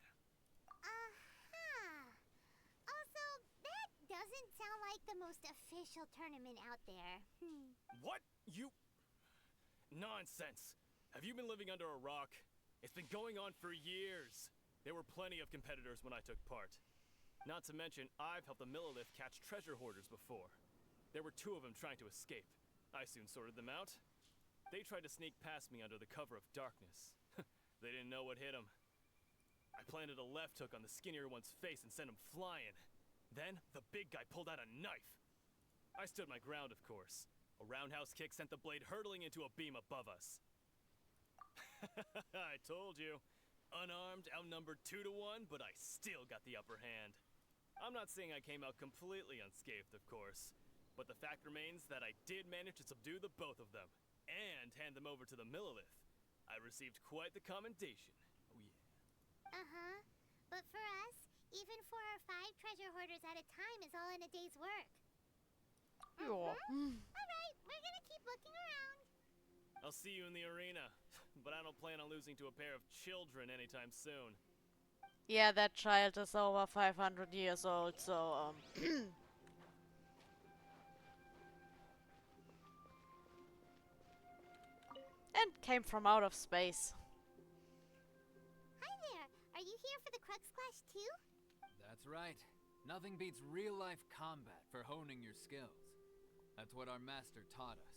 Also, that doesn't sound like the most official tournament out there. What? You... Nonsense. Have you been living under a rock? It's been going on for years. There were plenty of competitors when I took part. Not to mention, I've helped the Millilith catch treasure hoarders before. There were 2 of them trying to escape. I soon sorted them out. They tried to sneak past me under the cover of darkness. They didn't know what hit them. I planted a left hook on the skinnier one's face and sent him flying. Then, the big guy pulled out a knife. I stood my ground, of course. A roundhouse kick sent the blade hurtling into a beam above us. I told you. Unarmed, outnumbered 2 to 1, but I still got the upper hand. I'm not saying I came out completely unscathed, of course, but the fact remains that I did manage to subdue the both of them, and hand them over to the Millilith. I received quite the commendation. Oh yeah. Uh-huh. But for us, even 4 or 5 treasure hoarders at a time is all in a day's work. Yeah. Alright, we're gonna keep looking around. I'll see you in the arena, but I don't plan on losing to a pair of children anytime soon. Yeah, that child is over 500 years old, so and came from out of space. Hi there. Are you here for the Crux Clash too? That's right. Nothing beats real-life combat for honing your skills. That's what our master taught us.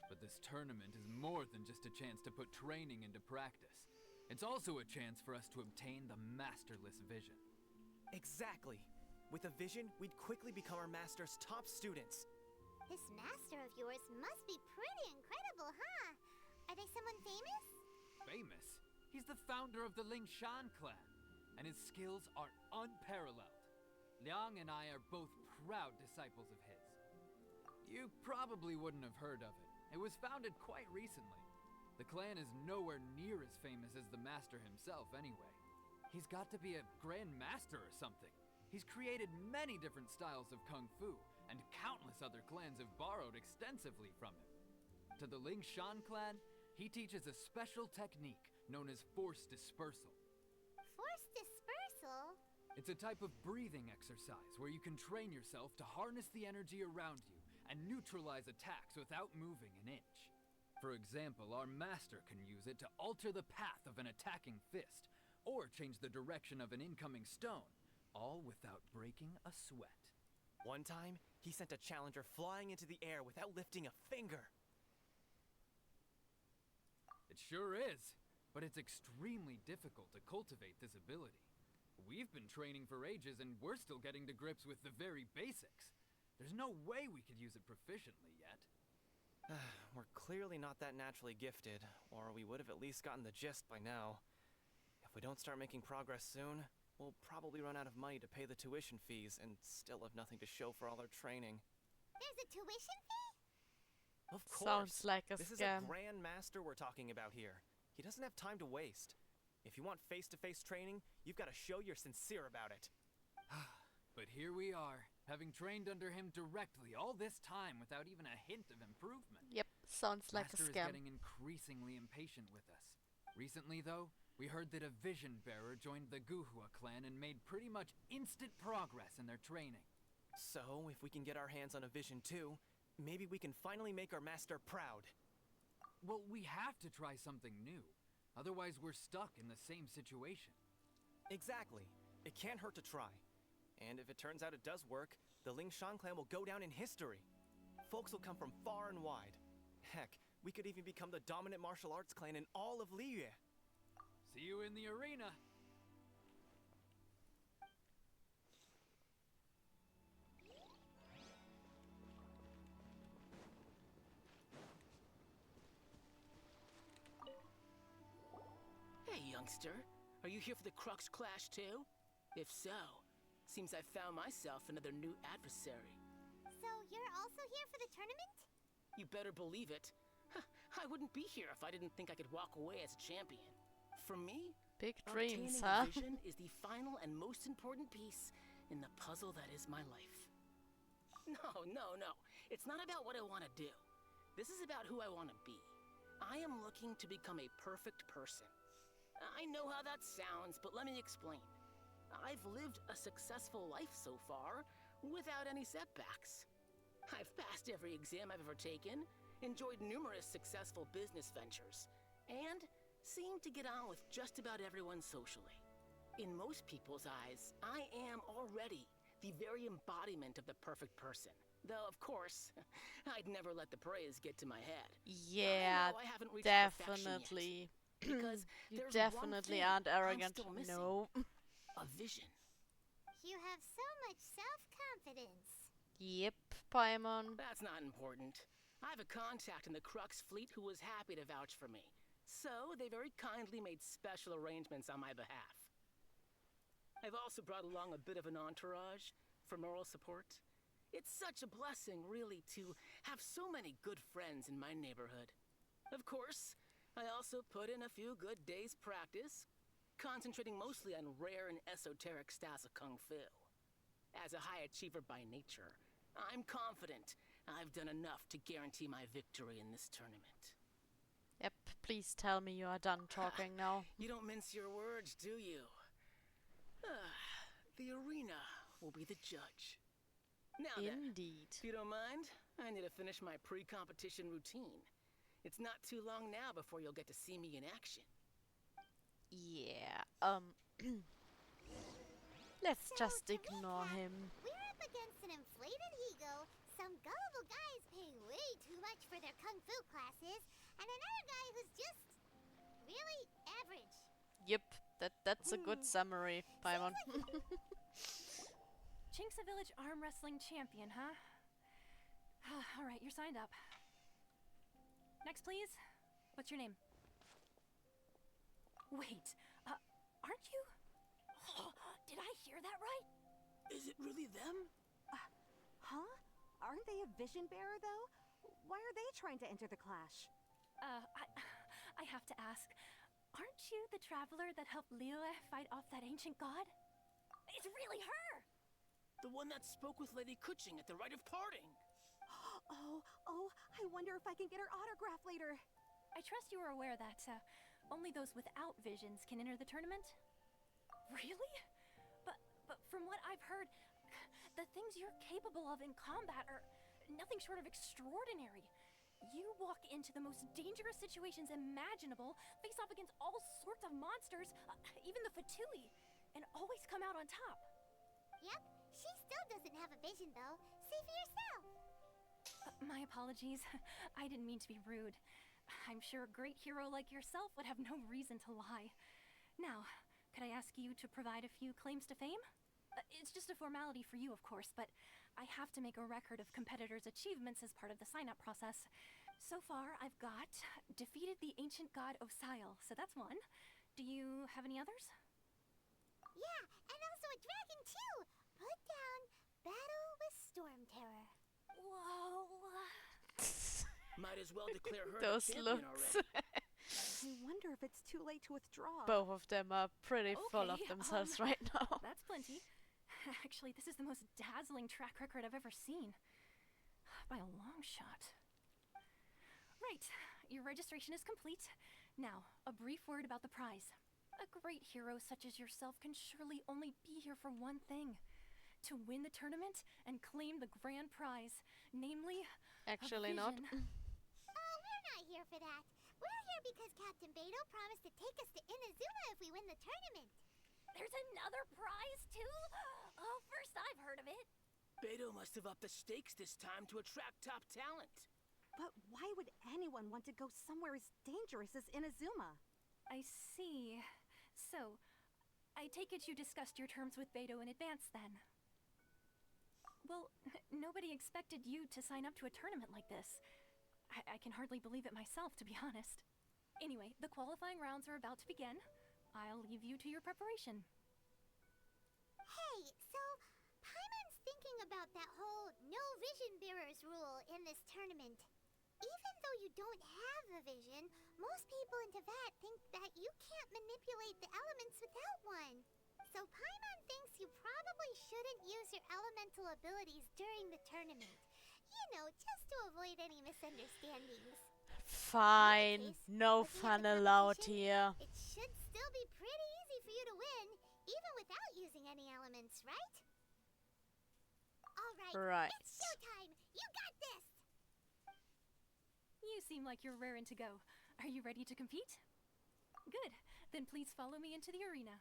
But this tournament is more than just a chance to put training into practice. It's also a chance for us to obtain the masterless vision. Exactly. With a vision, we'd quickly become our master's top students. This master of yours must be pretty incredible, huh? Are they someone famous? Famous? He's the founder of the Lingshan clan, and his skills are unparalleled. Liang and I are both proud disciples of his. You probably wouldn't have heard of it. It was founded quite recently. The clan is nowhere near as famous as the master himself anyway. He's got to be a grand master or something. He's created many different styles of kung fu, and countless other clans have borrowed extensively from him. To the Lingshan clan, he teaches a special technique known as force dispersal. Force dispersal? It's a type of breathing exercise where you can train yourself to harness the energy around you and neutralize attacks without moving an inch. For example, our master can use it to alter the path of an attacking fist, or change the direction of an incoming stone, all without breaking a sweat. One time, he sent a challenger flying into the air without lifting a finger. It sure is, but it's extremely difficult to cultivate this ability. We've been training for ages and we're still getting to grips with the very basics. There's no way we could use it proficiently yet. We're clearly not that naturally gifted, or we would have at least gotten the gist by now. If we don't start making progress soon, we'll probably run out of money to pay the tuition fees and still have nothing to show for all our training. There's a tuition fee? Of course. Sounds like a This scam. is a grand master we're talking about here. He doesn't have time to waste. If you want face-to-face training, you've got to show you're sincere about it. But here we are, having trained under him directly all this time without even a hint of improvement. Yep, sounds like Master a is scam. getting increasingly impatient with us. Recently, though, we heard that a vision bearer joined the Guhua clan and made pretty much instant progress in their training. So, if we can get our hands on a vision too, maybe we can finally make our master proud. Well, we have to try something new. Otherwise, we're stuck in the same situation. Exactly. It can't hurt to try. And if it turns out it does work, the Lingshan clan will go down in history. Folks will come from far and wide. Heck, we could even become the dominant martial arts clan in all of Liyue. See you in the arena. Hey, youngster. Are you here for the Crux Clash too? If so, seems I found myself another new adversary. So you're also here for the tournament? You better believe it. I wouldn't be here if I didn't think I could walk away as a champion. For me, Big obtaining dreams, a huh? vision is the final and most important piece in the puzzle that is my life. No. It's not about what I want to do. This is about who I want to be. I am looking to become a perfect person. I know how that sounds, but let me explain. I've lived a successful life so far, without any setbacks. I've passed every exam I've ever taken, enjoyed numerous successful business ventures, and seem to get on with just about everyone socially. In most people's eyes, I am already the very embodiment of the perfect person. Though, of course, I'd never let the praise get to my head. Yeah, I haven't reached perfection yet, definitely. because You there's definitely one aren't thing I'm arrogant. still missing. No. A vision. You have so much self-confidence. Yep, Paimon. That's not important. I have a contact in the Crux fleet who was happy to vouch for me. So, they very kindly made special arrangements on my behalf. I've also brought along a bit of an entourage for moral support. It's such a blessing, really, to have so many good friends in my neighborhood. Of course, I also put in a few good days' practice, concentrating mostly on rare and esoteric styles of Kung Fu. As a high achiever by nature, I'm confident I've done enough to guarantee my victory in this tournament. Yep, please tell me you are done talking now. You don't mince your words, do you? The arena will be the judge. Now Indeed. then, if you don't mind, I need to finish my pre-competition routine. It's not too long now before you'll get to see me in action. Yeah, let's just ignore him. We're up against an inflated ego, some gullible guys paying way too much for their kung fu classes, and another guy who's just really average. Yep, that's a good summary, Paimon. Chink's a village arm wrestling champion, huh? Alright, you're signed up. Next, please. What's your name? Wait, aren't you? Did I hear that right? Is it really them? Huh? Aren't they a vision bearer, though? Why are they trying to enter the clash? I have to ask. Aren't you the traveler that helped Liyue fight off that ancient god? It's really her! The one that spoke with Lady Kuching at the rite of parting. Oh, I wonder if I can get her autograph later. I trust you are aware that only those without visions can enter the tournament? Really? But from what I've heard, the things you're capable of in combat are nothing short of extraordinary. You walk into the most dangerous situations imaginable, face off against all sorts of monsters, even the Fatui, and always come out on top. Yep, she still doesn't have a vision though. See for yourself. My apologies. I didn't mean to be rude. I'm sure a great hero like yourself would have no reason to lie. Now, could I ask you to provide a few claims to fame? It's just a formality for you, of course, but I have to make a record of competitors' achievements as part of the sign-up process. So far, I've got defeated the ancient god Osail, so that's one. Do you have any others? Yeah, and also a dragon too! Put down Battle with Storm Terror. Whoa. Might as well declare her Those the champion looks. already. I wonder if it's too late to withdraw. Both of them are pretty full of themselves right now. That's plenty. Actually, this is the most dazzling track record I've ever seen. By a long shot. Right, your registration is complete. Now, a brief word about the prize. A great hero such as yourself can surely only be here for one thing. To win the tournament and claim the grand prize, namely, Actually a not. vision. Oh, we're not here for that. We're here because Captain Beto promised to take us to Inazuma if we win the tournament. There's another prize, too? Oh, first I've heard of it. Beto must have upped the stakes this time to attract top talent. But why would anyone want to go somewhere as dangerous as Inazuma? I see. So, I take it you discussed your terms with Beto in advance, then? Well, nobody expected you to sign up to a tournament like this. I can hardly believe it myself, to be honest. Anyway, the qualifying rounds are about to begin. I'll leave you to your preparation. Hey, so Paimon's thinking about that whole no vision bearers rule in this tournament. Even though you don't have a vision, most people in Teyvat think that you can't manipulate the elements without one. So Paimon thinks you probably shouldn't use your elemental abilities during the tournament. You know, just to avoid any misunderstandings. Fine, no fun allowed here. It should still be pretty easy for you to win, even without using any elements, right? Alright, Right. it's showtime! You got this! You seem like you're raring to go. Are you ready to compete? Good. Then please follow me into the arena.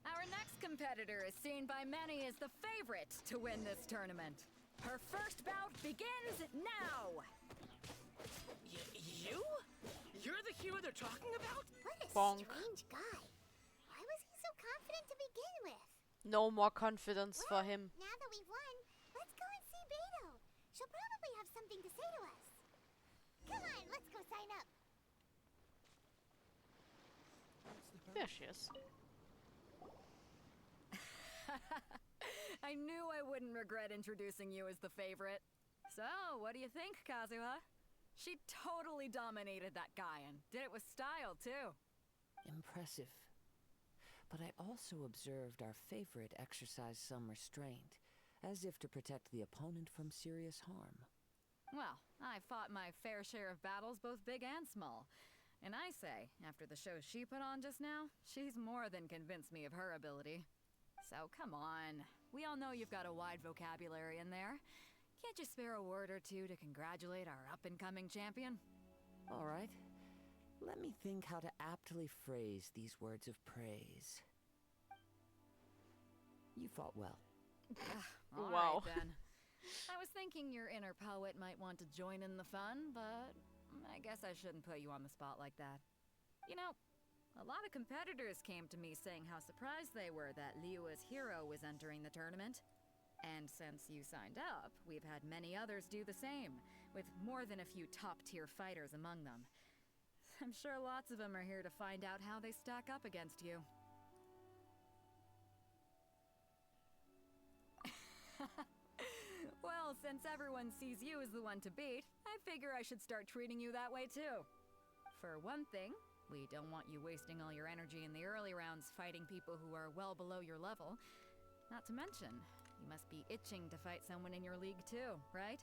Our next competitor is seen by many as the favorite to win this tournament. Her first bout begins now! You? You're the hero they're talking about? What a Bonk. strange guy. Why was he so confident to begin with? No more confidence for him. Now that we've won, let's go and see Beto. She'll probably have something to say to us. Come on, let's go sign up. There she is. I knew I wouldn't regret introducing you as the favorite. So, what do you think, Kazuha? She totally dominated that guy and did it with style, too. Impressive. But I also observed our favorite exercise some restraint, as if to protect the opponent from serious harm. Well, I fought my fair share of battles, both big and small. And I say, after the show she put on just now, she's more than convinced me of her ability. So come on. We all know you've got a wide vocabulary in there. Can't you spare a word or two to congratulate our up-and-coming champion? All right. Let me think how to aptly phrase these words of praise. You fought well. All Wow. right, then. I was thinking your inner poet might want to join in the fun, but I guess I shouldn't put you on the spot like that. You know, a lot of competitors came to me saying how surprised they were that Liyue's hero was entering the tournament. And since you signed up, we've had many others do the same, with more than a few top-tier fighters among them. I'm sure lots of them are here to find out how they stack up against you. Well, since everyone sees you as the one to beat, I figure I should start treating you that way too. For one thing, we don't want you wasting all your energy in the early rounds fighting people who are well below your level. Not to mention, you must be itching to fight someone in your league too, right?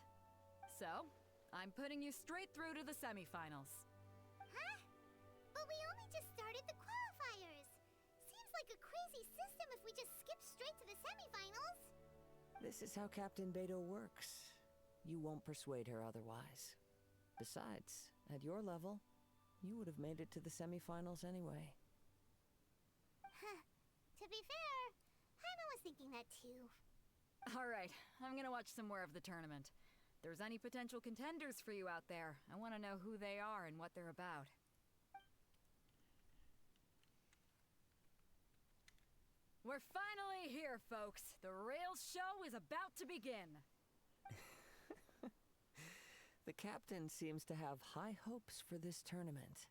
So, I'm putting you straight through to the semifinals. Huh? But we only just started the qualifiers. Seems like a crazy system if we just skip straight to the semifinals. This is how Captain Beto works. You won't persuade her otherwise. Besides, at your level, you would have made it to the semifinals anyway. Huh. To be fair, Paimon was thinking that too. Alright, I'm gonna watch some more of the tournament. If there's any potential contenders for you out there, I want to know who they are and what they're about. We're finally here, folks. The real show is about to begin. The captain seems to have high hopes for this tournament.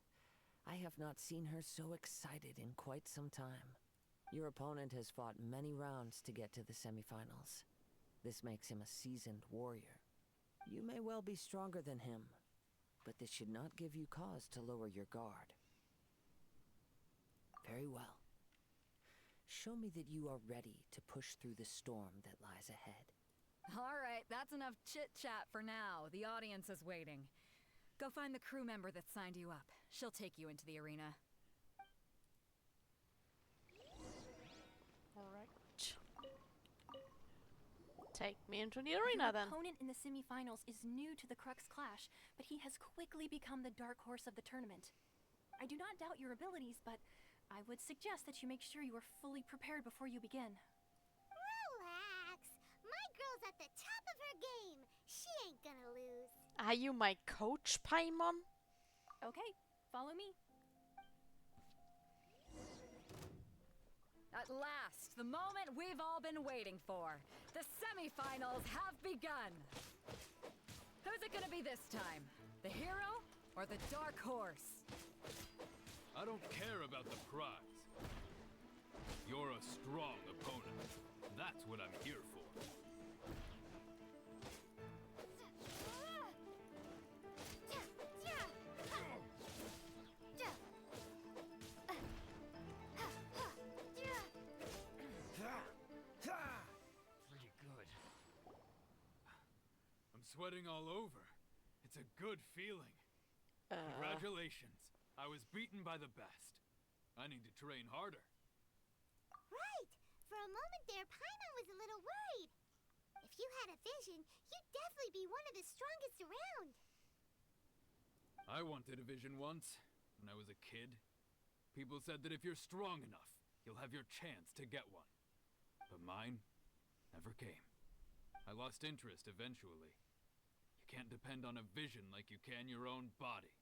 I have not seen her so excited in quite some time. Your opponent has fought many rounds to get to the semifinals. This makes him a seasoned warrior. You may well be stronger than him, but this should not give you cause to lower your guard. Very well. Show me that you are ready to push through the storm that lies ahead. Alright, that's enough chit-chat for now. The audience is waiting. Go find the crew member that signed you up. She'll take you into the arena. Alright. Take me into the arena then. Your opponent in the semifinals is new to the Crux Clash, but he has quickly become the dark horse of the tournament. I do not doubt your abilities, but I would suggest that you make sure you are fully prepared before you begin. Relax. My girl's at the top of her game. She ain't gonna lose. Are you my coach, Paimon? Okay, follow me. At last, the moment we've all been waiting for. The semifinals have begun. Who's it gonna be this time? The hero or the dark horse? I don't care about the prize. You're a strong opponent. That's what I'm here for. Pretty good. I'm sweating all over. It's a good feeling. Congratulations. I was beaten by the best. I need to train harder. Right. For a moment there, Paimon was a little worried. If you had a vision, you'd definitely be one of the strongest around. I wanted a vision once, when I was a kid. People said that if you're strong enough, you'll have your chance to get one. But mine never came. I lost interest eventually. You can't depend on a vision like you can your own body.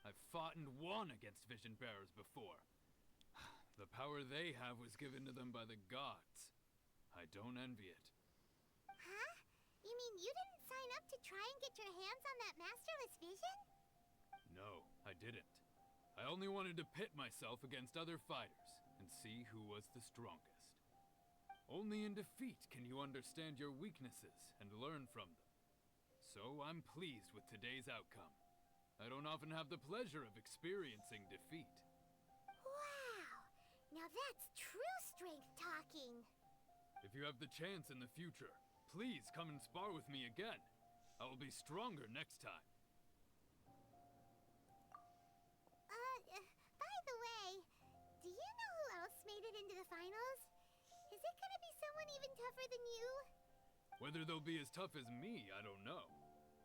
I've fought and won against vision bearers before. The power they have was given to them by the gods. I don't envy it. Huh? You mean you didn't sign up to try and get your hands on that masterless vision? No, I didn't. I only wanted to pit myself against other fighters and see who was the strongest. Only in defeat can you understand your weaknesses and learn from them. So I'm pleased with today's outcome. I don't often have the pleasure of experiencing defeat. Wow! Now that's true strength talking. If you have the chance in the future, please come and spar with me again. I will be stronger next time. By the way, do you know who else made it into the finals? Is it gonna be someone even tougher than you? Whether they'll be as tough as me, I don't know.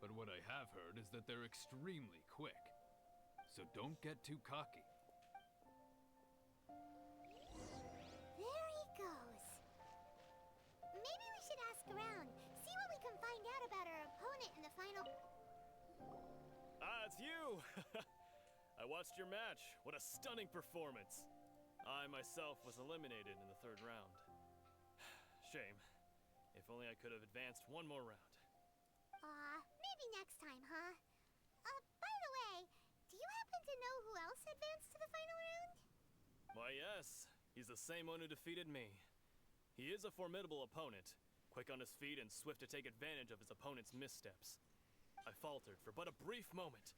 But what I have heard is that they're extremely quick. So don't get too cocky. There he goes. Maybe we should ask around, see what we can find out about our opponent in the final... Ah, it's you! I watched your match. What a stunning performance. I myself was eliminated in the 3rd round. Shame. If only I could have advanced one more round. Maybe next time, huh? By the way, do you happen to know who else advanced to the final round? Why, yes. He's the same one who defeated me. He is a formidable opponent, quick on his feet and swift to take advantage of his opponent's missteps. I faltered for but a brief moment,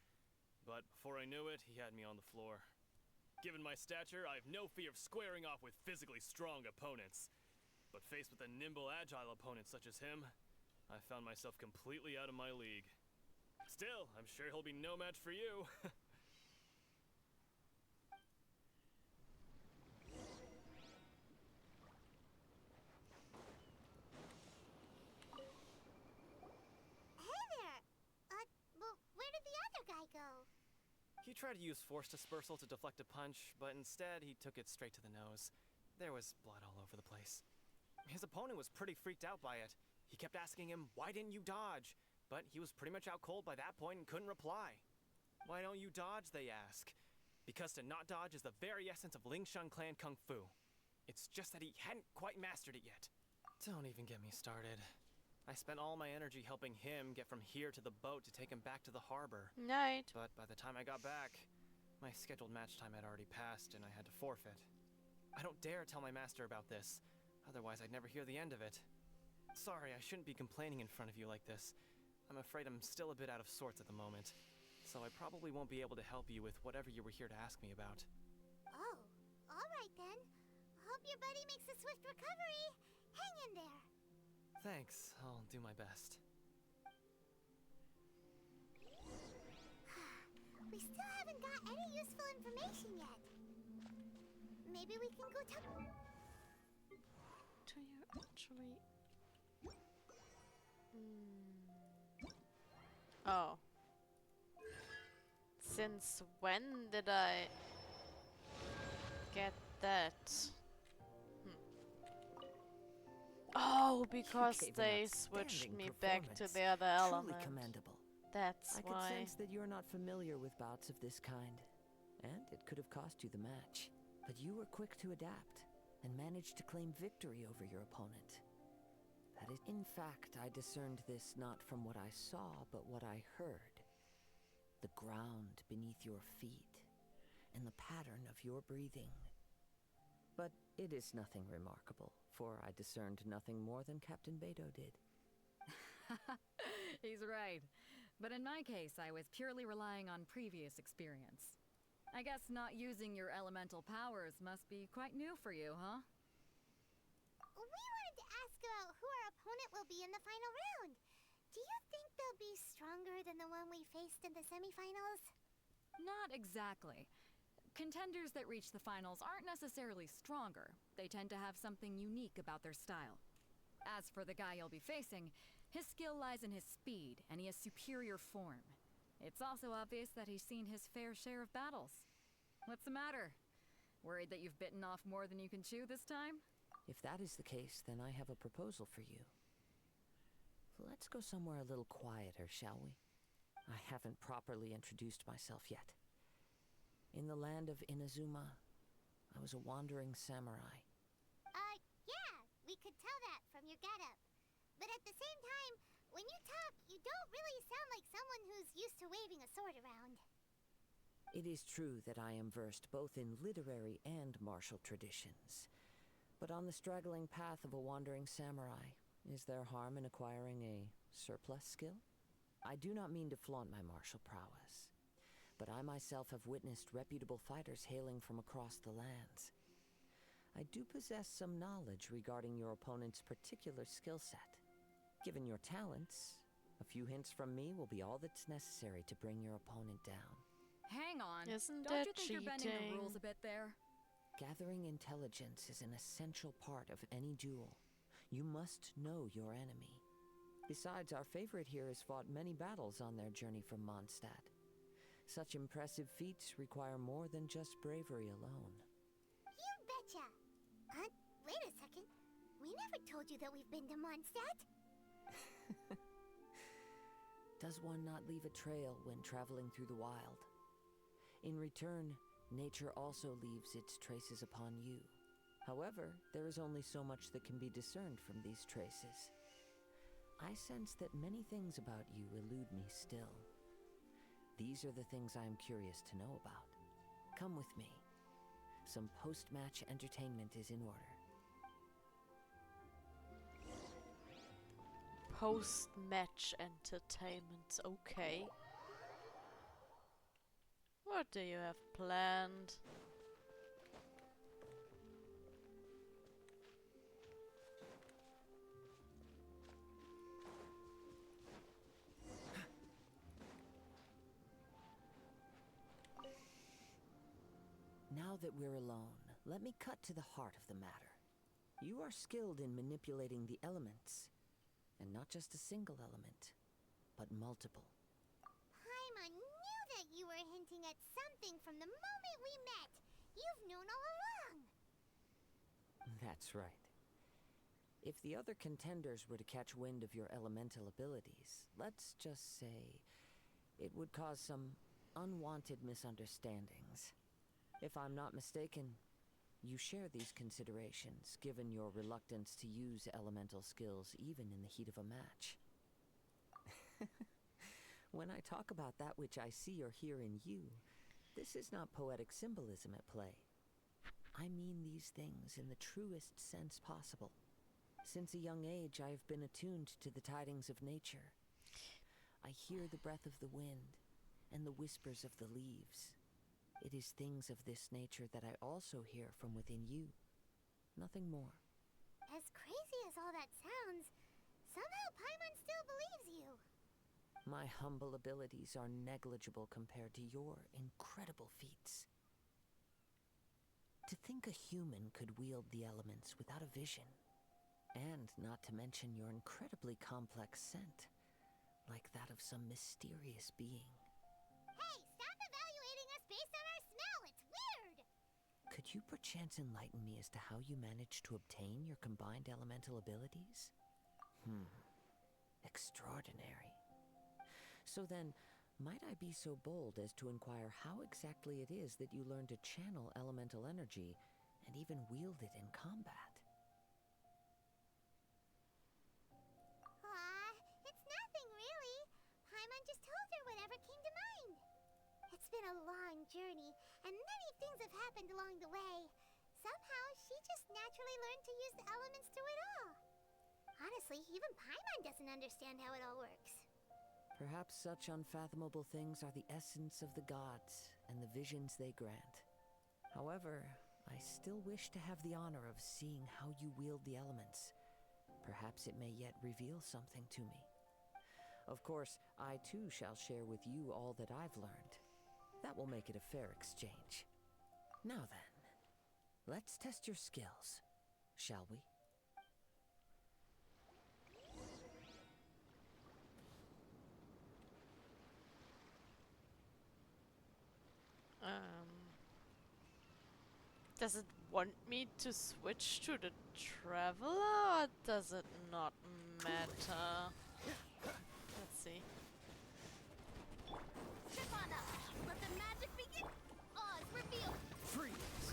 but before I knew it, he had me on the floor. Given my stature, I have no fear of squaring off with physically strong opponents. But faced with a nimble, agile opponent such as him, I found myself completely out of my league. Still, I'm sure he'll be no match for you. Hey there! Well, where did the other guy go? He tried to use force dispersal to deflect a punch, but instead he took it straight to the nose. There was blood all over the place. His opponent was pretty freaked out by it. He kept asking him, "Why didn't you dodge?" But he was pretty much out cold by that point and couldn't reply. "Why don't you dodge?" they ask. Because to not dodge is the very essence of Lingshan clan kung fu. It's just that he hadn't quite mastered it yet. Don't even get me started. I spent all my energy helping him get from here to the boat to take him back to the harbor. Right. But by the time I got back, my scheduled match time had already passed and I had to forfeit. I don't dare tell my master about this, otherwise I'd never hear the end of it. Sorry, I shouldn't be complaining in front of you like this. I'm afraid I'm still a bit out of sorts at the moment, so I probably won't be able to help you with whatever you were here to ask me about. Oh, alright then. Hope your buddy makes a swift recovery. Hang in there. Thanks, I'll do my best. We still haven't got any useful information yet. Maybe we can go talk... Do you actually... Oh. Since when did I get that? Oh, because You gave an they switched outstanding me back to performance. the other Truly element. commendable. That's I why. could sense that you're not familiar with bouts of this kind, and it could have cost you the match. But you were quick to adapt, and managed to claim victory over your opponent. That is, in fact, I discerned this not from what I saw, but what I heard. The ground beneath your feet, and the pattern of your breathing. But it is nothing remarkable, for I discerned nothing more than Captain Beto did. He's right. But in my case, I was purely relying on previous experience. I guess not using your elemental powers must be quite new for you, huh? We wanted to ask about who our opponent will be in the final round. Do you think they'll be stronger than the one we faced in the semifinals? Not exactly. Contenders that reach the finals aren't necessarily stronger. They tend to have something unique about their style. As for the guy you'll be facing, his skill lies in his speed, and he has superior form. It's also obvious that he's seen his fair share of battles. What's the matter? Worried that you've bitten off more than you can chew this time? If that is the case, then I have a proposal for you. Let's go somewhere a little quieter, shall we? I haven't properly introduced myself yet. In the land of Inazuma, I was a wandering samurai. Yeah, we could tell that from your getup. But at the same time, when you talk, you don't really sound like someone who's used to waving a sword around. It is true that I am versed both in literary and martial traditions. But on the straggling path of a wandering samurai, is there harm in acquiring a surplus skill? I do not mean to flaunt my martial prowess, but I myself have witnessed reputable fighters hailing from across the lands. I do possess some knowledge regarding your opponent's particular skill set. Given your talents, a few hints from me will be all that's necessary to bring your opponent down. Hang on. Isn't Don't that you think you're bending the rules cheating? a bit there? Gathering intelligence is an essential part of any duel. You must know your enemy. Besides, our favorite here has fought many battles on their journey from Mondstadt. Such impressive feats require more than just bravery alone. You betcha! Wait a second. We never told you that we've been to Mondstadt. Does one not leave a trail when traveling through the wild? In return, nature also leaves its traces upon you. However, there is only so much that can be discerned from these traces. I sense that many things about you elude me still. These are the things I am curious to know about. Come with me. Some post-match entertainment is in order. Post-match entertainment, okay. What do you have planned? Now that we're alone, let me cut to the heart of the matter. You are skilled in manipulating the elements. And not just a single element, but multiple. Paimon knew that you were hinting at something from the moment we met. You've known all along. That's right. If the other contenders were to catch wind of your elemental abilities, let's just say it would cause some unwanted misunderstandings. If I'm not mistaken, you share these considerations, given your reluctance to use elemental skills even in the heat of a match. When I talk about that which I see or hear in you, this is not poetic symbolism at play. I mean these things in the truest sense possible. Since a young age, I have been attuned to the tidings of nature. I hear the breath of the wind and the whispers of the leaves. It is things of this nature that I also hear from within you. Nothing more. As crazy as all that sounds, somehow Paimon still believes you. My humble abilities are negligible compared to your incredible feats. To think a human could wield the elements without a vision, and not to mention your incredibly complex scent, like that of some mysterious being. Hey, stop evaluating us based on our smell! It's weird! Could you perchance enlighten me as to how you managed to obtain your combined elemental abilities? Extraordinary. So then, might I be so bold as to inquire how exactly it is that you learned to channel elemental energy and even wield it in combat? It's nothing really. Paimon just told her whatever came to mind. It's been a long journey, and many things have happened along the way. Somehow, she just naturally learned to use the elements through it all. Honestly, even Paimon doesn't understand how it all works. Perhaps such unfathomable things are the essence of the gods and the visions they grant. However, I still wish to have the honor of seeing how you wield the elements. Perhaps it may yet reveal something to me. Of course, I too shall share with you all that I've learned. That will make it a fair exchange. Now then, let's test your skills, shall we? Does it want me to switch to the Traveler, or does it not matter? Let's see. Trip on up! Let the magic begin! Oz, reveal! Freeze!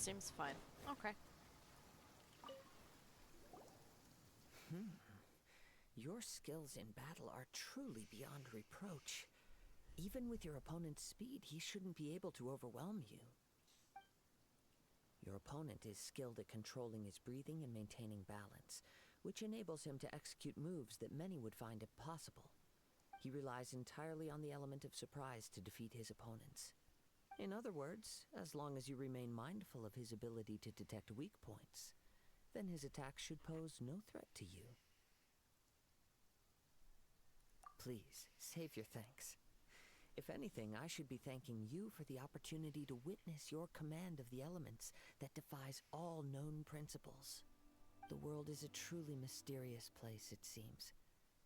seems fine. Okay. Your skills in battle are truly beyond reproach. Even with your opponent's speed, he shouldn't be able to overwhelm you. Your opponent is skilled at controlling his breathing and maintaining balance, which enables him to execute moves that many would find impossible. He relies entirely on the element of surprise to defeat his opponents. In other words, as long as you remain mindful of his ability to detect weak points, then his attacks should pose no threat to you. Please, save your thanks. If anything, I should be thanking you for the opportunity to witness your command of the elements that defies all known principles. The world is a truly mysterious place, it seems,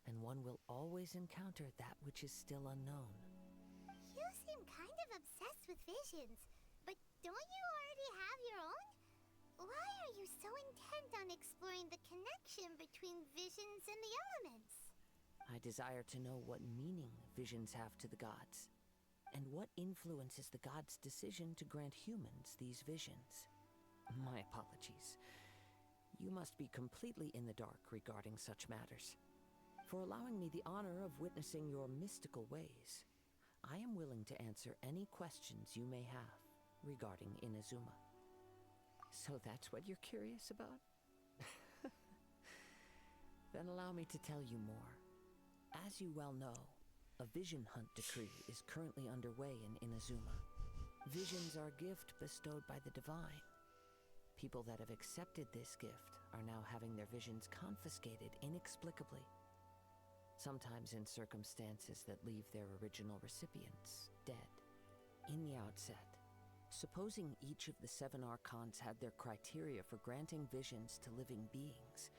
and one will always encounter that which is still unknown. You seem kind of obsessed with visions, but don't you already have your own? Why are you so intent on exploring the connection between visions and the elements? I desire to know what meaning visions have to the gods, and what influences the gods' decision to grant humans these visions. My apologies. You must be completely in the dark regarding such matters. For allowing me the honor of witnessing your mystical ways, I am willing to answer any questions you may have regarding Inazuma. So that's what you're curious about? Then allow me to tell you more. As you well know, a vision hunt decree is currently underway in Inazuma. Visions are a gift bestowed by the divine. People that have accepted this gift are now having their visions confiscated inexplicably, sometimes in circumstances that leave their original recipients dead. In the outset, supposing each of the 7 archons had their criteria for granting visions to living beings,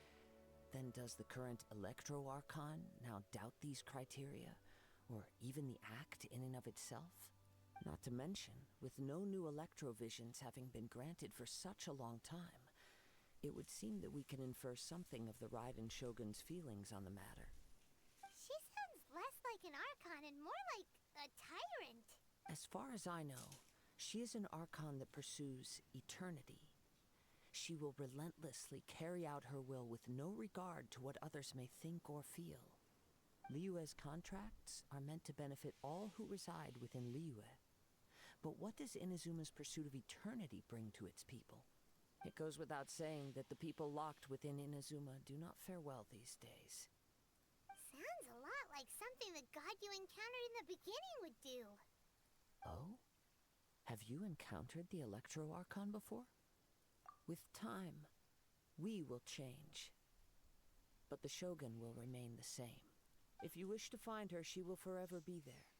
then does the current Electro-Archon now doubt these criteria, or even the act in and of itself? Not to mention, with no new Electro-Visions having been granted for such a long time, it would seem that we can infer something of the Raiden Shogun's feelings on the matter. She sounds less like an Archon and more like a tyrant. As far as I know, she is an Archon that pursues eternity. She will relentlessly carry out her will with no regard to what others may think or feel. Liyue's contracts are meant to benefit all who reside within Liyue. But what does Inazuma's pursuit of eternity bring to its people? It goes without saying that the people locked within Inazuma do not fare well these days. Sounds a lot like something the god you encountered in the beginning would do. Oh? Have you encountered the Electro-Archon before? With time, we will change. But the Shogun will remain the same. If you wish to find her, she will forever be there.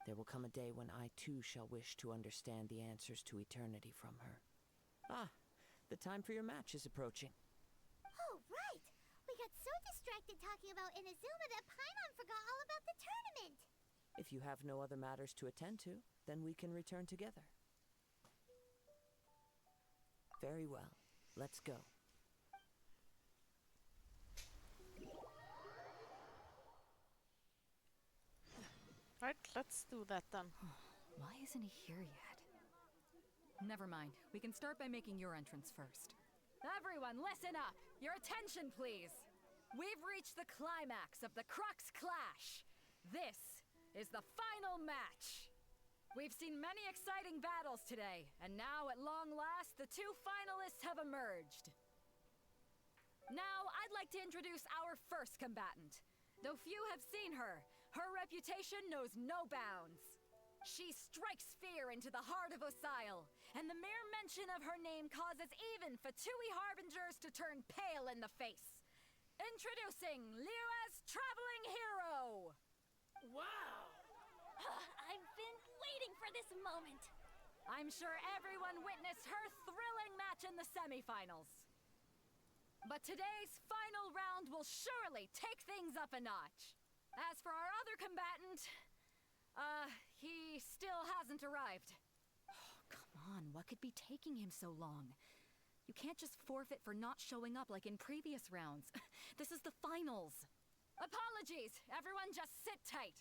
There will come a day when I too shall wish to understand the answers to eternity from her. Ah, the time for your match is approaching. Oh, right! We got so distracted talking about Inazuma that Paimon forgot all about the tournament! If you have no other matters to attend to, then we can return together. Very well. Let's go. Right, let's do that then. Why isn't he here yet? Never mind. We can start by making your entrance first. Everyone, listen up! Your attention, please! We've reached the climax of the Crux Clash! This is the final match! We've seen many exciting battles today, and now, at long last, the 2 finalists have emerged. Now, I'd like to introduce our first combatant. Though few have seen her, her reputation knows no bounds. She strikes fear into the heart of Osile, and the mere mention of her name causes even Fatui Harbingers to turn pale in the face. Introducing Liyue's traveling hero! Wow! I've been waiting for this moment. I'm sure everyone witnessed her thrilling match in the semifinals. But today's final round will surely take things up a notch. As for our other combatant, he still hasn't arrived. Oh, come on, what could be taking him so long? You can't just forfeit for not showing up like in previous rounds. This is the finals. Apologies, everyone just sit tight.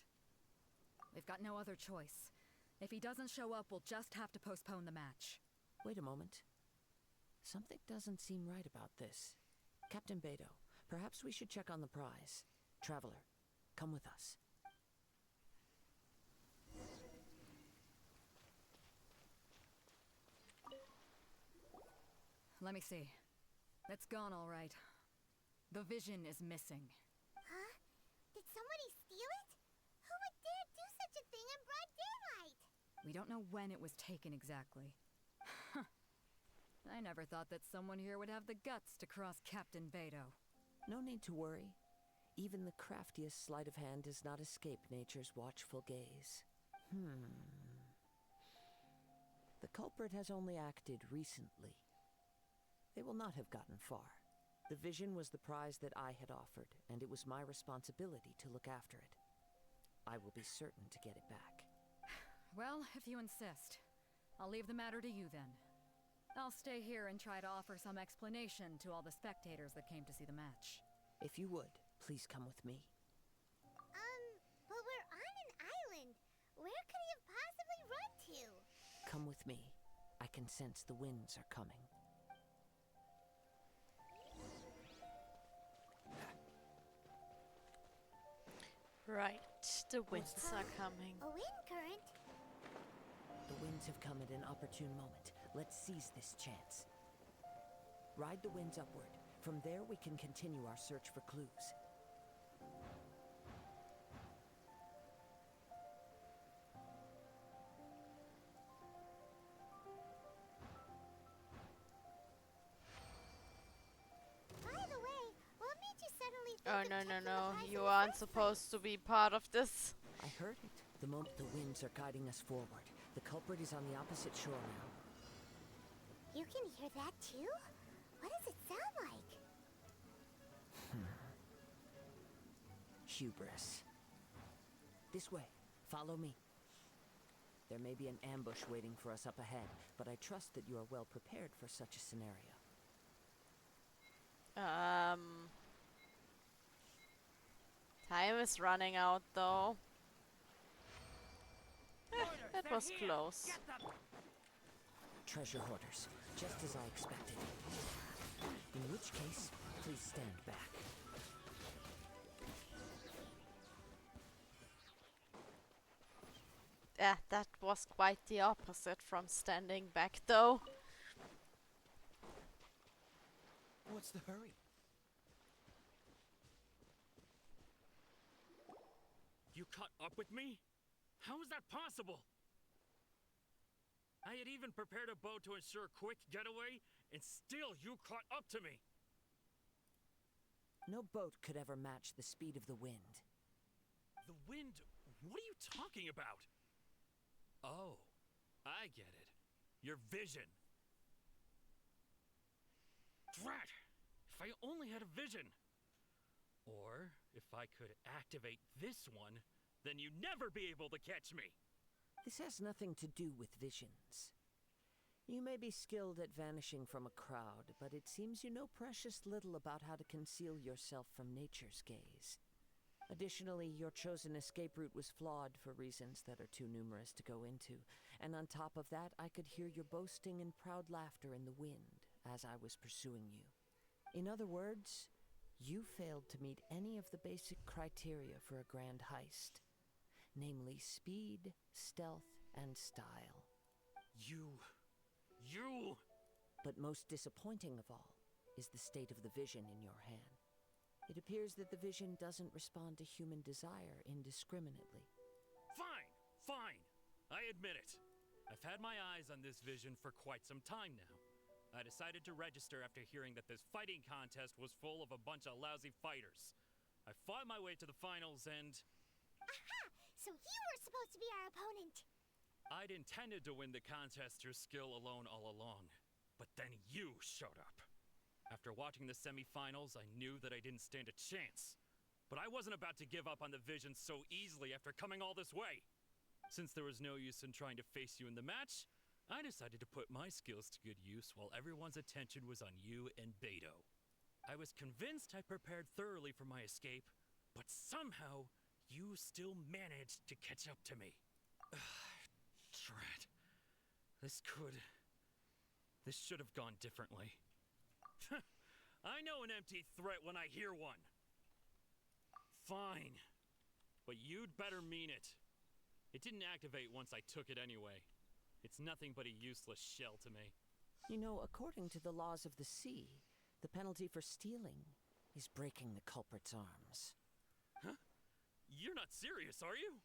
We've got no other choice. If he doesn't show up, we'll just have to postpone the match. Wait a moment. Something doesn't seem right about this. Captain Beto, perhaps we should check on the prize. Traveler, come with us. Let me see. It's gone all right. The vision is missing. Huh? Did somebody steal it? Who would dare do such a thing in broad daylight? We don't know when it was taken exactly. I never thought that someone here would have the guts to cross Captain Beto. No need to worry. Even the craftiest sleight of hand does not escape nature's watchful gaze. The culprit has only acted recently. They will not have gotten far. The vision was the prize that I had offered, and it was my responsibility to look after it. I will be certain to get it back. Well, if you insist, I'll leave the matter to you then. I'll stay here and try to offer some explanation to all the spectators that came to see the match. If you would, please come with me. But we're on an island. Where could he have possibly run to? Come with me. I can sense the winds are coming. Right, the winds are coming. A wind current? The winds have come at an opportune moment. Let's seize this chance. Ride the winds upward. From there, we can continue our search for clues. By the way, what made you suddenly think Oh, of no, taking no, the no. prize in You the aren't first supposed to be part of this. I heard it. The moment the winds are guiding us forward. The culprit is on the opposite shore now. You can hear that too? What does it sound like? Hubris. This way. Follow me. There may be an ambush waiting for us up ahead, but I trust that you are well prepared for such a scenario. Time is running out though. That was close. Treasure hoarders, just as I expected. In which case, please stand back. That was quite the opposite from standing back though. What's the hurry? You caught up with me? How is that possible? I had even prepared a boat to ensure a quick getaway, and still you caught up to me. No boat could ever match the speed of the wind. The wind? What are you talking about? Oh, I get it. Your vision. Drat! If I only had a vision. Or, if I could activate this one, then you'd never be able to catch me. This has nothing to do with visions. You may be skilled at vanishing from a crowd, but it seems you know precious little about how to conceal yourself from nature's gaze. Additionally, your chosen escape route was flawed for reasons that are too numerous to go into, and on top of that, I could hear your boasting and proud laughter in the wind as I was pursuing you. In other words, you failed to meet any of the basic criteria for a grand heist. Namely speed, stealth, and style. You... But most disappointing of all is the state of the vision in your hand. It appears that the vision doesn't respond to human desire indiscriminately. Fine. I admit it. I've had my eyes on this vision for quite some time now. I decided to register after hearing that this fighting contest was full of a bunch of lousy fighters. I fought my way to the finals and... Aha! So you were supposed to be our opponent! I'd intended to win the contest through skill alone all along. But then you showed up. After watching the semifinals, I knew that I didn't stand a chance. But I wasn't about to give up on the vision so easily after coming all this way. Since there was no use in trying to face you in the match, I decided to put my skills to good use while everyone's attention was on you and Beto. I was convinced I prepared thoroughly for my escape, but somehow you still managed to catch up to me. Drat. This could This should have gone differently. I know an empty threat when I hear one. Fine. But you'd better mean it. It didn't activate once I took it anyway. It's nothing but a useless shell to me. You know, according to the laws of the sea, the penalty for stealing is breaking the culprit's arms. Huh? You're not serious, are you?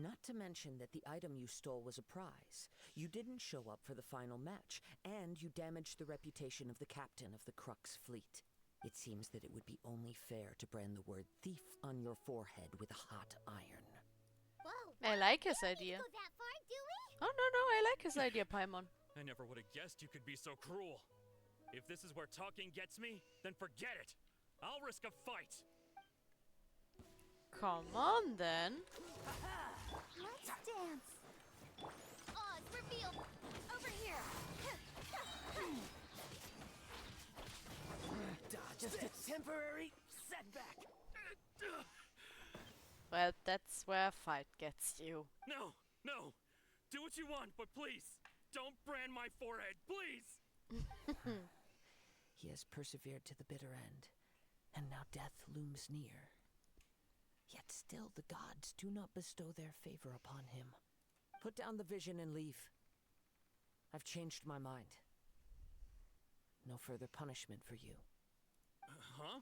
Not to mention that the item you stole was a prize. You didn't show up for the final match, and you damaged the reputation of the captain of the Crux fleet. It seems that it would be only fair to brand the word thief on your forehead with a hot iron. Whoa, I like his idea. go that far, do we? Oh, no, I like his idea, Paimon. I never would have guessed you could be so cruel. If this is where talking gets me, then forget it. I'll risk a fight. Come on, then. Let's dance. Oz, reveal. Over here. Just a temporary setback. Well, that's where a fight gets you. No. Do what you want, but please, don't brand my forehead, please. He has persevered to the bitter end, and now death looms near. Yet still the gods do not bestow their favor upon him. Put down the vision and leave. I've changed my mind. No further punishment for you. Huh?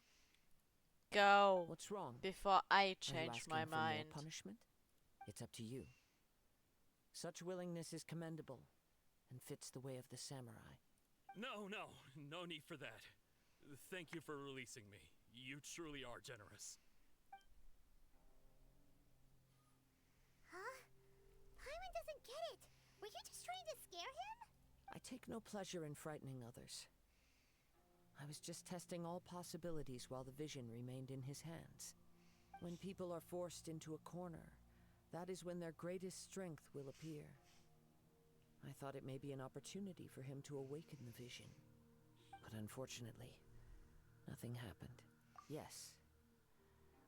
Go. What's wrong? Before I Are you change asking my for mind. more punishment? It's up to you. Such willingness is commendable and fits the way of the samurai. No need for that. Thank you for releasing me. You truly are generous. Huh? Paimon doesn't get it. Were you just trying to scare him? I take no pleasure in frightening others. I was just testing all possibilities while the vision remained in his hands. When people are forced into a corner, that is when their greatest strength will appear. I thought it may be an opportunity for him to awaken the vision. But unfortunately, nothing happened. Yes,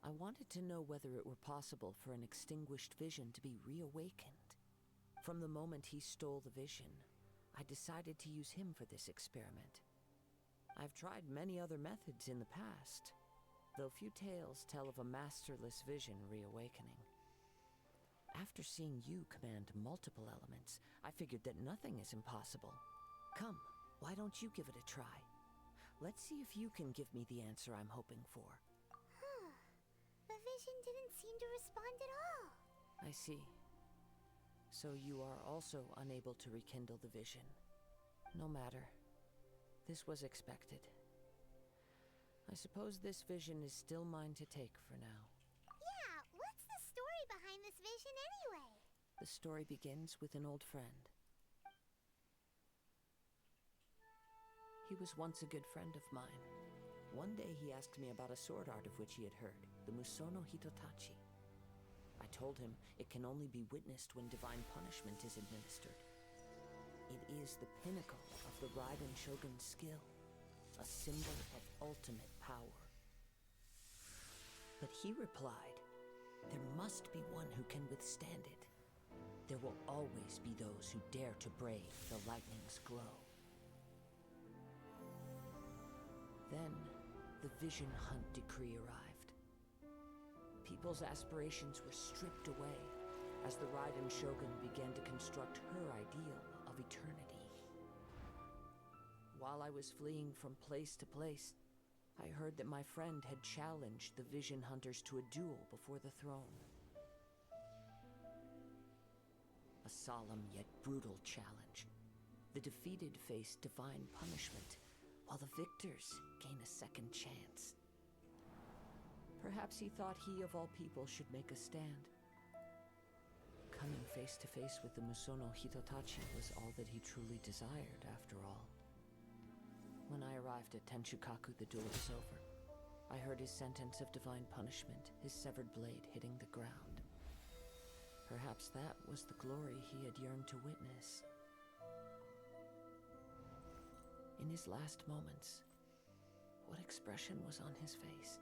I wanted to know whether it were possible for an extinguished vision to be reawakened. From the moment he stole the vision, I decided to use him for this experiment. I've tried many other methods in the past, though few tales tell of a masterless vision reawakening. After seeing you command multiple elements, I figured that nothing is impossible. Come, why don't you give it a try? Let's see if you can give me the answer I'm hoping for. The vision didn't seem to respond at all. I see. So you are also unable to rekindle the vision. No matter. This was expected. I suppose this vision is still mine to take for now. Yeah, what's the story behind this vision anyway? The story begins with an old friend. He was once a good friend of mine. One day he asked me about a sword art of which he had heard, the Musono Hitotachi. I told him it can only be witnessed when divine punishment is administered. It is the pinnacle of the Raiden Shogun's skill, a symbol of ultimate power. But he replied, there must be one who can withstand it. There will always be those who dare to brave the lightning's glow. Then, the Vision Hunt decree arrived. People's aspirations were stripped away as the Raiden Shogun began to construct her ideal of eternity. While I was fleeing from place to place, I heard that my friend had challenged the Vision Hunters to a duel before the throne. A solemn yet brutal challenge. The defeated face divine punishment, while the victors gain a second chance. Perhaps he thought he of all people should make a stand. Coming face to face with the Musono Hitotachi was all that he truly desired, after all. When I arrived at Tenchukaku, the duel was over. I heard his sentence of divine punishment, his severed blade hitting the ground. Perhaps that was the glory he had yearned to witness. In his last moments, what expression was on his face?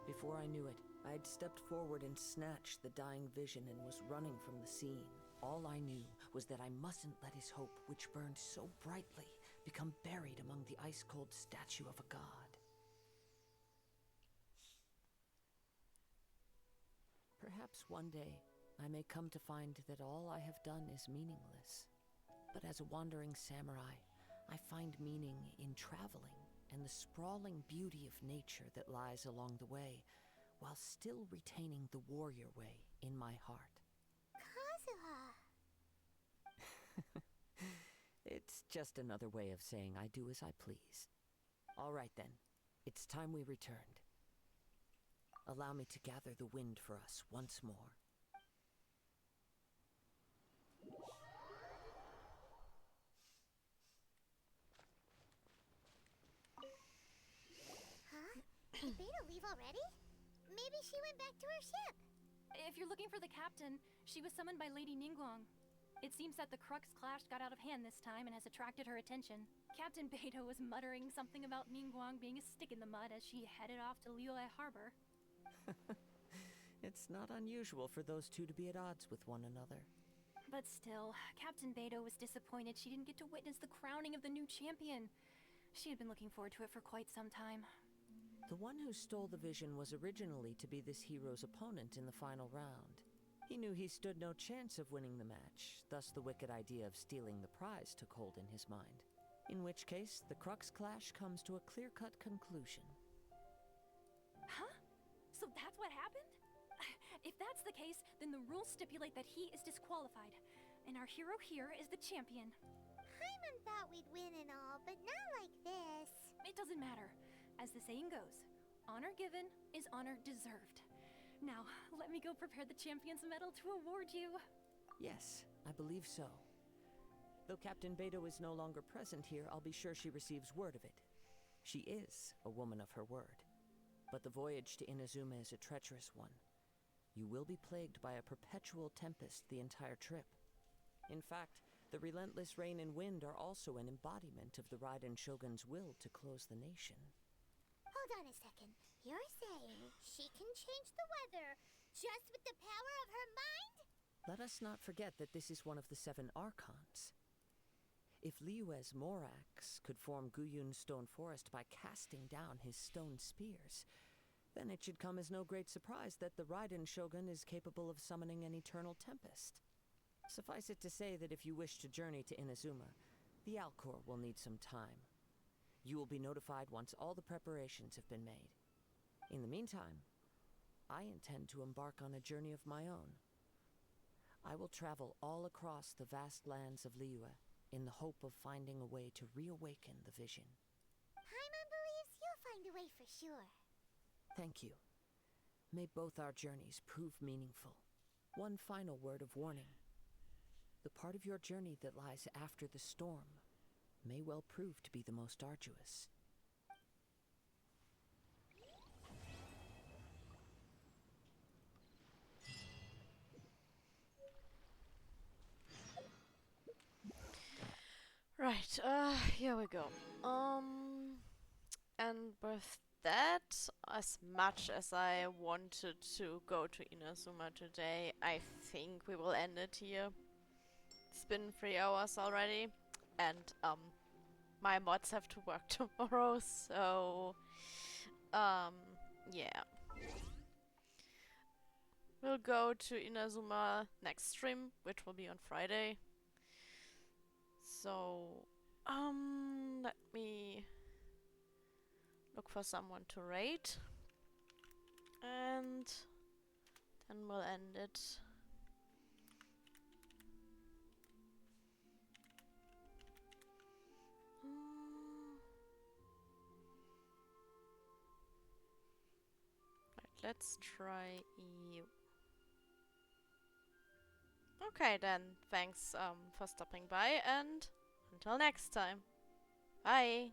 Before I knew it, I had stepped forward and snatched the dying vision and was running from the scene. All I knew was that I mustn't let his hope, which burned so brightly, become buried among the ice-cold statue of a god. Perhaps one day I may come to find that all I have done is meaningless. But as a wandering samurai, I find meaning in traveling and the sprawling beauty of nature that lies along the way, while still retaining the warrior way in my heart. Kazuha! It's just another way of saying I do as I please. All right then, it's time we returned. Allow me to gather the wind for us once more. Huh? Did Beta leave already? Maybe she went back to her ship. If you're looking for the captain, she was summoned by Lady Ningguang. It seems that the Crux clash got out of hand this time and has attracted her attention. Captain Beto was muttering something about Ningguang being a stick in the mud as she headed off to Liyue Harbor. It's not unusual for those two to be at odds with one another. But still, Captain Beto was disappointed she didn't get to witness the crowning of the new champion. She had been looking forward to it for quite some time. The one who stole the vision was originally to be this hero's opponent in the final round. He knew he stood no chance of winning the match, thus the wicked idea of stealing the prize took hold in his mind. In which case, the Crux clash comes to a clear-cut conclusion. Huh? So that's what happened? If that's the case, then the rules stipulate that he is disqualified, and our hero here is the champion. Hyman thought we'd win and all, but not like this. It doesn't matter. As the saying goes, honor given is honor deserved. Now, let me go prepare the champion's medal to award you. Yes, I believe so. Though Captain Beto is no longer present here, I'll be sure she receives word of it. She is a woman of her word. But the voyage to Inazuma is a treacherous one. You will be plagued by a perpetual tempest the entire trip. In fact, the relentless rain and wind are also an embodiment of the Raiden Shogun's will to close the nation. Hold on a second. You're saying she can change the weather just with the power of her mind? Let us not forget that this is one of the 7 Archons. If Liyue's Morax could form Guyun's stone forest by casting down his stone spears, then it should come as no great surprise that the Raiden Shogun is capable of summoning an eternal tempest. Suffice it to say that if you wish to journey to Inazuma, the Alcor will need some time. You will be notified once all the preparations have been made. In the meantime, I intend to embark on a journey of my own. I will travel all across the vast lands of Liyue in the hope of finding a way to reawaken the vision. Paimon believes you'll find a way for sure. Thank you. May both our journeys prove meaningful. One final word of warning. The part of your journey that lies after the storm may well prove to be the most arduous. Right, here we go. And with that, as much as I wanted to go to Inazuma today, I think we will end it here. It's been 3 hours already, and my mods have to work tomorrow, so yeah. We'll go to Inazuma next stream, which will be on Friday. So, let me look for someone to raid, and then we'll end it. Right, let's try you. Okay then, thanks for stopping by, and until next time. Bye!